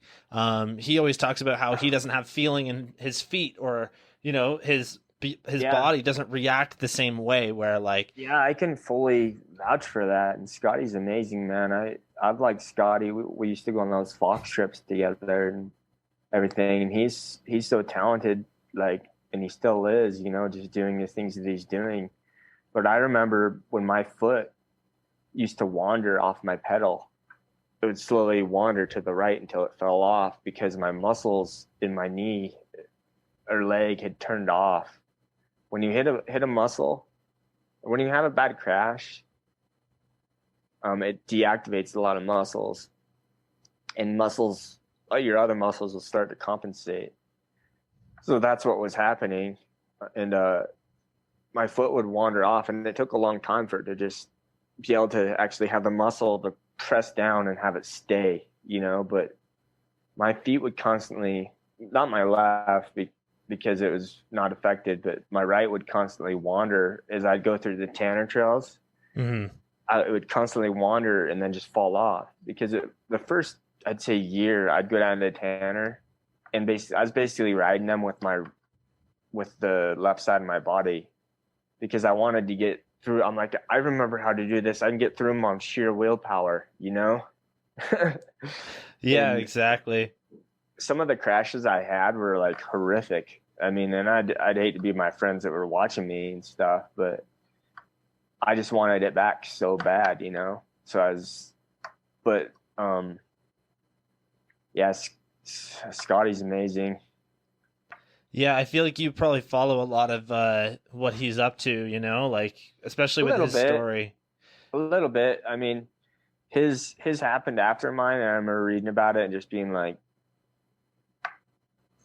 He always talks about how he doesn't have feeling in his feet or, his Yeah. body doesn't react the same way where like, Yeah, I can fully vouch for that. And Scotty's amazing, man. I've liked Scotty. We used to go on those Fox trips together and everything. And he's so talented, like, and he still is, just doing the things that he's doing. But I remember when my foot used to wander off my pedal, it would slowly wander to the right until it fell off because my muscles in my knee or leg had turned off. When you hit a muscle, when you have a bad crash, it deactivates a lot of muscles, and your other muscles will start to compensate. So that's what was happening, and my foot would wander off, and it took a long time for it to just be able to actually have the muscle to press down and have it stay, But my feet would constantly, not my left, because it was not affected, but my right would constantly wander as I'd go through the Tanner trails. mm-hmm. It would constantly wander and then just fall off because the first, I'd say, year I'd go down to Tanner and I was basically riding them with the left side of my body because I wanted to get through. I'm like, I remember how to do this. I can get through them on sheer willpower, you know? Yeah, And exactly. some of the crashes I had were like horrific. I mean, and I'd hate to be my friends that were watching me and stuff, but I just wanted it back so bad, you know? So I was, but, yeah, Scotty's amazing. Yeah, I feel like you probably follow a lot of what he's up to, you know, like especially A with little his bit, story. a little bit. I mean, his happened after mine, and I remember reading about it and just being like,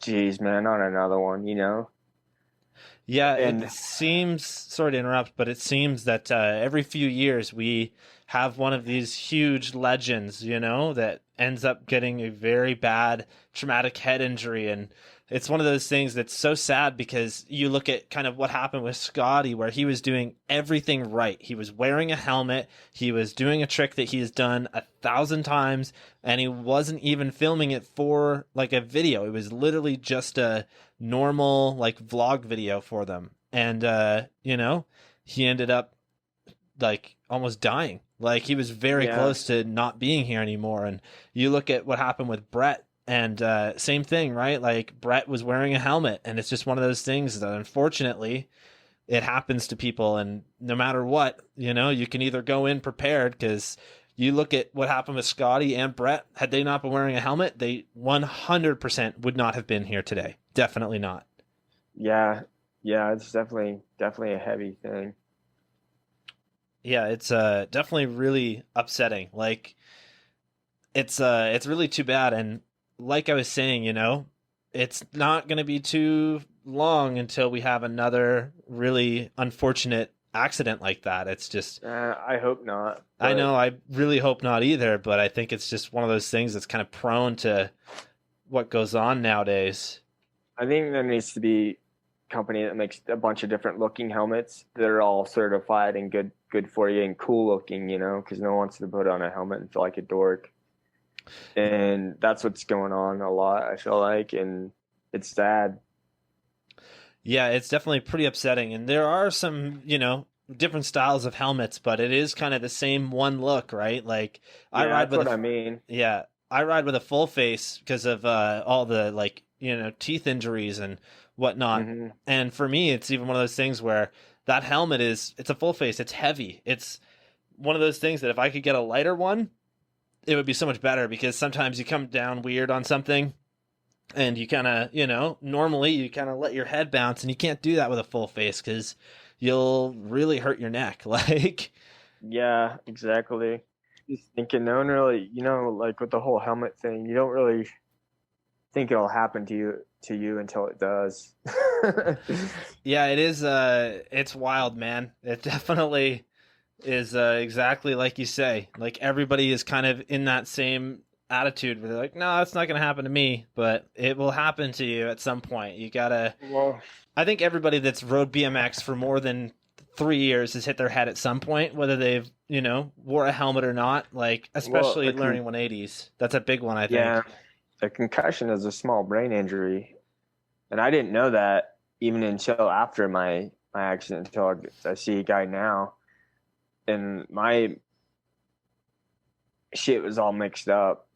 geez, man, not another one, you know? Yeah, it And seems, sorry to interrupt, but it seems that every few years we have one of these huge legends, you know, that ends up getting a very bad traumatic head injury. And it's one of those things that's so sad because you look at kind of what happened with Scotty, where he was doing everything right. He was wearing a helmet, he was doing a trick that he has done 1,000 times, and he wasn't even filming it for like a video. It was literally just a normal like vlog video for them, and you know, he ended up like almost dying. Like he was very yeah, close to not being here anymore. And you look at what happened with Brett, and same thing, right? Like Brett was wearing a helmet, and it's just one of those things that unfortunately it happens to people. And no matter what, you know, you can either go in prepared, because you look at what happened with Scotty and Brett. Had they not been wearing a helmet, they 100% would not have been here today. Definitely not. yeah, yeah, it's definitely a heavy thing. Yeah, it's definitely really upsetting. Like it's really too bad. And like I was saying, you know, it's not going to be too long until we have another really unfortunate accident like that. It's just, I hope not, I but know, I really hope not either, but I think it's just one of those things that's kind of prone to what goes on nowadays. I think there needs to be a company that makes a bunch of different looking helmets that are all certified and good for you and cool looking, you know, because no one wants to put on a helmet and feel like a dork. And that's what's going on a lot, I feel like, and it's sad. Yeah, it's definitely pretty upsetting. And there are some, you know, different styles of helmets, but it is kind of the same one look, right? Like I Yeah, ride that's with what a I mean. yeah, I ride with a full face because of all the like, you know, teeth injuries and whatnot. Hmm. And for me, it's even one of those things where that helmet is, it's a full face, it's heavy. It's one of those things that if I could get a lighter one, it would be so much better, because sometimes you come down weird on something and you kind of, you know, normally you kind of let your head bounce, and you can't do that with a full face because you'll really hurt your neck. Like, Yeah, exactly. Just thinking, no one really, you know, like with the whole helmet thing, you don't really think it'll happen to you until it does. yeah, it is. It's wild, man. It definitely is exactly like you say. Like everybody is kind of in that same attitude where they're like, no, it's not going to happen to me, but it will happen to you at some point. You gotta. Well, I think everybody that's rode BMX for more than 3 years has hit their head at some point, whether they've, you know, wore a helmet or not. Like well, especially learning 180s. That's a big one, I yeah, think. a concussion is a small brain injury, and I didn't know that even until after my accident. Until I see a guy now, and my shit was all mixed up.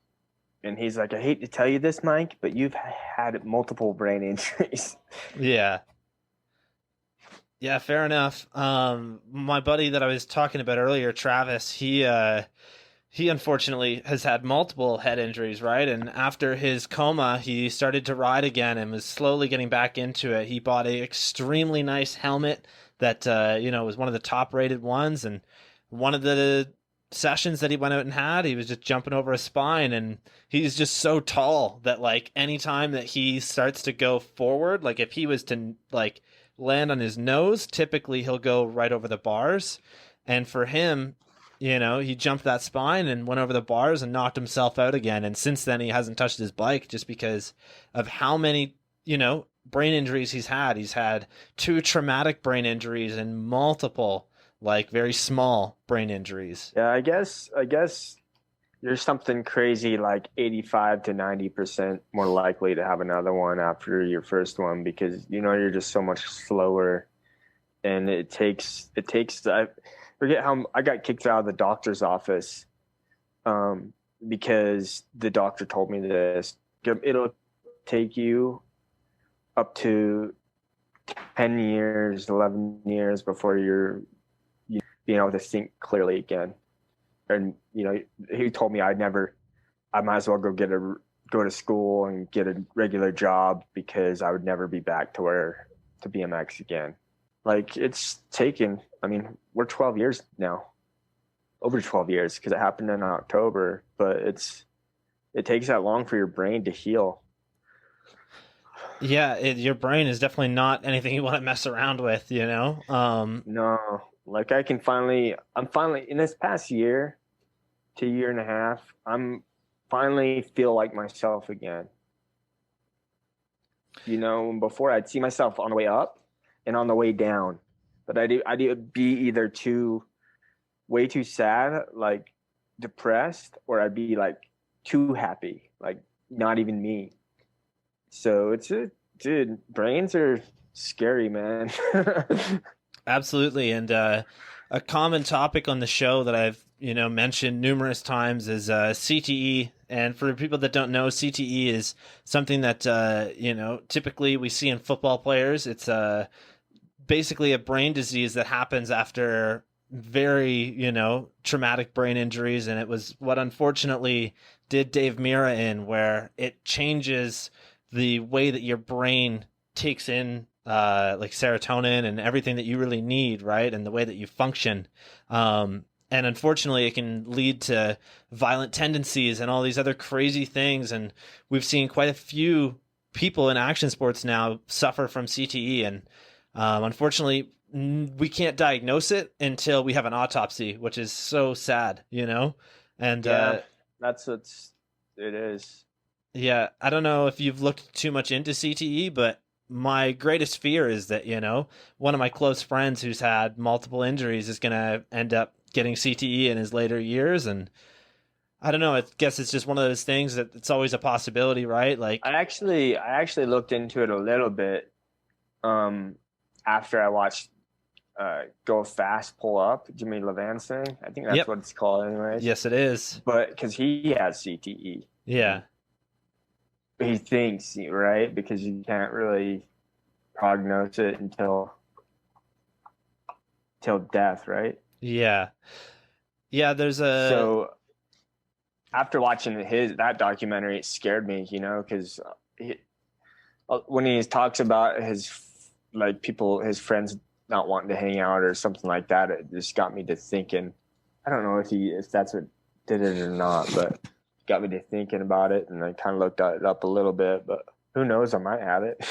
And he's like, I hate to tell you this, Mike, but you've had multiple brain injuries. Yeah. Yeah, fair enough. My buddy that I was talking about earlier, Travis, he unfortunately has had multiple head injuries, right? And after his coma, he started to ride again and was slowly getting back into it. He bought a extremely nice helmet that you know, was one of the top rated ones, and one of the sessions that he went out and had, he was just jumping over a spine, and he's just so tall that like anytime that he starts to go forward, like if he was to like land on his nose, typically he'll go right over the bars. And for him, you know, he jumped that spine and went over the bars and knocked himself out again. And since then, he hasn't touched his bike just because of how many, you know, brain injuries he's had. He's had 2 traumatic brain injuries and multiple, like, very small brain injuries. Yeah, I guess you're something crazy like 85 to 90% more likely to have another one after your first one because you know you're just so much slower and it takes I forget how I got kicked out of the doctor's office because the doctor told me this. It'll take you up to 10 years, 11 years before you're being able to think clearly again. And, he told me I might as well go to school and get a regular job because I would never be back to BMX again. Like, it's taken, we're 12 years now, over 12 years, because it happened in October, but it takes that long for your brain to heal. Yeah, your brain is definitely not anything you want to mess around with, No, like I'm finally in this past year to year and a half, I'm finally feel like myself again. Before I'd see myself on the way up and on the way down, but I'd be either way too sad, like depressed, or I'd be like too happy, like not even me. So dude, brains are scary, man. Absolutely. And a common topic on the show that I've, mentioned numerous times is CTE. And for people that don't know, CTE is something that, typically we see in football players. It's basically a brain disease that happens after very, traumatic brain injuries. And it was what unfortunately did Dave Mira in, where it changes the way that your brain takes in like serotonin and everything that you really need, right? And the way that you function. And unfortunately, it can lead to violent tendencies and all these other crazy things. And we've seen quite a few people in action sports now suffer from CTE. And unfortunately, we can't diagnose it until we have an autopsy, which is so sad, And yeah, that's what it is. Yeah, I don't know if you've looked too much into CTE, but my greatest fear is that, one of my close friends who's had multiple injuries is going to end up getting CTE in his later years. And I don't know, I guess it's just one of those things that it's always a possibility, right? Like, I actually looked into it a little bit after I watched Go Fast Pull Up, Jimmy Levan's thing. I think that's Yep. what it's called anyways. Yes, it is. But because he has CTE. Yeah. He thinks, right? Because you can't really prognose it until death, right? Yeah. Yeah, So after watching that documentary, it scared me, because when he talks about his friends not wanting to hang out or something like that, it just got me to thinking. I don't know if that's what did it or not, but it got me to thinking about it, and I kind of looked it up a little bit, but who knows? I might have it.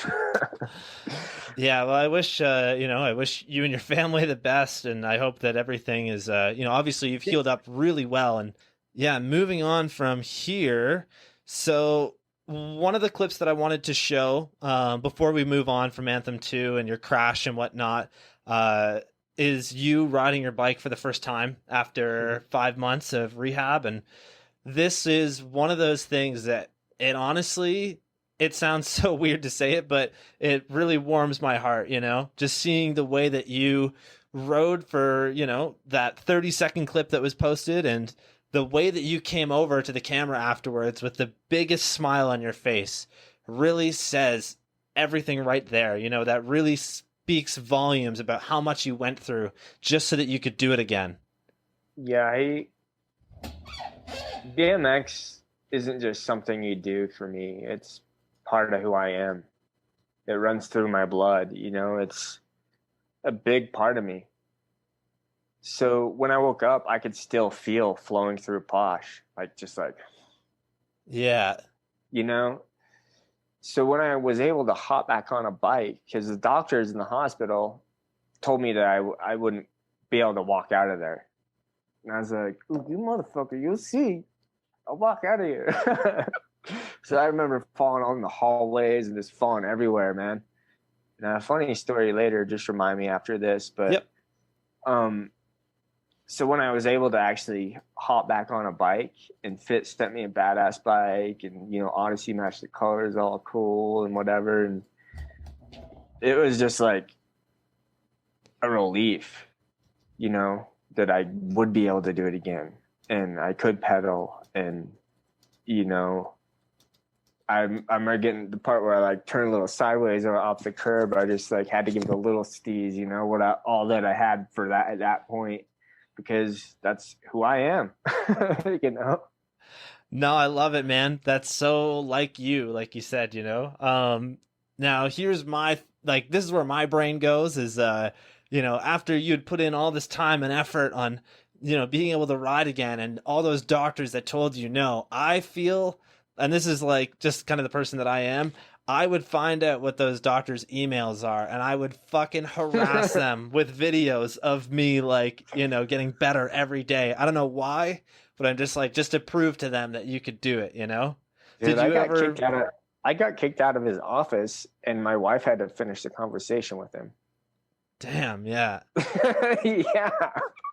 Yeah, well, I wish I wish you and your family the best, and I hope that everything is obviously you've healed up really well. And yeah, moving on from here. So one of the clips that I wanted to show before we move on from Anthem 2 and your crash and whatnot is you riding your bike for the first time after 5 months of rehab. And this is one of those things that it sounds so weird to say it, but it really warms my heart, just seeing the way that you rode for, that 30-second clip that was posted, and the way that you came over to the camera afterwards with the biggest smile on your face really says everything right there. That really speaks volumes about how much you went through just so that you could do it again. Yeah, BMX isn't just something you do for me. It's part of who I am. It runs through my blood, it's a big part of me. So when I woke up, I could still feel flowing through Posh, Yeah. So when I was able to hop back on a bike, because the doctors in the hospital told me that I wouldn't be able to walk out of there. And I was like, you motherfucker, you'll see. I'll walk out of here. So I remember falling on the hallways and just falling everywhere, man. Now, a funny story later, just remind me after this, but Yep. So when I was able to actually hop back on a bike, and Fit sent me a badass bike, and Odyssey matched the colors, all cool and whatever, and it was just like a relief, that I would be able to do it again, and I could pedal, and you know, I'm getting the part where I like turn a little sideways or off the curb. I just like had to give it a little steeze, all that I had for that at that point, because that's who I am, you know. No, I love it, man. That's so like you said, Now here's this is where my brain goes is, after you'd put in all this time and effort on, being able to ride again and all those doctors that told you no, I feel, and this is like just kind of the person that I am, I would find out what those doctors' emails are and I would fucking harass them with videos of me, like, getting better every day. I don't know why, but I'm just like, just to prove to them that you could do it, Dude, Did you ever? I got kicked out of his office, and my wife had to finish the conversation with him. Damn, yeah. Yeah.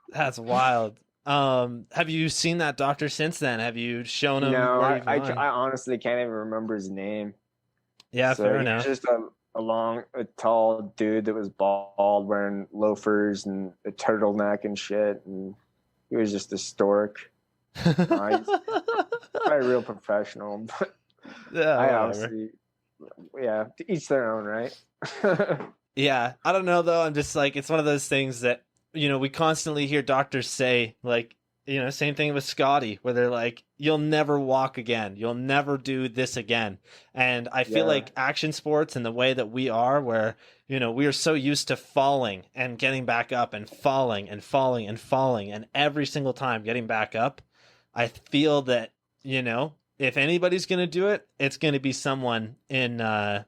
That's wild. Have you seen that doctor since then? Have you shown him No, where you've I gone? honestly can't even remember his name. Yeah, So fair he was enough. just a tall dude that was bald, wearing loafers and a turtleneck and shit, and he was just a stork. He's not a real professional, but Yeah, I whatever. obviously, yeah, to each their own, right? Yeah, I don't know though. I'm just like, it's one of those things that, we constantly hear doctors say, like, same thing with Scotty, where they're like, you'll never walk again. You'll never do this again. And I feel Yeah. like action sports and the way that we are, where, we are so used to falling and getting back up and falling and falling and falling and every single time getting back up. I feel that, if anybody's going to do it, it's going to be someone in BMX,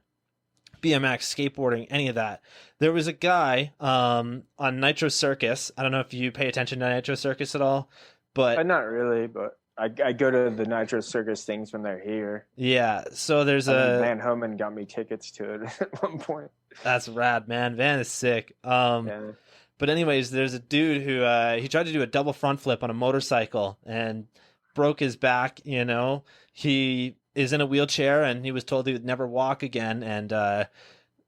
skateboarding, any of that. There was a guy on Nitro Circus. I don't know if you pay attention to Nitro Circus at all, but Not really, but I go to the Nitro Circus things when they're here. yeah. So there's Van Homan got me tickets to it at one point. That's rad, man. Van is sick. Yeah. But anyways, there's a dude who he tried to do a double front flip on a motorcycle and broke his back. He is in a wheelchair and he was told he would never walk again. And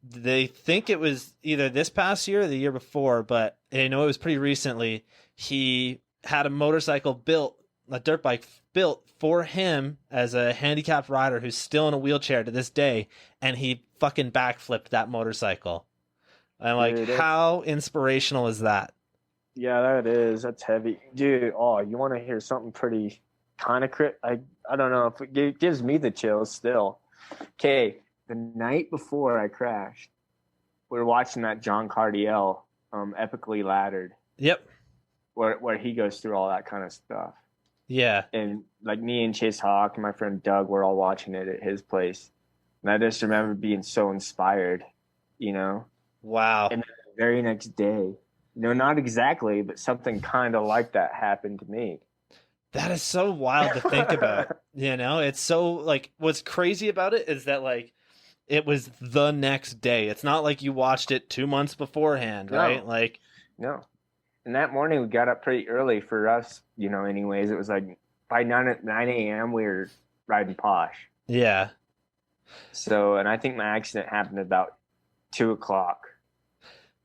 they think it was either this past year or the year before, but it was pretty recently. He had a motorcycle built, a dirt bike built for him as a handicapped rider who's still in a wheelchair to this day, and he fucking backflipped that motorcycle. I'm like, Dude, how inspirational is that? Yeah, that is. That's heavy. Dude, you want to hear something pretty kind of I don't know if it gives me the chills still. Okay, the night before I crashed, we were watching that John Cardiel, Epically Laddered, Yep. where he goes through all that kind of stuff. Yeah. And like me and Chase Hawk and my friend Doug were all watching it at his place. And I just remember being so inspired, Wow. And then the very next day, not exactly, but something kind of like that happened to me. That is so wild to think about. It's so like, what's crazy about it is that like it was the next day. It's not like you watched it 2 months beforehand, right? Like, no. And that morning we got up pretty early for us, anyways. It was like by 9 a.m. we were riding Posh. yeah. So, and I think my accident happened about 2:00.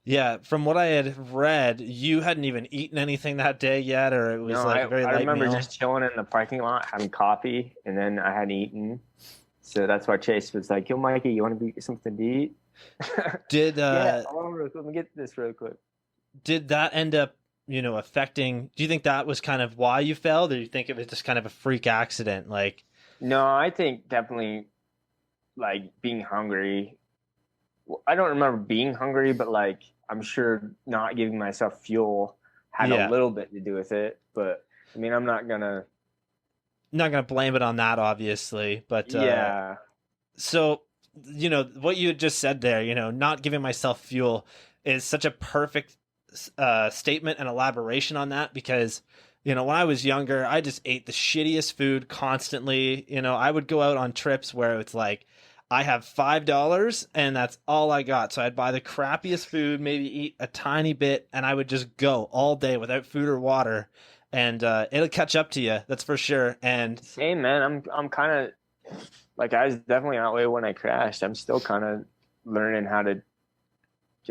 Yeah, from what I had read, you hadn't even eaten anything that day yet, or it was like a very light I remember meal. just chilling in the parking lot having coffee, and then I hadn't eaten. So that's why Chase was like, "Yo, Mikey, you want to get something to eat?" Did let me get this real quick. Did that end up, affecting? Do you think that was kind of why you fell, or do you think it was just kind of a freak accident? Like, No, I think definitely like being hungry. I don't remember being hungry, but like I'm sure not giving myself fuel had a little bit to do with it. But I mean, I'm not gonna blame it on that, obviously. But yeah. So what you had just said there, not giving myself fuel is such a perfect statement and elaboration on that, because when I was younger, I just ate the shittiest food constantly. I would go out on trips where it's like, I have $5 and that's all I got. So I'd buy the crappiest food, maybe eat a tiny bit, and I would just go all day without food or water. And it'll catch up to you, that's for sure. And same, man. I'm kind of like, I was definitely that way when I crashed. I'm still kind of learning how to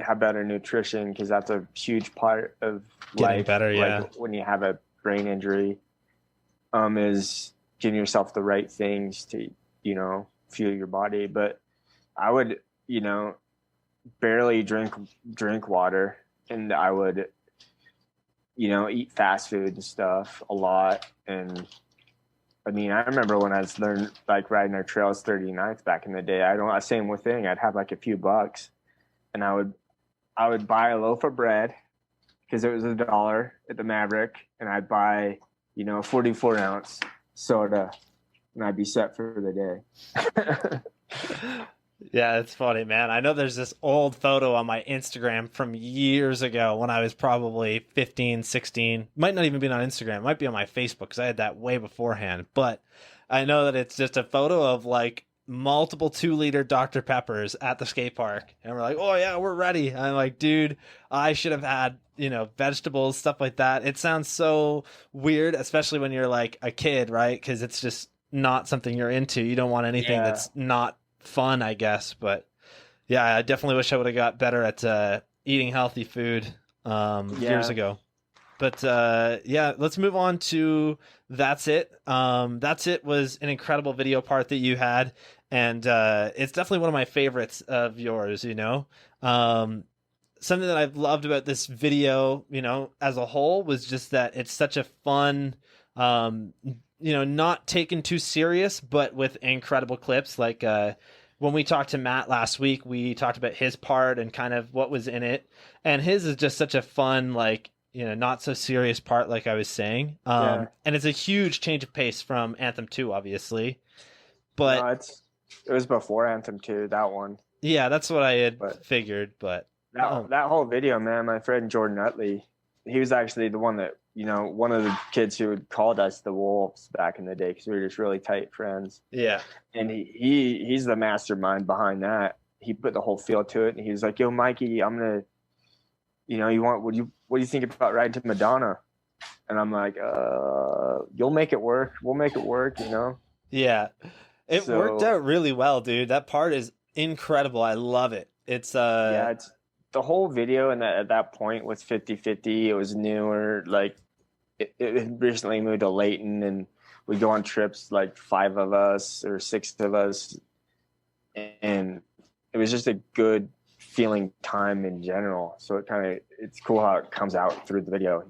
have better nutrition, because that's a huge part of Getting life. better, yeah. Like when you have a brain injury, is giving yourself the right things to, fuel your body. But I would, barely drink water, and I would, eat fast food and stuff a lot. And I mean, I remember when I was riding our trails 39th back in the day, same thing. I'd have like a few bucks, and I would buy a loaf of bread because it was $1 at the Maverick, and I'd buy, a 44-ounce soda, and I'd be set for the day. Yeah, it's funny, man. I know there's this old photo on my Instagram from years ago when I was probably 15, 16. Might not even be on Instagram. It might be on my Facebook because I had that way beforehand. But I know that it's just a photo of like multiple 2-liter Dr. Peppers at the skate park. And we're like, oh, yeah, we're ready. And I'm like, dude, I should have had, vegetables, stuff like that. It sounds so weird, especially when you're like a kid, right? Because it's just not something you're into. You don't want anything that's not fun, I guess. But yeah, I definitely wish I would have got better at eating healthy food years ago. But yeah, let's move on to That's It. That's It was an incredible video part that you had, and it's definitely one of my favorites of yours. Something that I've loved about this video, as a whole, was just that it's such a fun, not taken too serious, but with incredible clips. Like when we talked to Matt last week, we talked about his part and kind of what was in it. And his is just such a fun, like, not so serious part, like I was saying. And it's a huge change of pace from Anthem 2, obviously. But no, it was before Anthem 2, that one. Yeah, that's what I had figured. But that whole video, man, my friend Jordan Utley, he was actually the one that, one of the kids who had called us the Wolves back in the day, because we were just really tight friends. Yeah. And he's the mastermind behind that. He put the whole feel to it, and he was like, yo, Mikey, I'm going to, what do you think about riding to Madonna? And I'm like, you'll make it work. We'll make it work, Yeah. It worked out really well, dude. That part is incredible. I love it. It's the whole video, and at that point was 50-50. It was newer. Like it had recently moved to Layton, and we'd go on trips, like 5 of us or 6 of us. And it was just a good feeling time in general. So it's cool how it comes out through the video,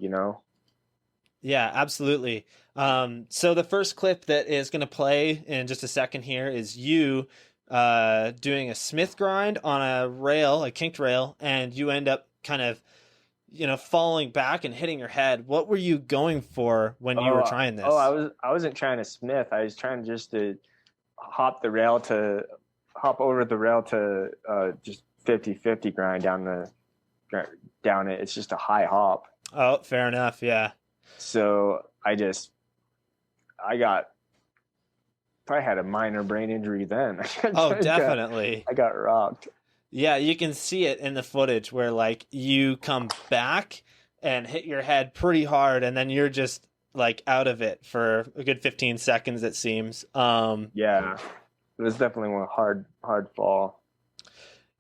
Yeah, absolutely. So the first clip that is going to play in just a second here is you doing a Smith grind on a kinked rail, and you end up kind of, falling back and hitting your head. What were you going for when you were trying this? I wasn't trying to Smith. I was trying just to hop over the rail to just 50-50 grind down it. It's just a high hop. Oh, fair enough. Yeah. So I had a minor brain injury then. Oh, definitely. I got rocked. Yeah, you can see it in the footage where like you come back and hit your head pretty hard, and then you're just like out of it for a good 15 seconds, it seems. Yeah, it was definitely one hard fall.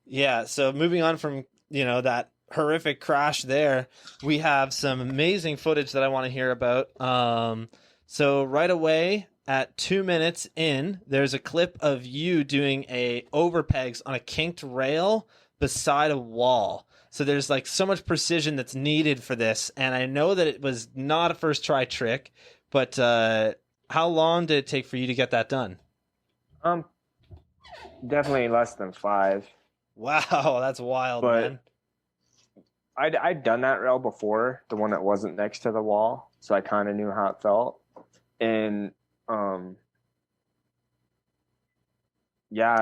Yeah, so moving on from, that horrific crash there, we have some amazing footage that I want to hear about. So right away at 2 minutes in, there's a clip of you doing a overpegs on a kinked rail beside a wall. So there's like so much precision that's needed for this. And I know that it was not a first try trick, but how long did it take for you to get that done? Definitely less than 5. Wow, that's wild, man. I'd done that rail before, the one that wasn't next to the wall, so I kind of knew how it felt. And I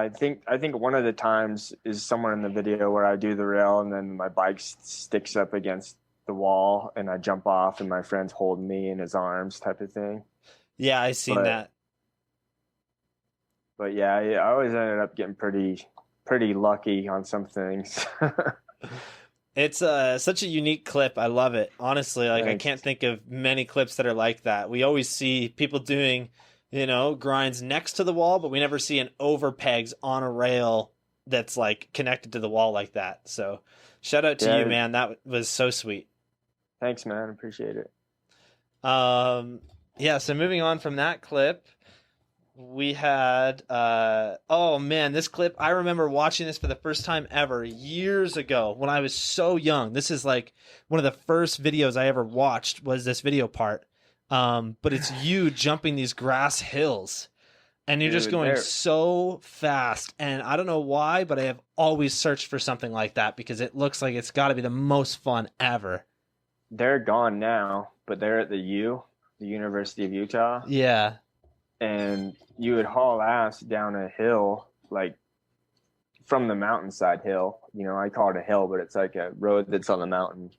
think one of the times is somewhere in the video where I do the rail and then my bike sticks up against the wall and I jump off and my friend's holding me in his arms, type of thing. Yeah, I seen that. But yeah, I always ended up getting pretty lucky on some things. It's such a unique clip. I love it. Honestly, like Thanks. I can't think of many clips that are like that. We always see people doing, grinds next to the wall, but we never see an overpegs on a rail that's like connected to the wall like that. So shout out to Yeah, you, man. That was so sweet. thanks, man. Appreciate it. Um, yeah. So moving on from that clip, we had oh man, this clip, I remember watching this for the first time ever years ago when I was so young. This is like one of the first videos I ever watched was this video part. But it's you jumping these grass hills and you're just Dude, going so fast, and I don't know why, but I have always searched for something like that because it looks like it's got to be the most fun ever. they're gone now, but they're at the University of Utah, Yeah. and you would haul ass down a hill, like from the mountainside hill. You know, I call it a hill, but it's like a road that's on the mountain.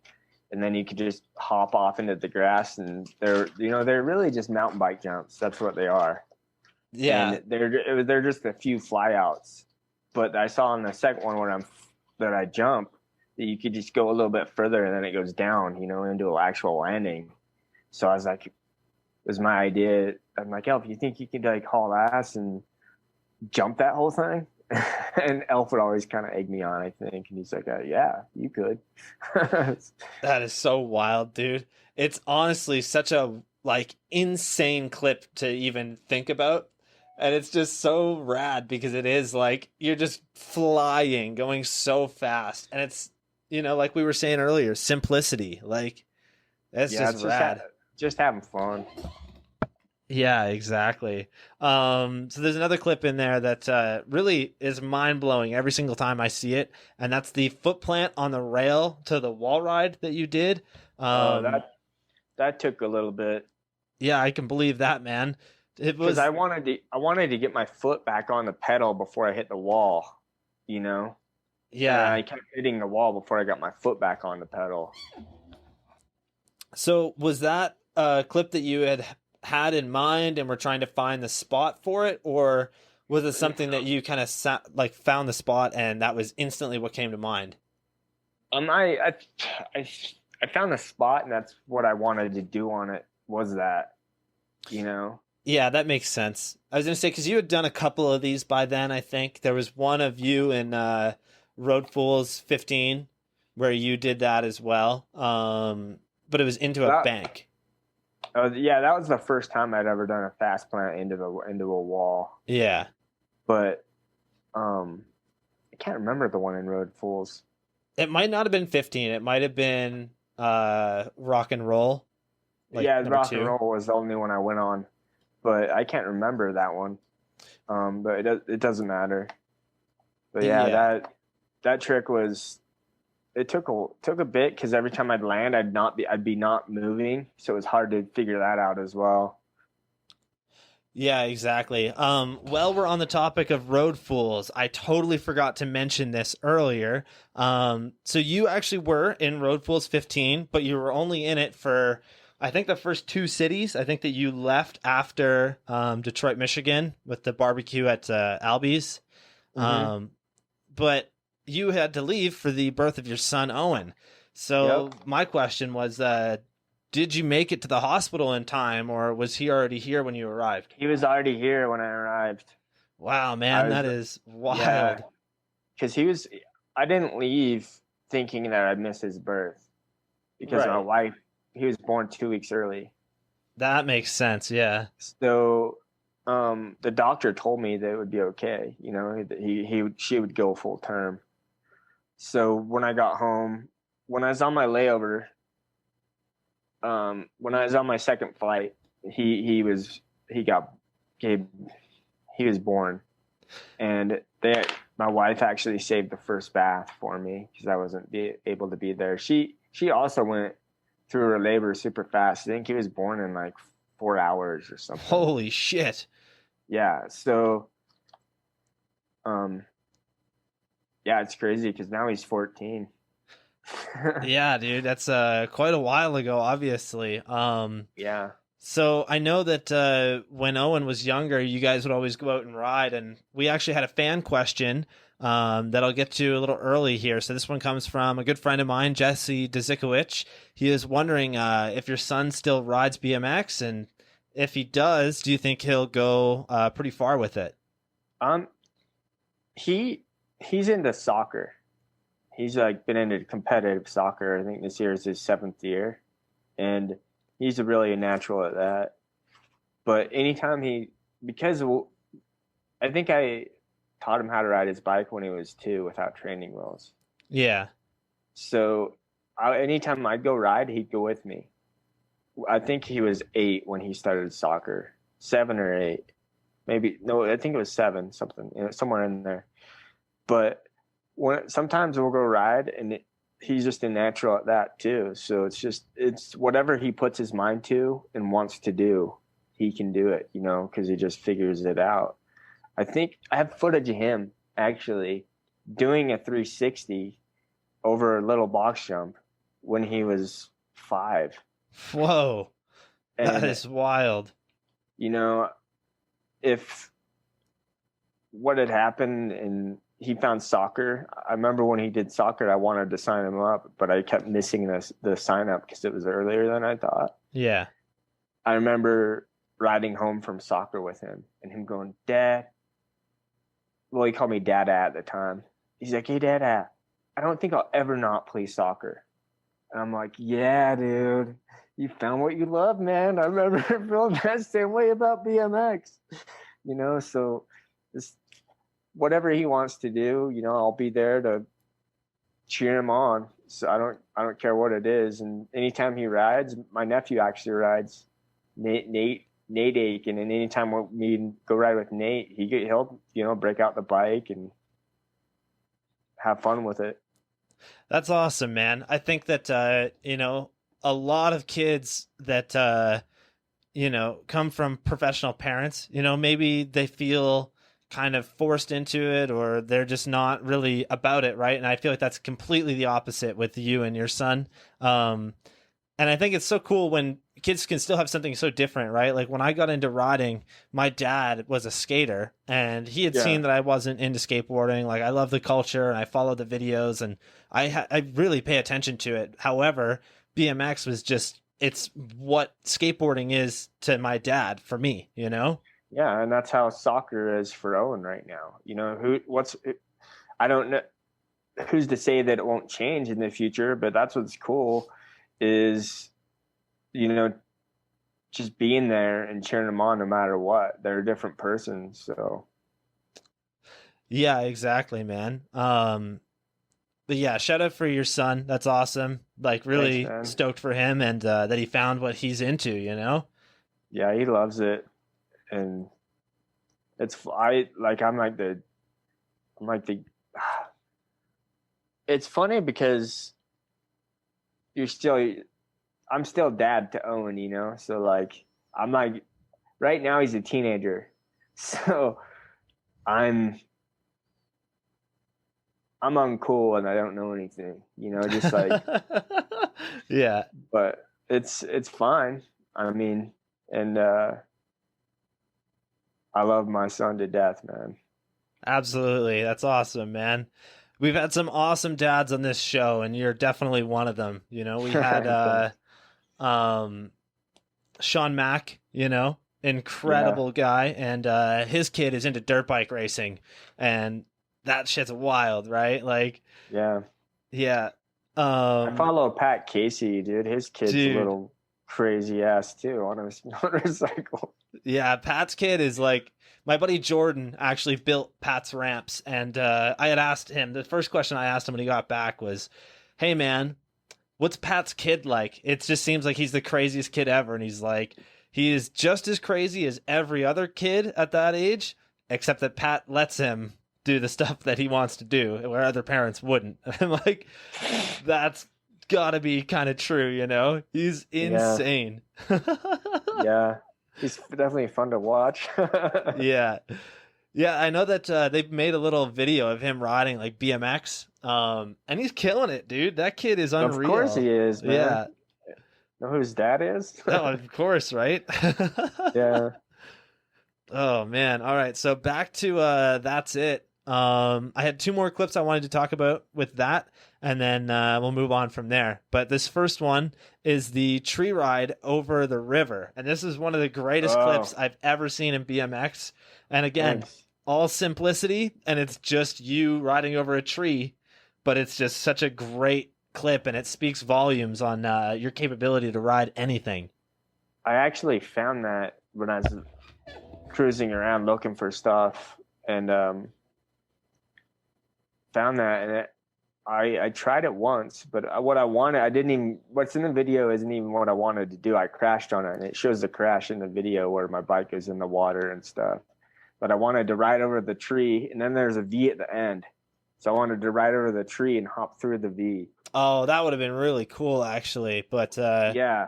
And then you could just hop off into the grass, and they're really just mountain bike jumps. That's what they are. Yeah. And they're just a few flyouts. But I saw on the second one that I jump that you could just go a little bit further, and then it goes down, into an actual landing. So I was like, it was my idea. I'm like, Elf, you think you could like haul ass and jump that whole thing? And Elf would always kind of egg me on, I think. And he's like, yeah, you could. That is so wild, dude. It's honestly such a like insane clip to even think about. And it's just so rad because it is like you're just flying, going so fast. And it's, like we were saying earlier, simplicity. Like that's just rad. Just having fun. Yeah, exactly. So there's another clip in there that really is mind blowing every single time I see it, and that's the foot plant on the rail to the wall ride that you did. That took a little bit. Yeah, I can believe that, man. It was. Because I wanted to get my foot back on the pedal before I hit the wall, Yeah. And I kept hitting the wall before I got my foot back on the pedal. So was that a clip that you had in mind and were trying to find the spot for it, or was it something that you kind of found the spot and that was instantly what came to mind? I found the spot, and that's what I wanted to do on it. Was that, Yeah, that makes sense. I was going to say, because you had done a couple of these by then, I think. There was one of you in Road Fools 15 where you did that as well. But it was into a bank. Yeah, that was the first time I'd ever done a fast plant into a wall. Yeah. But I can't remember the one in Road Fools. It might not have been 15. It might have been Rock and Roll. Rock and Roll was the only one I went on. But I can't remember that one. But it doesn't matter. But that trick was, it took a bit because every time I'd land, I'd be not moving, so it was hard to figure that out as well. Yeah, exactly. Well, we're on the topic of Road Fools. I totally forgot to mention this earlier. So you actually were in Road Fools 15, but you were only in it for, I think, the first two cities. I think that you left after Detroit, Michigan with the barbecue at Albies. Mm-hmm. But you had to leave for the birth of your son, Owen. So My question was, did you make it to the hospital in time, or was he already here when you arrived? He was already here when I arrived. Wow, man, that is wild. Yeah, because I didn't leave thinking that I'd miss his birth because my wife, he was born 2 weeks early. That makes sense, yeah. So the doctor told me that it would be okay. She would go full term. So when I got home, when I was on my layover, when I was on my second flight, he was born, and my wife actually saved the first bath for me because I wasn't able to be there. She also went through her labor super fast. I think he was born in like 4 hours or something. Holy shit! Yeah. So, yeah, it's crazy because now he's 14. Yeah, dude, that's quite a while ago, obviously. Yeah. So I know that when Owen was younger, you guys would always go out and ride, and we actually had a fan question that I'll get to a little early here. So this one comes from a good friend of mine, Jesse Dzikowicz. He is wondering if your son still rides BMX, and if he does, do you think he'll go pretty far with it? he's into soccer. He's like been into competitive soccer. I think this year is his 7th year, and he's really a natural at that. But anytime because I think I taught him how to ride his bike when he was 2 without training wheels. Yeah. So anytime I'd go ride, he'd go with me. I think he was 8 when he started soccer, 7 or 8, maybe. No, I think it was 7, something, somewhere in there. But sometimes we'll go ride, and he's just a natural at that too. So it's whatever he puts his mind to and wants to do, he can do it, because he just figures it out. I think I have footage of him actually doing a 360 over a little box jump when he was 5. Whoa. And, that is wild. If what had happened and he found soccer, I remember when he did soccer, I wanted to sign him up, but I kept missing the sign up because it was earlier than I thought. Yeah. I remember riding home from soccer with him and him going, Dad. Well, he called me Dada at the time. He's like, hey, Dada, I don't think I'll ever not play soccer. And I'm like, yeah, dude, you found what you love, man. I remember feeling that same way about BMX, so just whatever he wants to do, I'll be there to cheer him on. So I don't care what it is. And anytime he rides, my nephew actually rides, Nate Aitken, and anytime we go ride with Nate, he'll break out the bike and have fun with it. That's awesome, man. I think that a lot of kids that come from professional parents, maybe they feel kind of forced into it, or they're just not really about it, right? And I feel like that's completely the opposite with you and your son. And I think it's so cool when kids can still have something so different, right? Like when I got into riding, my dad was a skater, and he had seen that I wasn't into skateboarding. Like I love the culture, and I follow the videos, and I really pay attention to it. However, BMX was it's what skateboarding is to my dad for me, Yeah, and that's how soccer is for Owen right now. I don't know who's to say that it won't change in the future, but that's what's cool is, just being there and cheering them on no matter what. They're a different person, so. Yeah, exactly, man. But yeah, shout out for your son. That's awesome. Like really Thanks, stoked for him, and that he found what he's into, Yeah, he loves it. And it's funny because I'm still dad to Owen, so like, I'm like, right now he's a teenager. So I'm uncool and I don't know anything, just like, yeah, but it's fine. I mean, and, I love my son to death, man. absolutely. That's awesome, man. We've had some awesome dads on this show, and you're definitely one of them. We had Sean Mack, incredible guy, and his kid is into dirt bike racing, and that shit's wild, right? Like, yeah. I follow Pat Casey, dude. His kid's a little crazy ass too on his motorcycle. Yeah, Pat's kid is like, my buddy Jordan actually built Pat's ramps, and I had asked him, the first question I asked him when he got back was, hey man, what's Pat's kid like? It just seems like he's the craziest kid ever. And he's like, he is just as crazy as every other kid at that age, except that Pat lets him do the stuff that he wants to do where other parents wouldn't. I'm like, that's gotta be kind of true, he's insane. Yeah, he's definitely fun to watch. Yeah, I know that they've made a little video of him riding like BMX, and he's killing it, dude. That kid is unreal. Of course he is, man. Yeah. Know who his dad is? Oh, of course, right? Yeah. Oh man. All right, so back to that's it. I had 2 more clips I wanted to talk about with that, and then we'll move on from there. But this first one is the tree ride over the river, and this is one of the greatest clips I've ever seen in BMX. And again, all simplicity, and it's just you riding over a tree, but it's just such a great clip, and it speaks volumes on your capability to ride anything. I actually found that when I was cruising around looking for stuff, and found that, and I tried it once, but what I wanted, I didn't even, what's in the video isn't even what I wanted to do. I crashed on it, and it shows the crash in the video where my bike is in the water and stuff. But I wanted to ride over the tree, and then there's a V at the end. So I wanted to ride over the tree and hop through the V. Oh, that would have been really cool, actually. But yeah,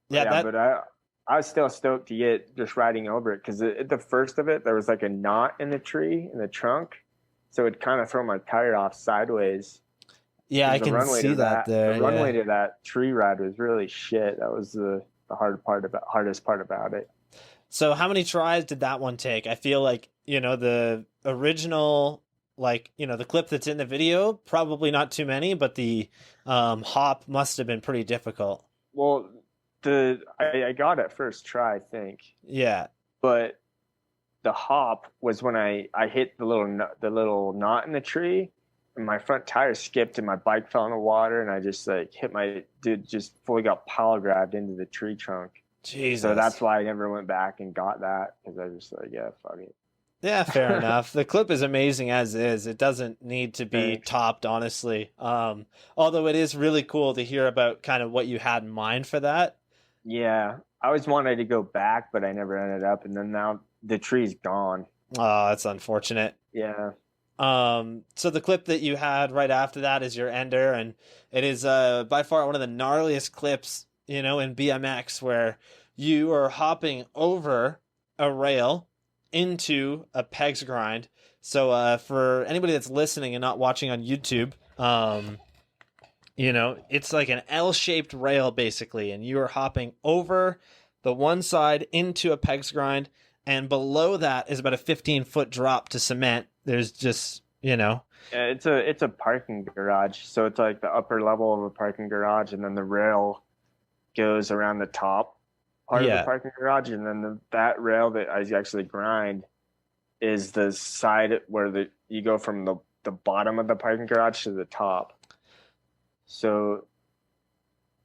but I was still stoked to get just riding over it, because at the first of it, there was like a knot in the tree, in the trunk. So it kind of threw my tire off sideways. Yeah, I can see that there. The runway to that tree ride was really shit. That was the hardest part about it. So how many tries did that one take? I feel like, the original, the clip that's in the video, probably not too many, but the hop must have been pretty difficult. Well, I got it first try, I think. Yeah. But the hop was when I hit the little knot in the tree, and my front tire skipped and my bike fell in the water, and I just just fully got pile grabbed into the tree trunk. Jesus. So that's why I never went back and got that, because I was just like, yeah, fuck it. Yeah, fair enough. The clip is amazing as is. It doesn't need to be topped, honestly. Although it is really cool to hear about kind of what you had in mind for that. Yeah, I always wanted to go back, but I never ended up, and then now the tree's gone. Oh, that's unfortunate. Yeah. So the clip that you had right after that is your ender, and it is by far one of the gnarliest clips, in BMX, where you are hopping over a rail into a pegs grind. So for anybody that's listening and not watching on YouTube, it's like an L-shaped rail basically, and you are hopping over the one side into a pegs grind, and below that is about a 15-foot drop to cement. There's just, Yeah, it's a parking garage, so it's like the upper level of a parking garage, and then the rail goes around the top part of the parking garage, and then that rail that I actually grind is the side where you go from the bottom of the parking garage to the top. So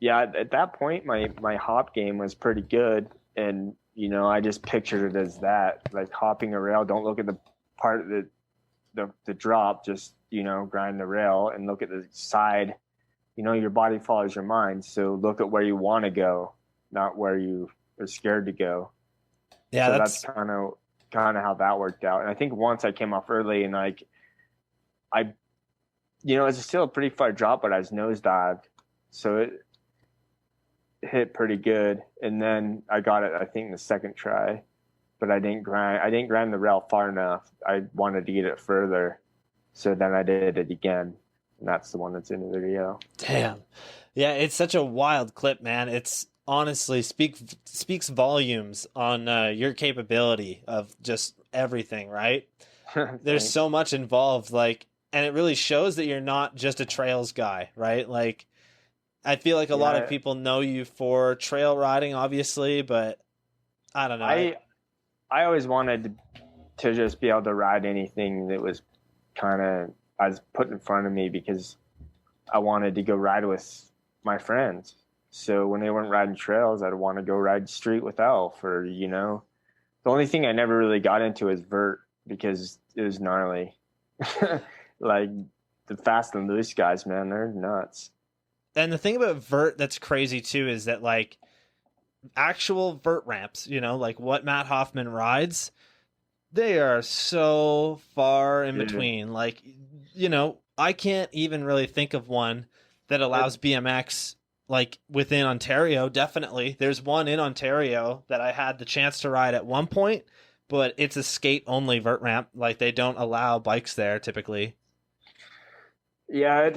yeah, at that point my hop game was pretty good, and I just pictured it as that, like hopping a rail. Don't look at the part of the drop, just grind the rail and look at the side. Your body follows your mind, so look at where you want to go, not where you are scared to go. Yeah, so that's kind of how that worked out. And I think once I came off early, and it's still a pretty far drop, but I was nosedived, so it hit pretty good. And then I got it, I think, the second try, but I didn't grind the rail far enough. I wanted to get it further, so then I did it again, and that's the one that's in the video. Damn. Yeah, it's such a wild clip, man. It's honestly speaks volumes on your capability of just everything, right? There's so much involved, and it really shows that you're not just a trails guy, right? Like, I feel like a lot of people know you for trail riding, obviously, but I don't know. I always wanted to just be able to ride anything that was I was put in front of me, because I wanted to go ride with my friends. So when they weren't riding trails, I'd want to go ride street with Elf, or, the only thing I never really got into is vert, because it was gnarly. Like the fast and loose guys, man, they're nuts. And the thing about vert that's crazy too is that actual vert ramps, like what Matt Hoffman rides, they are so far in between. I can't even really think of one that allows BMX within Ontario. Definitely. There's one in Ontario that I had the chance to ride at one point, but it's a skate only vert ramp. They don't allow bikes there typically. Yeah,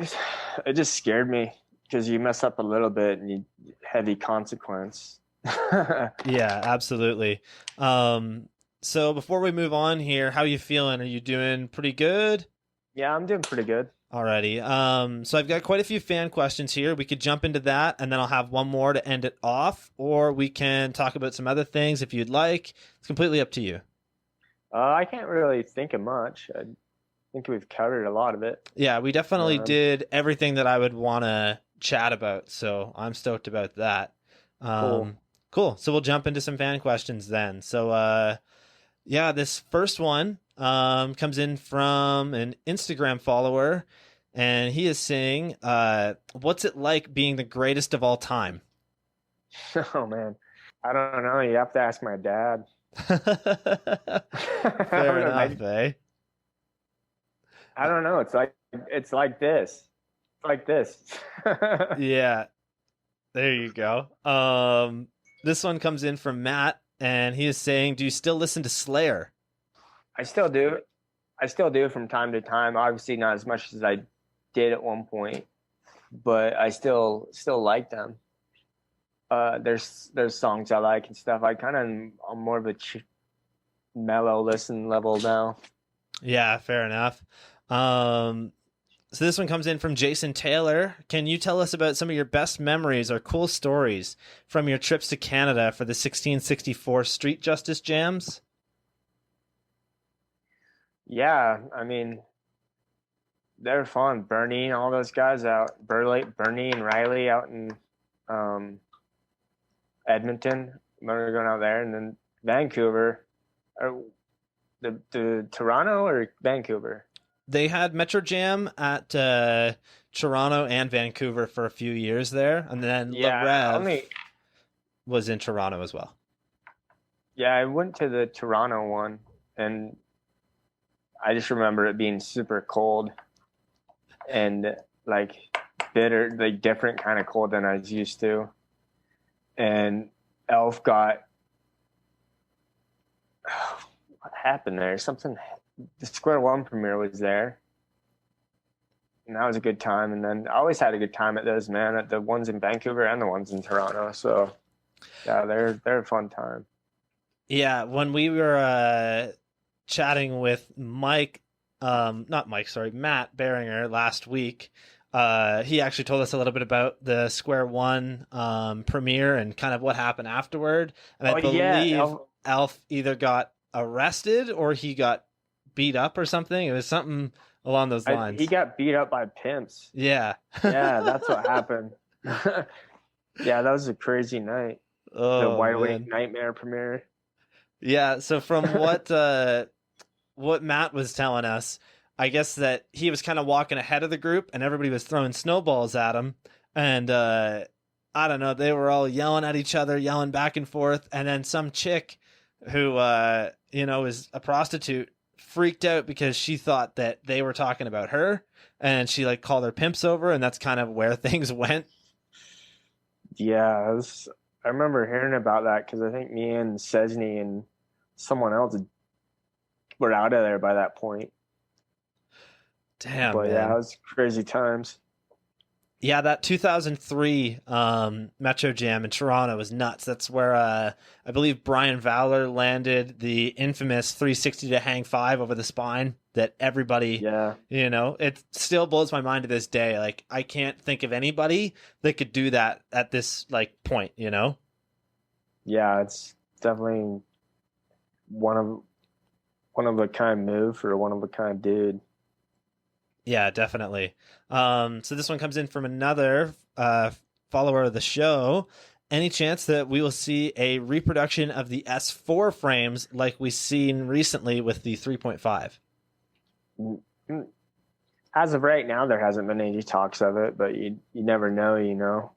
it just scared me, because you mess up a little bit and you heavy consequence. Yeah, absolutely. So before we move on here, how are you feeling? Are you doing pretty good? Yeah, I'm doing pretty good. Alrighty. So I've got quite a few fan questions here. We could jump into that, and then I'll have one more to end it off, or we can talk about some other things if you'd like. It's completely up to you. I can't really think of much. I think we've covered a lot of it. Yeah, we definitely Um, did everything that I would want to chat about, so I'm stoked about that. cool. Cool. So we'll jump into some fan questions then. So yeah, this first one comes in from an Instagram follower, and he is saying, what's it like being the greatest of all time? Oh man, I don't know. You have to ask my dad. I Fair don't know. enough, eh? I don't know. It's like this. It's like this. Yeah, there you go. This one comes in from Matt, and he is saying, "Do you still listen to Slayer?" I still do. I still do from time to time. Obviously, not as much as I did at one point, but I still like them. There's songs I like and stuff. I'm more of a mellow listen level now. Yeah, fair enough. So this one comes in from Jason Taylor. Can you tell us about some of your best memories or cool stories from your trips to Canada for the 1664 Street Justice Jams? Yeah, I mean they're fun. Bernie and all those guys out. Bernie and Riley out in um, Edmonton. Remember going out there, and then Vancouver. Or the Toronto or Vancouver? They had Metro Jam at Toronto and Vancouver for a few years there, and then Yeah, La Rev only was in Toronto as well. yeah. I went to the Toronto one, and I just remember it being super cold and like bitter, like different kind of cold than I was used to. And Elf got what happened there? Something. The Square One premiere was there, and that was a good time. And then I always had a good time at those, man. At the ones in Vancouver and the ones in Toronto. So yeah, they're a fun time. Yeah, when we were chatting with Mike, not Mike, sorry, Matt Beringer last week, he actually told us a little bit about the Square One premiere and kind of what happened afterward. And I believe Elf either got arrested or he got beat up or something. It was something along those lines. He got beat up by pimps. Yeah. Yeah, that's what happened. Yeah, that was a crazy night. Oh, the Wide Awake man. Nightmare premiere. Yeah, so from what Matt was telling us, I guess that he was kind of walking ahead of the group and everybody was throwing snowballs at him. And I don't know, they were all yelling at each other, yelling back and forth. And then some chick who, is a prostitute freaked out because she thought that they were talking about her. And she like called her pimps over. And that's kind of where things went. Yeah, I remember hearing about that because I think me and Sesney and someone else were out of there by that point. Damn, but man. Yeah, it was crazy times. Yeah, that 2003 Metro Jam in Toronto was nuts. That's where I believe Brian Fowler landed the infamous 360 to hang five over the spine that everybody, it still blows my mind to this day. Like, I can't think of anybody that could do that at this like point, Yeah, it's definitely one of a kind move for a one of a kind dude. Yeah, definitely. So this one comes in from another follower of the show. Any chance that we will see a reproduction of the S4 frames like we've seen recently with the 3.5? As of right now, there hasn't been any talks of it, but you never know,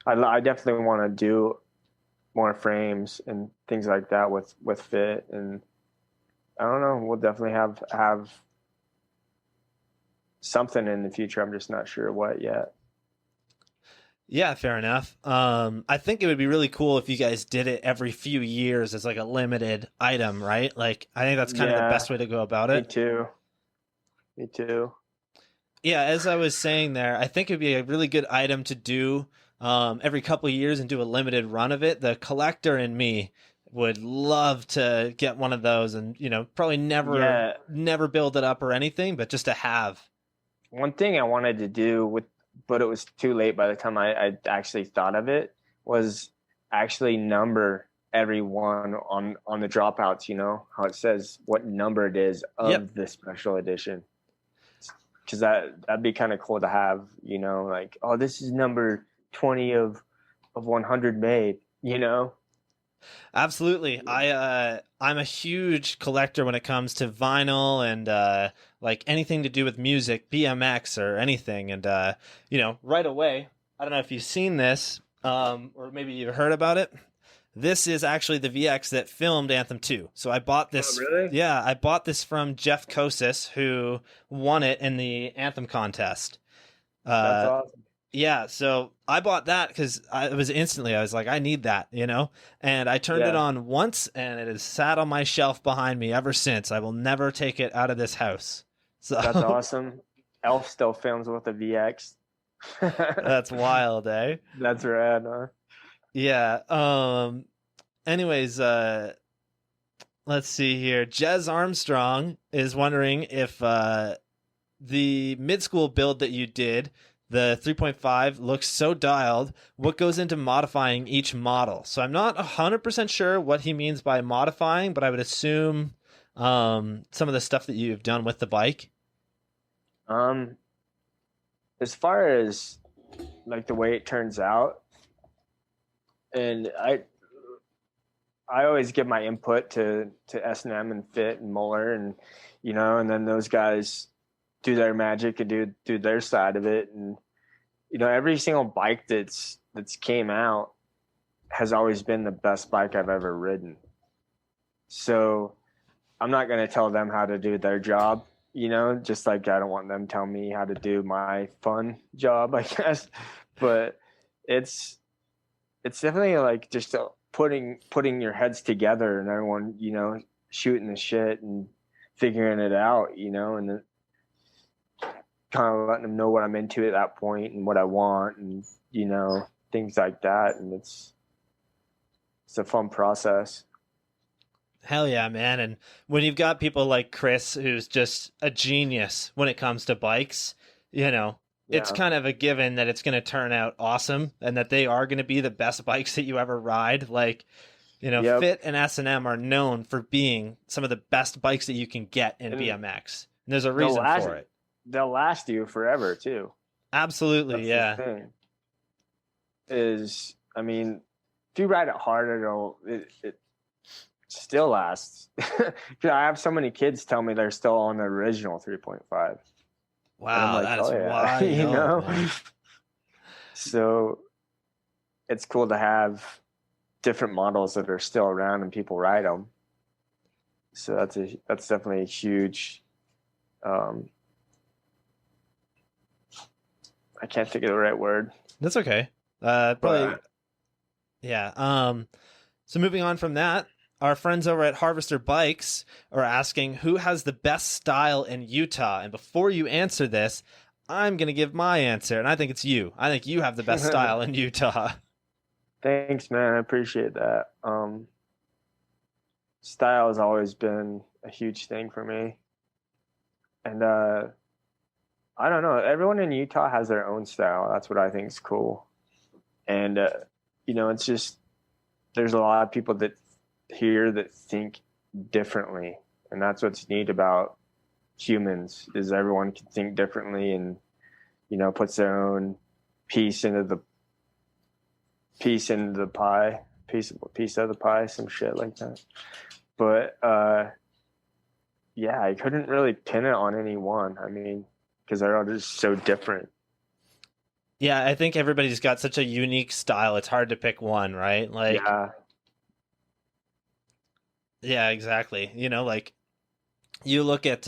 I definitely want to do more frames and things like that with fit, and I don't know. We'll definitely have something in the future. I'm just not sure what yet. Yeah, fair enough. I think it would be really cool if you guys did it every few years as like a limited item, right? Like, I think that's kind of the best way to go about it. Me too. Yeah, as I was saying there, I think it'd be a really good item to do every couple of years and do a limited run of it. The collector in me would love to get one of those and, probably never build it up or anything, but just to have. One thing I wanted to do but it was too late by the time I actually thought of it, was actually number everyone on the dropouts, you know, how it says what number it is Yep. of the special edition. Because that'd be kind of cool to have, you know, like, oh, this is number 20 of 100 made, you know. Absolutely. I'm a huge collector when it comes to vinyl and like anything to do with music, BMX or anything. And you know, right away, I don't know if you've seen this or maybe you've heard about it. This is actually the VX that filmed Anthem 2. So I bought this. Oh, really? Yeah, I bought this from Jeff Kosis, who won it in the Anthem contest. That's awesome. Yeah, so I bought that because I was like, I need that, you know? And I turned it on once, and it has sat on my shelf behind me ever since. I will never take it out of this house. So That's awesome. Elf still films with a VX. that's wild, eh? That's rad, huh? Yeah. Anyways, let's see here. Jez Armstrong is wondering if the mid-school build that you did, the 3.5, looks so dialed. What goes into modifying each model? So I'm not 100% sure what he means by modifying, but I would assume some of the stuff that you've done with the bike. As far as like the way it turns out, and I always give my input to S&M and Fit and Muller, and you know, and then those guys do their magic and do their side of it. And you know, every single bike that's came out has always been the best bike I've ever ridden. So I'm not going to tell them how to do their job, you know, just like I don't want them telling me how to do my fun job, I guess. But it's definitely like just putting your heads together and everyone, you know, shooting the shit and figuring it out, you know, and then kind of letting them know what I'm into at that point and what I want, and you know, things like that. And it's a fun process. Hell yeah, man. And when you've got people like Chris, who's just a genius when it comes to bikes, you know, it's kind of a given that it's going to turn out awesome and that they are going to be the best bikes that you ever ride. Like, you know, Fit and S&M are known for being some of the best bikes that you can get in BMX. And there's a reason for it. They'll last you forever too. Absolutely. That's the thing. Is, I mean, if you ride it hard, it still lasts. I have so many kids tell me they're still on the original 3.5. Wow, like, that is wild. You know? Man. So it's cool to have different models that are still around and people ride them. So that's definitely a huge. I can't think of the right word. That's okay. Probably. Yeah. So moving on from that, our friends over at Harvester Bikes are asking who has the best style in Utah. And before you answer this, I'm going to give my answer. And I think it's you. I think you have the best style in Utah. Thanks, man. I appreciate that. Style has always been a huge thing for me. And I don't know. Everyone in Utah has their own style. That's what I think is cool. And, you know, it's just, there's a lot of people that here that think differently. And that's what's neat about humans, is everyone can think differently and, you know, puts their own piece of the pie, piece of the pie, some shit like that. But, yeah, I couldn't really pin it on any one. I mean, because they're all just so different. Yeah, I think everybody's got such a unique style. It's hard to pick one, right? Like, yeah, exactly. You know, like you look at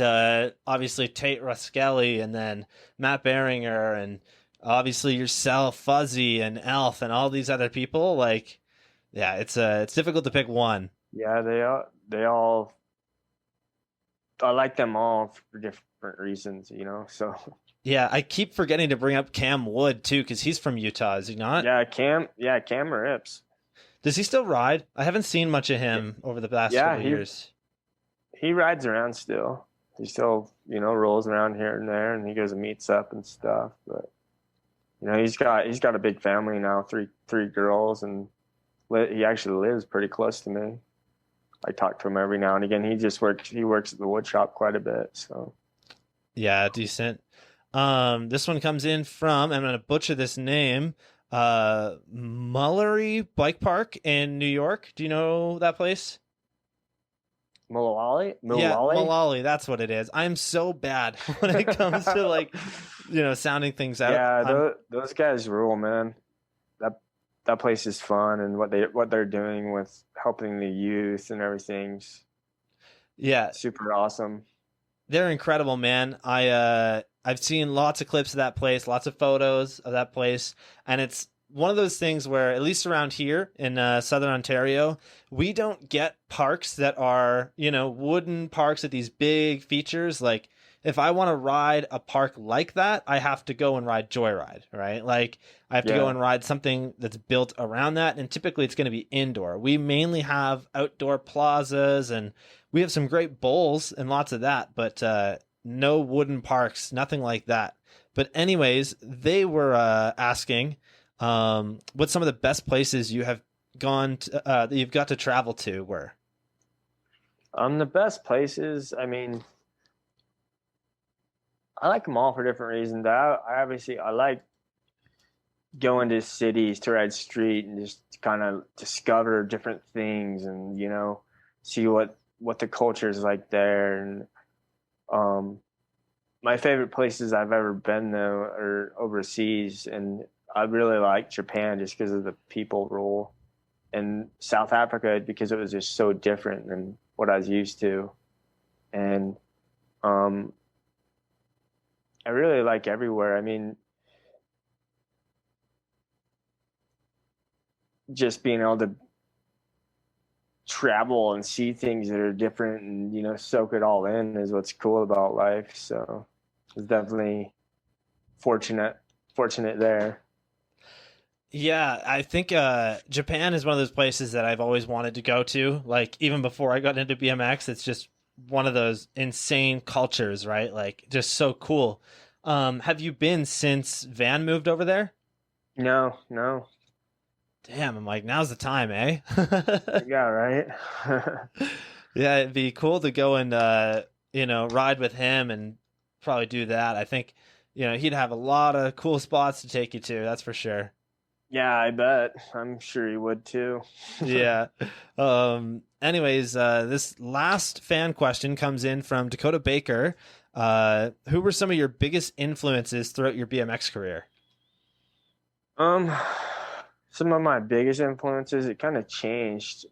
obviously Tate Ruskelly and then Matt Beringer and obviously yourself, Fuzzy and Elf and all these other people. Like, yeah, it's difficult to pick one. Yeah, they all. I like them all for different reasons, you know. So. Yeah, I keep forgetting to bring up Cam Wood too, because he's from Utah, is he not? Yeah, Cam rips. Does he still ride? I haven't seen much of him over the past couple years. He rides around still. He still, you know, rolls around here and there, and he goes and meets up and stuff. But you know, he's got a big family now, three girls, and He actually lives pretty close to me. I talk to him every now and again. He works at the wood shop quite a bit. So Yeah, decent. This one comes in from, I'm gonna butcher this name, Mullery Bike Park in New York. Do you know that place? Yeah, Mulally. Malali, that's what it is. I'm so bad when it comes to like, sounding things out. Yeah, those guys rule, man. That that place is fun, and what they're doing with helping the youth and everything's Yeah, super awesome. they're incredible, man. I've seen lots of clips of that place, lots of photos of that place, and it's one of those things where, at least around here in Southern Ontario, we don't get parks that are, wooden parks with these big features. Like, if I want to ride a park like that, I have to go and ride Joyride, right? Like, I have to go Yeah, and ride something that's built around that, and typically it's going to be indoor. We mainly have outdoor plazas, and we have some great bowls and lots of that, but no wooden parks, nothing like that. But anyways, they were asking what some of the best places you have gone to, that you've got to travel to were. the best places. I mean, I like them all for different reasons. I like going to cities to ride street and just kind of discover different things, and see what the culture is like there. And um my favorite places I've ever been though are overseas, and I really like Japan just because of the people rule, and South Africa because it was just so different than what I was used to. And um I really like everywhere. I mean, just being able to travel and see things that are different and soak it all in is what's cool about life. So it's definitely fortunate there. Yeah, I think Japan is one of those places that I've always wanted to go to. Like, even before I got into BMX, it's just one of those insane cultures, right? Like, just so cool. Have you been since Van moved over there? No. Damn, I'm like, now's the time, eh? Yeah, right. Yeah, it'd be cool to go and ride with him and probably do that. I think, he'd have a lot of cool spots to take you to, that's for sure. Yeah, I bet. I'm sure you would too. Yeah. Anyways, this last fan question comes in from Dakota Baker. Who were some of your biggest influences throughout your BMX career? Um, some of my biggest influences, it kind of changed.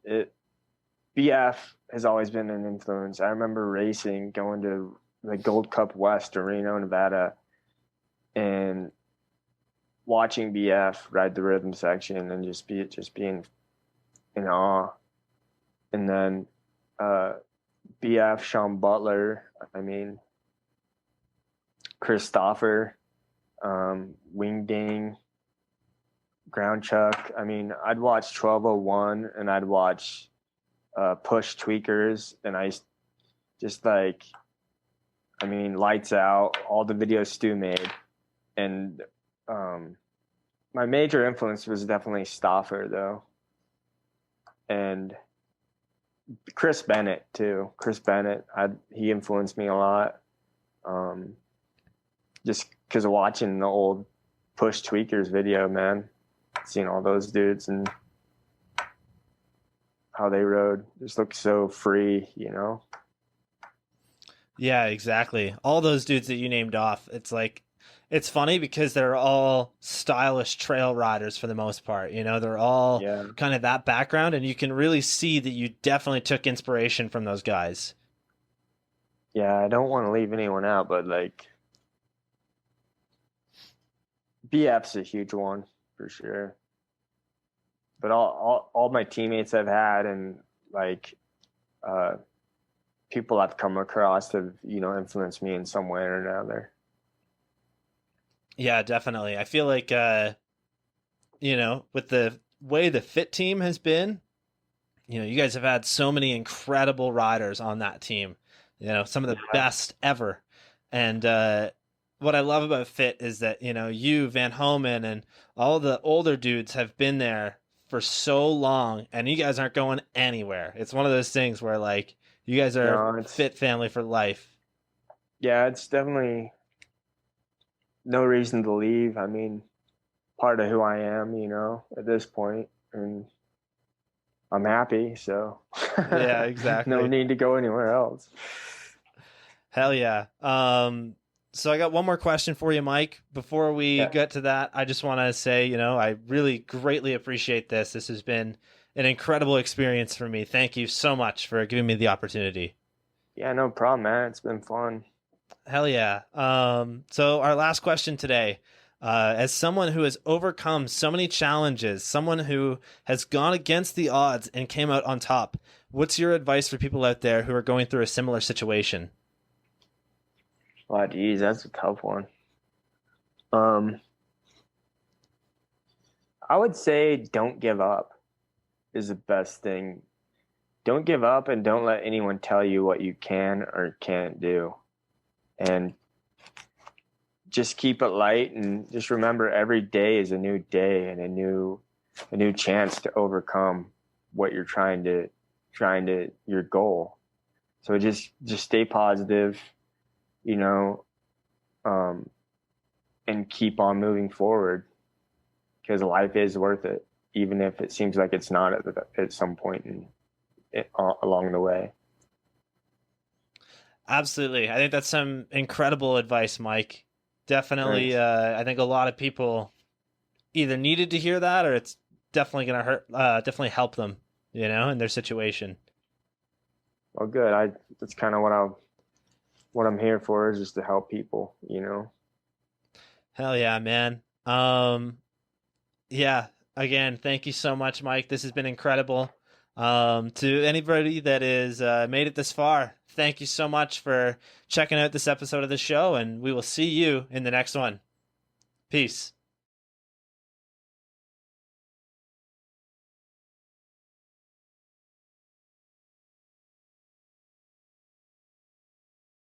BF has always been an influence. I remember racing, going to the Gold Cup West to Reno, Nevada, and watching BF ride the rhythm section and just being in awe. And then BF, Sean Butler, I mean Christopher, Wing Ding, Ground Chuck. I mean, I'd watch 1201 and I'd watch Push Tweakers, and I just like, I mean, Lights Out, all the videos Stu made. And my major influence was definitely Stauffer, though. And Chris Bennett, too. Chris Bennett, he influenced me a lot. Just because of watching the old Push Tweakers video, man. Seeing all those dudes and how they rode just looked so free. Yeah, exactly. All those dudes that you named off, it's like, it's funny because they're all stylish trail riders for the most part. They're all Yeah. kind of that background, and you can really see that you definitely took inspiration from those guys. Yeah, I don't want to leave anyone out, but like BF's a huge one for sure. But all my teammates I've had, and like uh, people I've come across have influenced me in some way or another. Yeah, definitely. I feel like, with the way the fit team has been, you guys have had so many incredible riders on that team, some of the Yeah. best ever. And what I love about fit is that, you, Van Homan, and all the older dudes have been there for so long, and you guys aren't going anywhere. It's one of those things where like you guys are No, fit family for life. yeah, it's definitely no reason to leave. I mean, part of who I am, at this point, and I'm happy, so Yeah, exactly. no need to go anywhere else. Hell yeah. So I got one more question for you, Mike. Before we get to that, I just want to say, I really greatly appreciate this. This has been an incredible experience for me. Thank you so much for giving me the opportunity. Yeah, no problem, man. It's been fun. Hell yeah. So our last question today, as someone who has overcome so many challenges, someone who has gone against the odds and came out on top, what's your advice for people out there who are going through a similar situation? Oh, geez, that's a tough one. I would say don't give up is the best thing. Don't give up and don't let anyone tell you what you can or can't do. And just keep it light and just remember every day is a new day and a new chance to overcome what you're trying to your goal. So just stay positive, and keep on moving forward, because life is worth it, even if it seems like it's not at some point along the way. Absolutely. I think that's some incredible advice, Mike. Definitely. I think a lot of people either needed to hear that, or it's definitely going to definitely help them, in their situation. Well, good. That's kind of what I'm here for, is just to help people, Hell yeah, man. Yeah. Again, thank you so much, Mike. This has been incredible. To anybody that is made it this far, thank you so much for checking out this episode of the show, and we will see you in the next one. Peace.